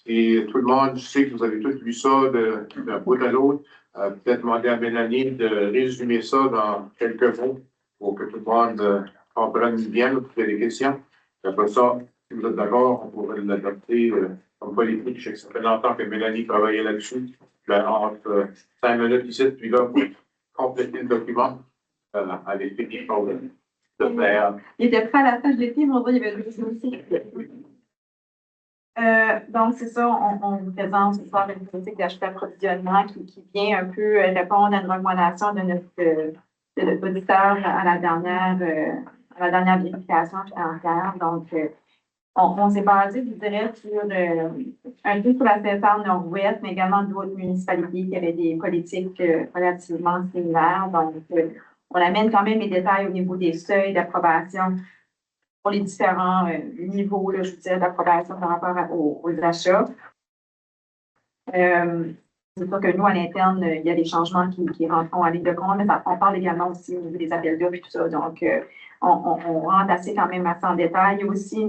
Et tout le monde, je sais que vous avez tous lu ça d'un bout à l'autre. Peut-être demander à Mélanie de résumer ça dans quelques mots pour que tout le monde comprenne bien, toutes les questions. Après ça, si vous êtes d'accord, on pourrait l'adopter comme politique. Je sais que ça fait longtemps que Mélanie travaillait là-dessus. Entre 5 minutes ici, puis là, pour compléter le document, elle est finie pour le faire. Il était prêt à la fin de l'été, mais on voit qu'il y avait deux aussi. Donc, c'est ça, on vous présente ce soir une politique d'achat-approvisionnement qui vient un peu répondre à une recommandation de notre auditeur à la dernière vérification financière. Donc, on s'est basé, je dirais, sur un peu sur la CSR Nord-Ouest, mais également d'autres municipalités qui avaient des politiques relativement similaires. Donc, on amène quand même les détails au niveau des seuils d'approbation pour les différents niveaux, là, je vous dirais, d'approbation par rapport aux achats. C'est sûr que nous, à l'interne, il y a des changements qui rentrent en ligne de compte, mais on parle également aussi au niveau des appels d'offres et tout ça. Donc, on rentre quand même assez en détail. Il y a aussi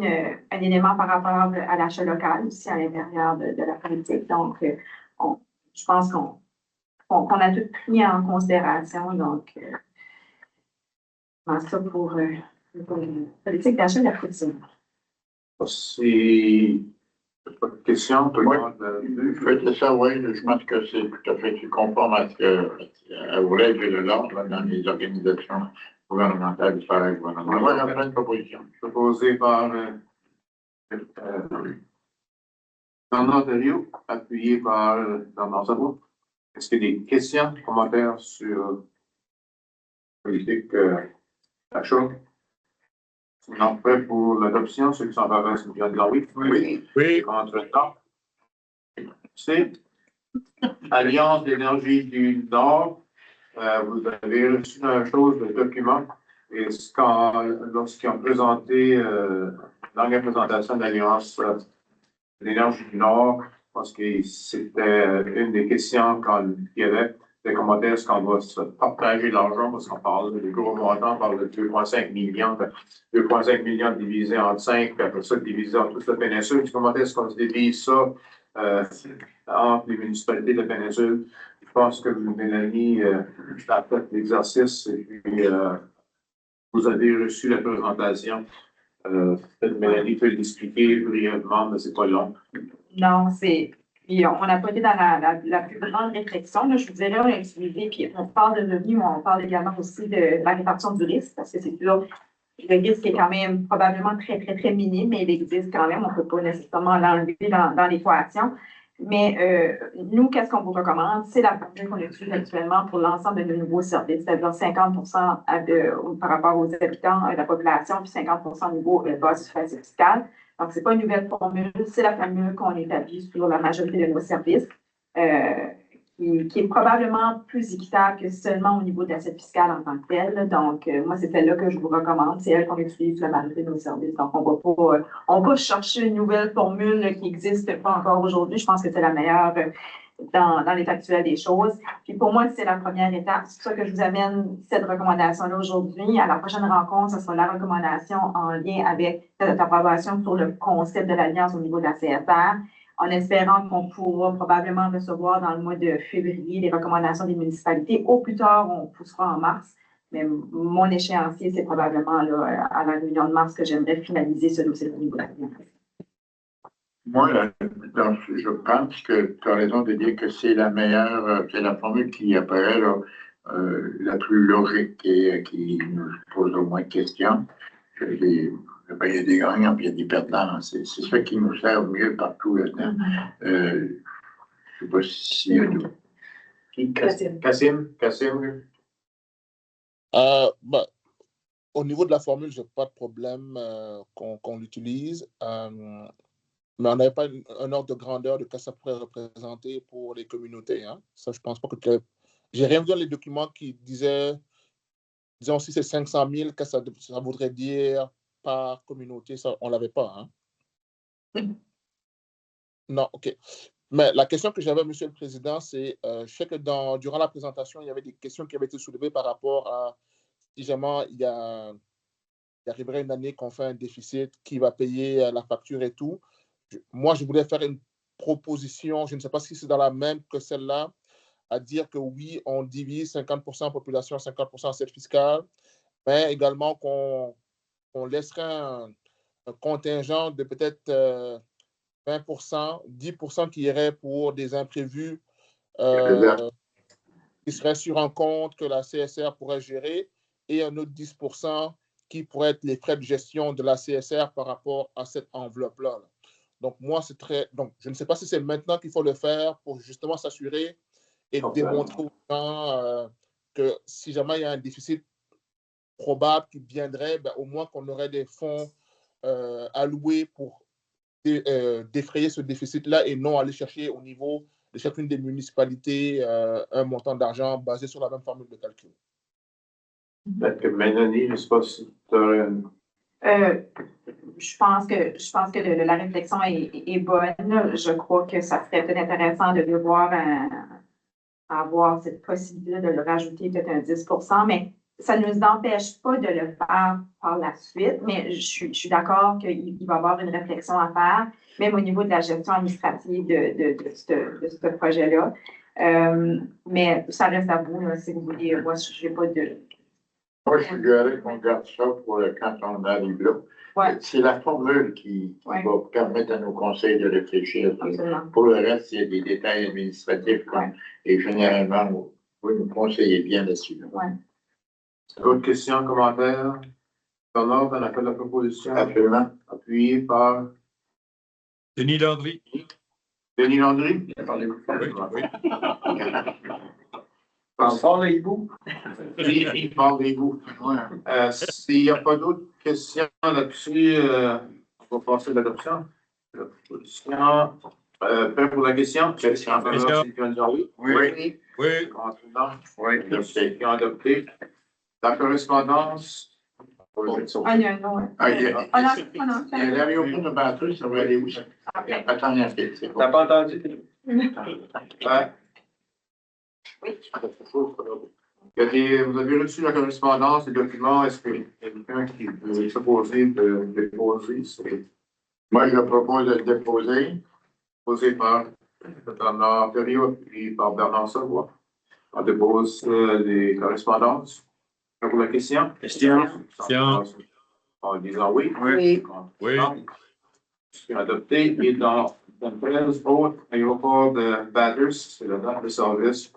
un élément par rapport à l'achat local aussi à l'intérieur de la politique. Donc, je pense qu'on a tout pris en considération. Donc, ça pour la politique d'achat de la poutine. C'est pas de question, tout le monde. Faites ça, oui, je pense que c'est tout à fait conforme à ce qu'elle voulait de l'ordre dans les organisations gouvernementales du travail gouvernemental. Moi, j'en ferai une proposition. Proposée par Bernard Thériault, appuyé par Bernard Savoie. Est-ce qu'il y a des questions, commentaires sur la politique d'achat? Sinon, prêt pour l'adoption, ceux qui sont en faveur, c'est bien de dire oui. Oui. Contre-temps. C'est Alliance d'énergie du Nord. Vous avez reçu une chose, le document. Et lorsqu'ils ont présenté dans la présentation de l'Alliance d'énergie du Nord, parce que c'était une des questions qu'il y avait, de comment est-ce qu'on va se partager l'argent, parce qu'on parle de gros montants, on parle de 2,5 millions, 2,5 millions divisés en 5, puis après ça, divisé en toute la péninsule. Puis comment est-ce qu'on se divise ça entre les municipalités de la péninsule? Je pense que Mélanie a fait l'exercice et puis vous avez reçu la présentation. Peut-être Mélanie peut l'expliquer brièvement, mais c'est pas long. Non, puis on n'a pas été dans la plus grande réflexion. Là, je vous dirais, on a utilisé, puis on parle de revenus, mais on parle également aussi de la répartition du risque, parce que c'est toujours le risque est quand même probablement très, très, très minime, mais il existe quand même. On ne peut pas nécessairement l'enlever dans l'équation. Mais nous, qu'est-ce qu'on vous recommande? C'est la formule qu'on utilise actuellement pour l'ensemble de nos nouveaux services, c'est-à-dire 50% par rapport aux habitants de la population, puis 50% au niveau base fiscale. Donc, ce n'est pas une nouvelle formule, c'est la formule qu'on établit sur la majorité de nos services, qui est probablement plus équitable que seulement au niveau de l'assiette fiscale en tant que telle. Donc, moi, c'est celle-là que je vous recommande. C'est elle qu'on utilise la majorité de nos services. Donc, on va chercher une nouvelle formule qui n'existe pas encore aujourd'hui. Je pense que c'est la meilleure dans l'état actuel des choses. Puis pour moi, c'est la première étape. C'est pour ça que je vous amène cette recommandation-là aujourd'hui. À la prochaine rencontre, ce sera la recommandation en lien avec notre approbation sur le concept de l'Alliance au niveau de la CSR, en espérant qu'on pourra probablement recevoir dans le mois de février les recommandations des municipalités. Au plus tard, on poussera en mars. Mais mon échéancier, c'est probablement là, à la réunion de mars que j'aimerais finaliser ce dossier au niveau de l'Alliance. Moi, je pense que tu as raison de dire que c'est la meilleure, c'est la formule qui apparaît là, la plus logique et qui nous pose au moins de questions. Il y a des gagnants et il y a des perdants. C'est ça qui nous sert mieux partout là-dedans. Je ne sais pas s'il y a d'autres. Kassim. Au niveau de la formule, je n'ai pas de problème qu'on l'utilise. Mais on n'avait pas un ordre de grandeur de ce que ça pourrait représenter pour les communautés. Hein. Ça, je pense pas que... J'ai rien vu dans les documents qui disaient, disons, si c'est 500 000, que ça voudrait dire par communauté. Ça, on ne l'avait pas. Hein. Non, OK. Mais la question que j'avais, Monsieur le Président, c'est, je sais que durant la présentation, il y avait des questions qui avaient été soulevées par rapport à, si jamais il arriverait une année qu'on fait un déficit, qui va payer la facture et tout. Moi, je voulais faire une proposition, je ne sais pas si c'est dans la même que celle-là, à dire que oui, on divise 50% population, 50% assiette fiscale, mais également qu'on laisserait un contingent de peut-être 20%, 10% qui irait pour des imprévus qui seraient sur un compte que la CSR pourrait gérer et un autre 10% qui pourrait être les frais de gestion de la CSR par rapport à cette enveloppe-là. Donc, moi, donc, je ne sais pas si c'est maintenant qu'il faut le faire pour justement s'assurer et démontrer aux gens que si jamais il y a un déficit probable qui viendrait, ben, au moins qu'on aurait des fonds alloués pour défrayer ce déficit-là et non aller chercher au niveau de chacune des municipalités un montant d'argent basé sur la même formule de calcul. Peut-être que Mélanie, je ne sais pas si tu as je pense que la réflexion est bonne. Je crois que ça serait peut-être intéressant de devoir avoir cette possibilité de le rajouter peut-être un 10%, mais ça ne nous empêche pas de le faire par la suite. Mais je suis d'accord qu'il va y avoir une réflexion à faire, même au niveau de la gestion administrative de ce projet-là. Mais ça reste à vous, là, si vous voulez. Moi, je n'ai pas de... Moi, je suggérerais qu'on garde ça pour quand on arrive là. Ouais. C'est la formule qui va permettre à nos conseils de réfléchir. Absolument. Pour le reste, il y a des détails administratifs et généralement, vous nous conseillez bien là-dessus. Ouais. D'autres questions, commentaires? Dans l'ordre, on appelle la proposition. Absolument. Appuyée par Denis Landry. Denis Landry. Oui. Parle les hibou. Il parle des bouts. S'il n'y a pas d'autres questions là-dessus, on va passer à l'adoption. Prêt pour la question? Question. Oui. Oui. Oui. Oui. Merci. Adopté. La correspondance. Ah, il y a un nom. Il y a Ah, l'avion de batterie, ça va aller où ça? Attends, il y a c'est bon. T'as pas entendu? Vous avez reçu la correspondance, les documents. Est-ce qu'il y a quelqu'un qui veut s'opposer de déposer? Moi, je propose de le déposer. Posé par Bernard Thériault puis par Bernard Savoie. On dépose les correspondances. Pour la question? Question. En disant oui. Oui. Oui. C'est adopté. Et dans 13 autres aéroports de Bathurst, c'est la date de service.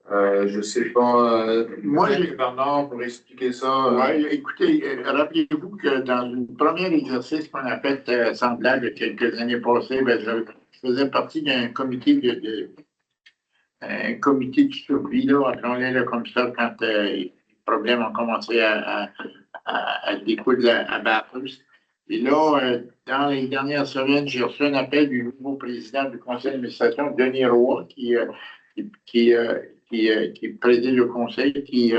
Je ne sais pas. Moi, j'ai Bernard pour expliquer ça. Oui, écoutez, rappelez-vous que dans le premier exercice qu'on a fait semblable il y a quelques années passées, je faisais partie d'un comité un comité de survie, appelons-le comme ça, quand les problèmes ont commencé à découdre à Bathurst. Et là, dans les dernières semaines, j'ai reçu un appel du nouveau président du conseil d'administration, Denis Roy, qui qui préside le conseil, qui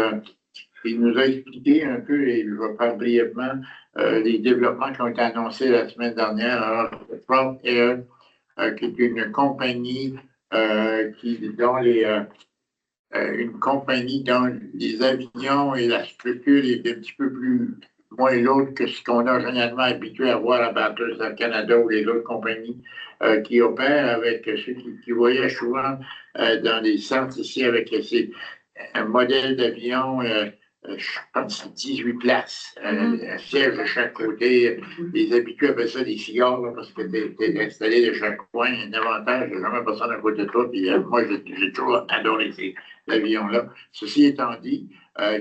nous a expliqué un peu, et je vais faire brièvement, les développements qui ont été annoncés la semaine dernière. Alors, Front Air, qui est une compagnie une compagnie dont les avions et la structure est un petit peu plus moins l'autre que ce qu'on a généralement habitué à voir à Bathurst au Canada ou les autres compagnies qui opèrent avec ceux qui voyagent souvent dans les centres ici avec un modèle d'avion. Je pense que c'est 18 places, un siège de chaque côté. Les habitués appellent ça des cigares là, parce que tu es installé de chaque coin. Il y a un avantage, il n'y a jamais personne à côté de toi. Puis, moi, j'ai toujours adoré ces avions-là. Ceci étant dit,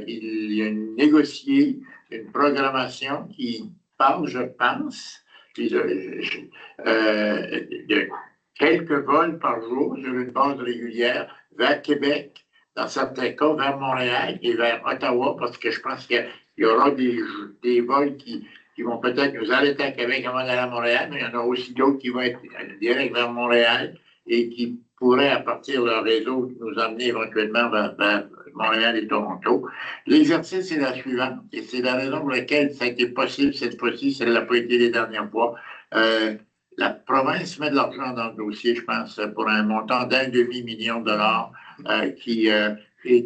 il y a négocié une programmation qui parle, je pense, de quelques vols par jour sur une base régulière vers Québec, dans certains cas, vers Montréal et vers Ottawa, parce que je pense qu'il y aura des vols qui vont peut-être nous arrêter à Québec avant d'aller à Montréal, mais il y en a aussi d'autres qui vont être direct vers Montréal et qui pourraient, à partir de leur réseau, nous emmener éventuellement vers Montréal et Toronto. L'exercice est la suivante, et c'est la raison pour laquelle ça a été possible cette fois-ci, ça ne l'a pas été les dernières fois. La province met de l'argent dans le dossier, je pense, pour un montant d'1,5 million de dollars,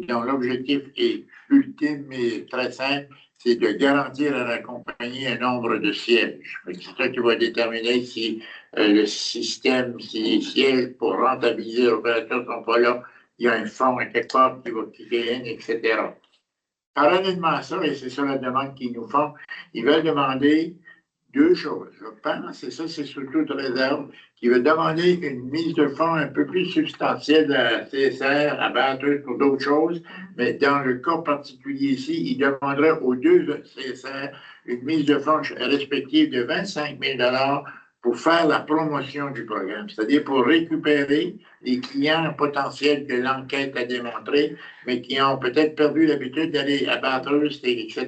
dont l'objectif est ultime et très simple, c'est de garantir à la compagnie un nombre de sièges. C'est ça qui va déterminer si le système, si les sièges pour rentabiliser l'opération ne sont pas là, il y a un fonds à quelque part qui va quitter in, etc. Parallèlement à ça, et c'est ça la demande qu'ils nous font, ils veulent demander deux choses. Je pense, et ça c'est sous toute réserve, qu'ils veulent demander une mise de fonds un peu plus substantielle à la CSR, à Bathurst pour d'autres choses, mais dans le cas particulier ici, ils demanderaient aux deux CSR une mise de fonds respective de 25 000 $ pour faire la promotion du programme, c'est-à-dire pour récupérer les clients potentiels que l'enquête a démontré, mais qui ont peut-être perdu l'habitude d'aller à Bathurst, etc.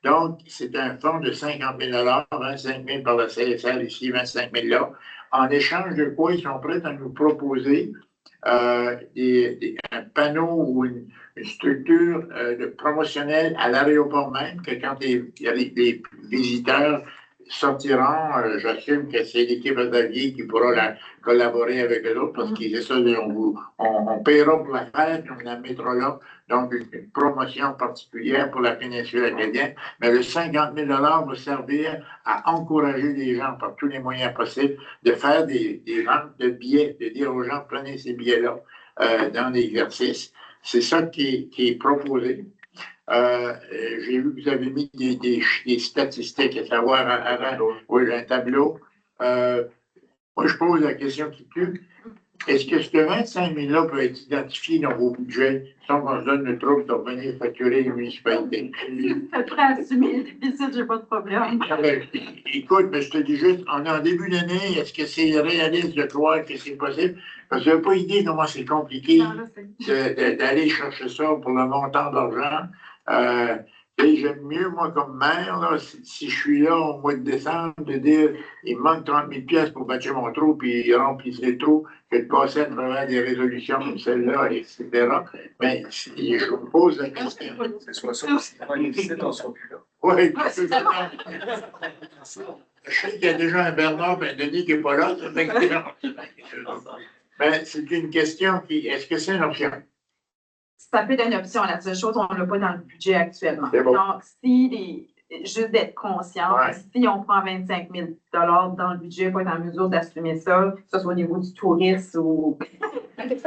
Donc, c'est un fonds de 50 000 $, 25 000 par la CSR ici, 25 000 là, en échange de quoi ils sont prêts à nous proposer un panneau ou une structure promotionnelle à l'aéroport même, que quand les visiteurs sortiront, j'assume que c'est l'équipe Xavier qui pourra collaborer avec eux autres, parce que c'est ça, on paiera pour la fête, on la mettra là, donc une promotion particulière pour la péninsule acadienne, mais le 50 000 $ va servir à encourager les gens par tous les moyens possibles de faire des ventes de billets, de dire aux gens, prenez ces billets-là dans l'exercice. C'est ça qui est proposé. J'ai vu que vous avez mis des statistiques, à savoir un tableau. Moi, je pose la question qui tue. Est-ce que ce 25 000 $ peut être identifié dans vos budgets sans qu'on se donne le trouble de revenir facturer les municipalités? T'es prêt à assumer le déficit, j'ai pas de problème. Écoute, mais je te dis juste, on est en début d'année, est-ce que c'est réaliste de croire que c'est possible? Parce que je n'ai pas idée comment c'est compliqué d'aller chercher ça pour le montant d'argent. J'aime mieux, moi, comme maire, là, si je suis là au mois de décembre, de dire il me manque 30 000 $ pour bâtir mon trou, puis remplir les trous, que de passer à travers des résolutions comme celle-là, etc. Mais si je me pose la question. C'est soit ça, si on les visite, on ne sera plus là. Oui, je sais qu'il y a déjà un Bernard et un Denis qui n'est pas là. Mais c'est une question qui. Est-ce que c'est une option? Ça peut être une option. La seule chose, on ne l'a pas dans le budget actuellement. Bon. Donc, juste d'être conscient, si on prend 25 000 $ dans le budget, pas être en mesure d'assumer ça, que ce soit au niveau du tourisme ou. C'est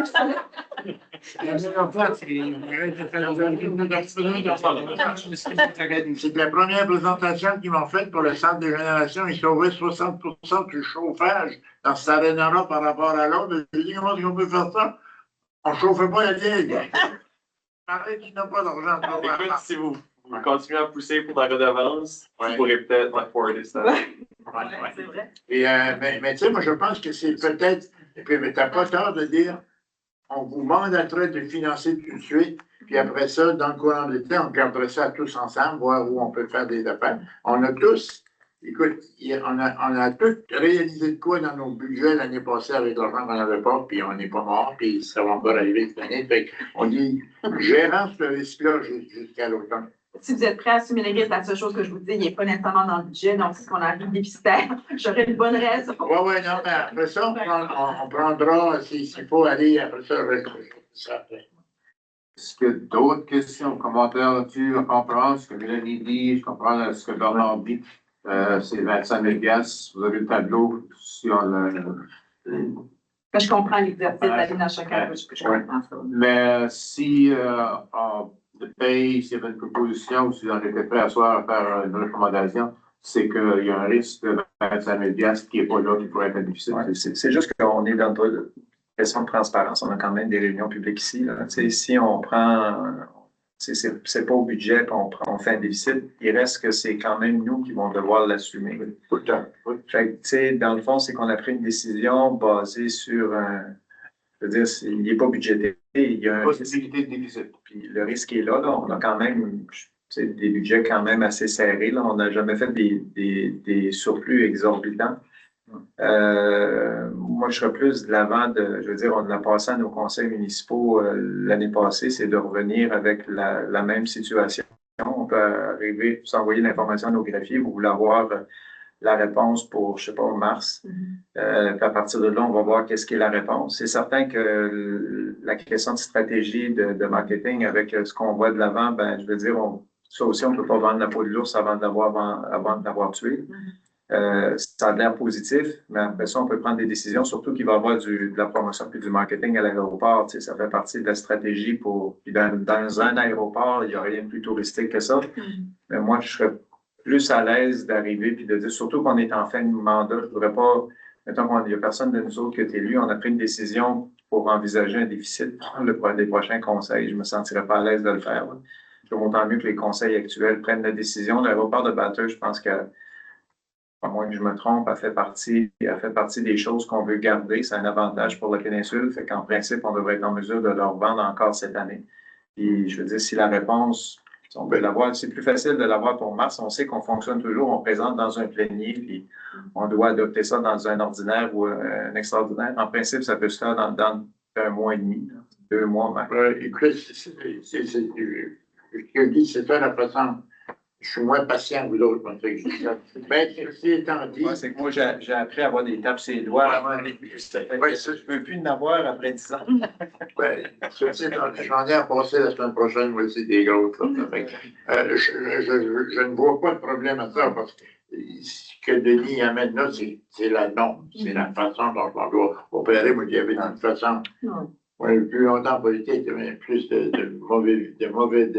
la première présentation qu'ils m'ont faite pour le centre de génération. Ils sauvaient 60% du chauffage dans cette aréna-là par rapport à l'autre. Je dis, comment est-ce qu'on peut faire ça? On ne chauffe pas la vieille. Pareil, tu n'as pas d'argent. Écoute, si vous continuez à pousser pour la redevance, vous pourrez peut-être afforder ça. C'est vrai. Mais tu sais, moi, je pense que c'est peut-être. Et puis, mais tu n'as pas tort de dire on vous mandaterait de financer tout de suite, puis après ça, dans le courant de l'été, on regarderait ça tous ensemble, voir où on peut faire des affaires. On a tous écoute, on a tout réalisé de quoi dans nos budgets l'année passée avec l'argent qu'on n'avait pas, puis on n'est pas mort, puis ça va encore arriver cette année. Fait on dit, gérant ce risque-là jusqu'à l'automne. Si vous êtes prêt à assumer les risques, la seule chose que je vous dis, il n'est pas nécessairement dans le budget, donc si on arrive déficitaire, j'aurais une bonne raison. Oui, non, mais après ça, on prendra, s'il faut aller, après ça, ça après. Est-ce qu'il y a d'autres questions, commentaires là-dessus? Je comprends ce que Mélanie dit, je comprends ce que Bernard dit. C'est 25 000 $. Vous avez le tableau sur le. Mais je comprends l'exercice d'aller dans chacun, je comprends ça. Mais si on paye, s'il y avait une proposition ou si on était prêt à soir à faire une recommandation, c'est qu'il y a un risque de 25 000 $, qui n'est pas là, qui pourrait être difficile. Ouais, c'est juste qu'on est dans une question de transparence. On a quand même des réunions publiques ici. Là. Si on prend, c'est pas au budget qu'on fait un déficit, il reste que c'est quand même nous qui vont devoir l'assumer. Tout le temps. Oui. Fait que, dans le fond, c'est qu'on a pris une décision basée sur je veux dire, il n'est pas budgété. Il y a une possibilité de déficit. Puis le risque est là. On a quand même des budgets quand même assez serrés. Là. On n'a jamais fait des surplus exorbitants. Moi, je serais plus de l'avant je veux dire, on a passé à nos conseils municipaux l'année passée, c'est de revenir avec la même situation. On peut arriver, s'envoyer l'information à nos greffiers, vous voulez avoir la réponse pour, je sais pas, mars. Puis à partir de là, on va voir qu'est-ce qui est la réponse. C'est certain que la question de stratégie de marketing avec ce qu'on voit de l'avant, ben, je veux dire, ça aussi, on ne peut pas vendre la peau de l'ours avant de l'avoir tué. Ça a l'air positif, mais après ça, on peut prendre des décisions, surtout qu'il va y avoir de la promotion puis du marketing à l'aéroport. Ça fait partie de la stratégie pour. Puis dans un aéroport, il n'y a rien de plus touristique que ça. Mais moi, je serais plus à l'aise d'arriver puis de dire, surtout qu'on est en fin de mandat, je ne voudrais pas. Mettons qu'il n'y a personne de nous autres qui est élu, on a pris une décision pour envisager un déficit pour les prochains conseils. Je ne me sentirais pas à l'aise de le faire. Je trouve autant mieux que les conseils actuels prennent la décision. L'aéroport de Bathurst, je pense que. À moins que je me trompe, a fait partie des choses qu'on veut garder. C'est un avantage pour la péninsule. Fait qu'en principe, on devrait être en mesure de leur vendre encore cette année. Puis, je veux dire, si la réponse, si on peut l'avoir, c'est plus facile de l'avoir pour mars. On sait qu'on fonctionne toujours, on présente dans un plénier, puis on doit adopter ça dans un ordinaire ou un extraordinaire. En principe, ça peut se faire dans un mois et demi, 2 mois max. Écoute, je dis, c'est ça la façon. Je suis moins patient que vous autres, comme ça que je dis ça. Ben, ceci étant dit. Ouais, c'est que moi, j'ai appris à avoir des tapes sur les doigts. Je ne veux plus en avoir après 10 ans. Ben, ceci étant dit, j'en ai à passer la semaine prochaine, moi aussi, des grosses. Je ne vois pas de problème à ça, parce que ce que Denis amène là, c'est la norme. C'est la façon dont on doit opérer. Moi, il y avait une façon. Moi, plus longtemps en politique, il y avait plus de mauvais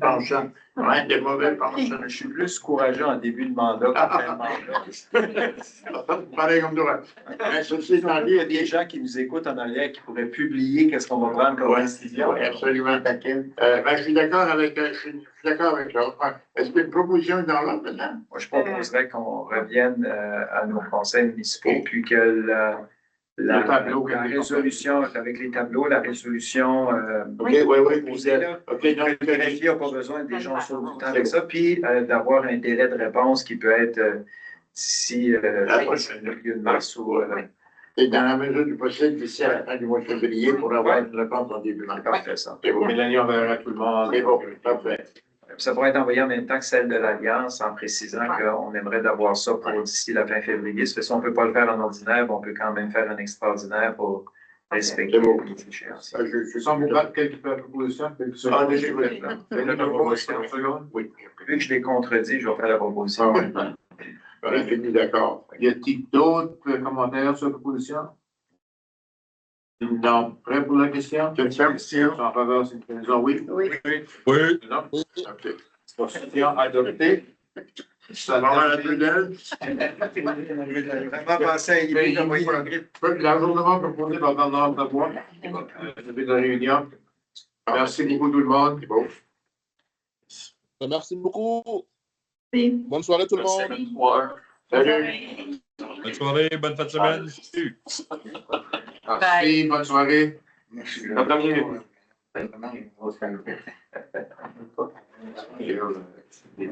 penchants. Ouais, des mauvais penchants. Je suis plus courageux en début de mandat qu'après le mandat. Pareil comme toi. Mais ceci étant dit, il y a des gens qui nous écoutent en arrière qui pourraient publier qu'est-ce qu'on va prendre comme décision. Oui, absolument. Je suis d'accord avec l'autre. Est-ce qu'il y a une proposition dans l'autre maintenant? Moi, je proposerais qu'on revienne à nos conseils municipaux, puis que la résolution, avec les tableaux, la résolution oui. posée là. Donc, le greffier n'a pas besoin des gens sur du temps avec ça, puis d'avoir un délai de réponse qui peut être d'ici le milieu de mars ou. Et dans la mesure du possible, d'ici à la fin du mois de février, pour avoir une réponse en début mars. Parfait, ça. Mélanie, on verra tout le monde. C'est bon, parfait. Ça pourrait être envoyé en même temps que celle de l'Alliance, en précisant qu'on aimerait d'avoir ça pour d'ici la fin février. Si on ne peut pas le faire en ordinaire, on peut quand même faire un extraordinaire pour respecter les échéances. Je sens vous battre quelques propositions. Déjà, oui. Vu que je l'ai contredit, je vais faire la proposition. On est fini d'accord. Y a-t-il d'autres commentaires sur la proposition? Non. Prêt pour la question? En faveur, c'est une question. Oui. Oui. Non. OK. Position adoptée. Ça va la prudence. Vraiment penser à L'ajournement proposé par Bernard Lavoie, depuis la réunion. Merci beaucoup tout le monde. Merci beaucoup. Oui. Bonne soirée tout le monde. Salut. Bonne soirée, bonne fin de semaine. Merci, bonne soirée. Merci.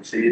C'est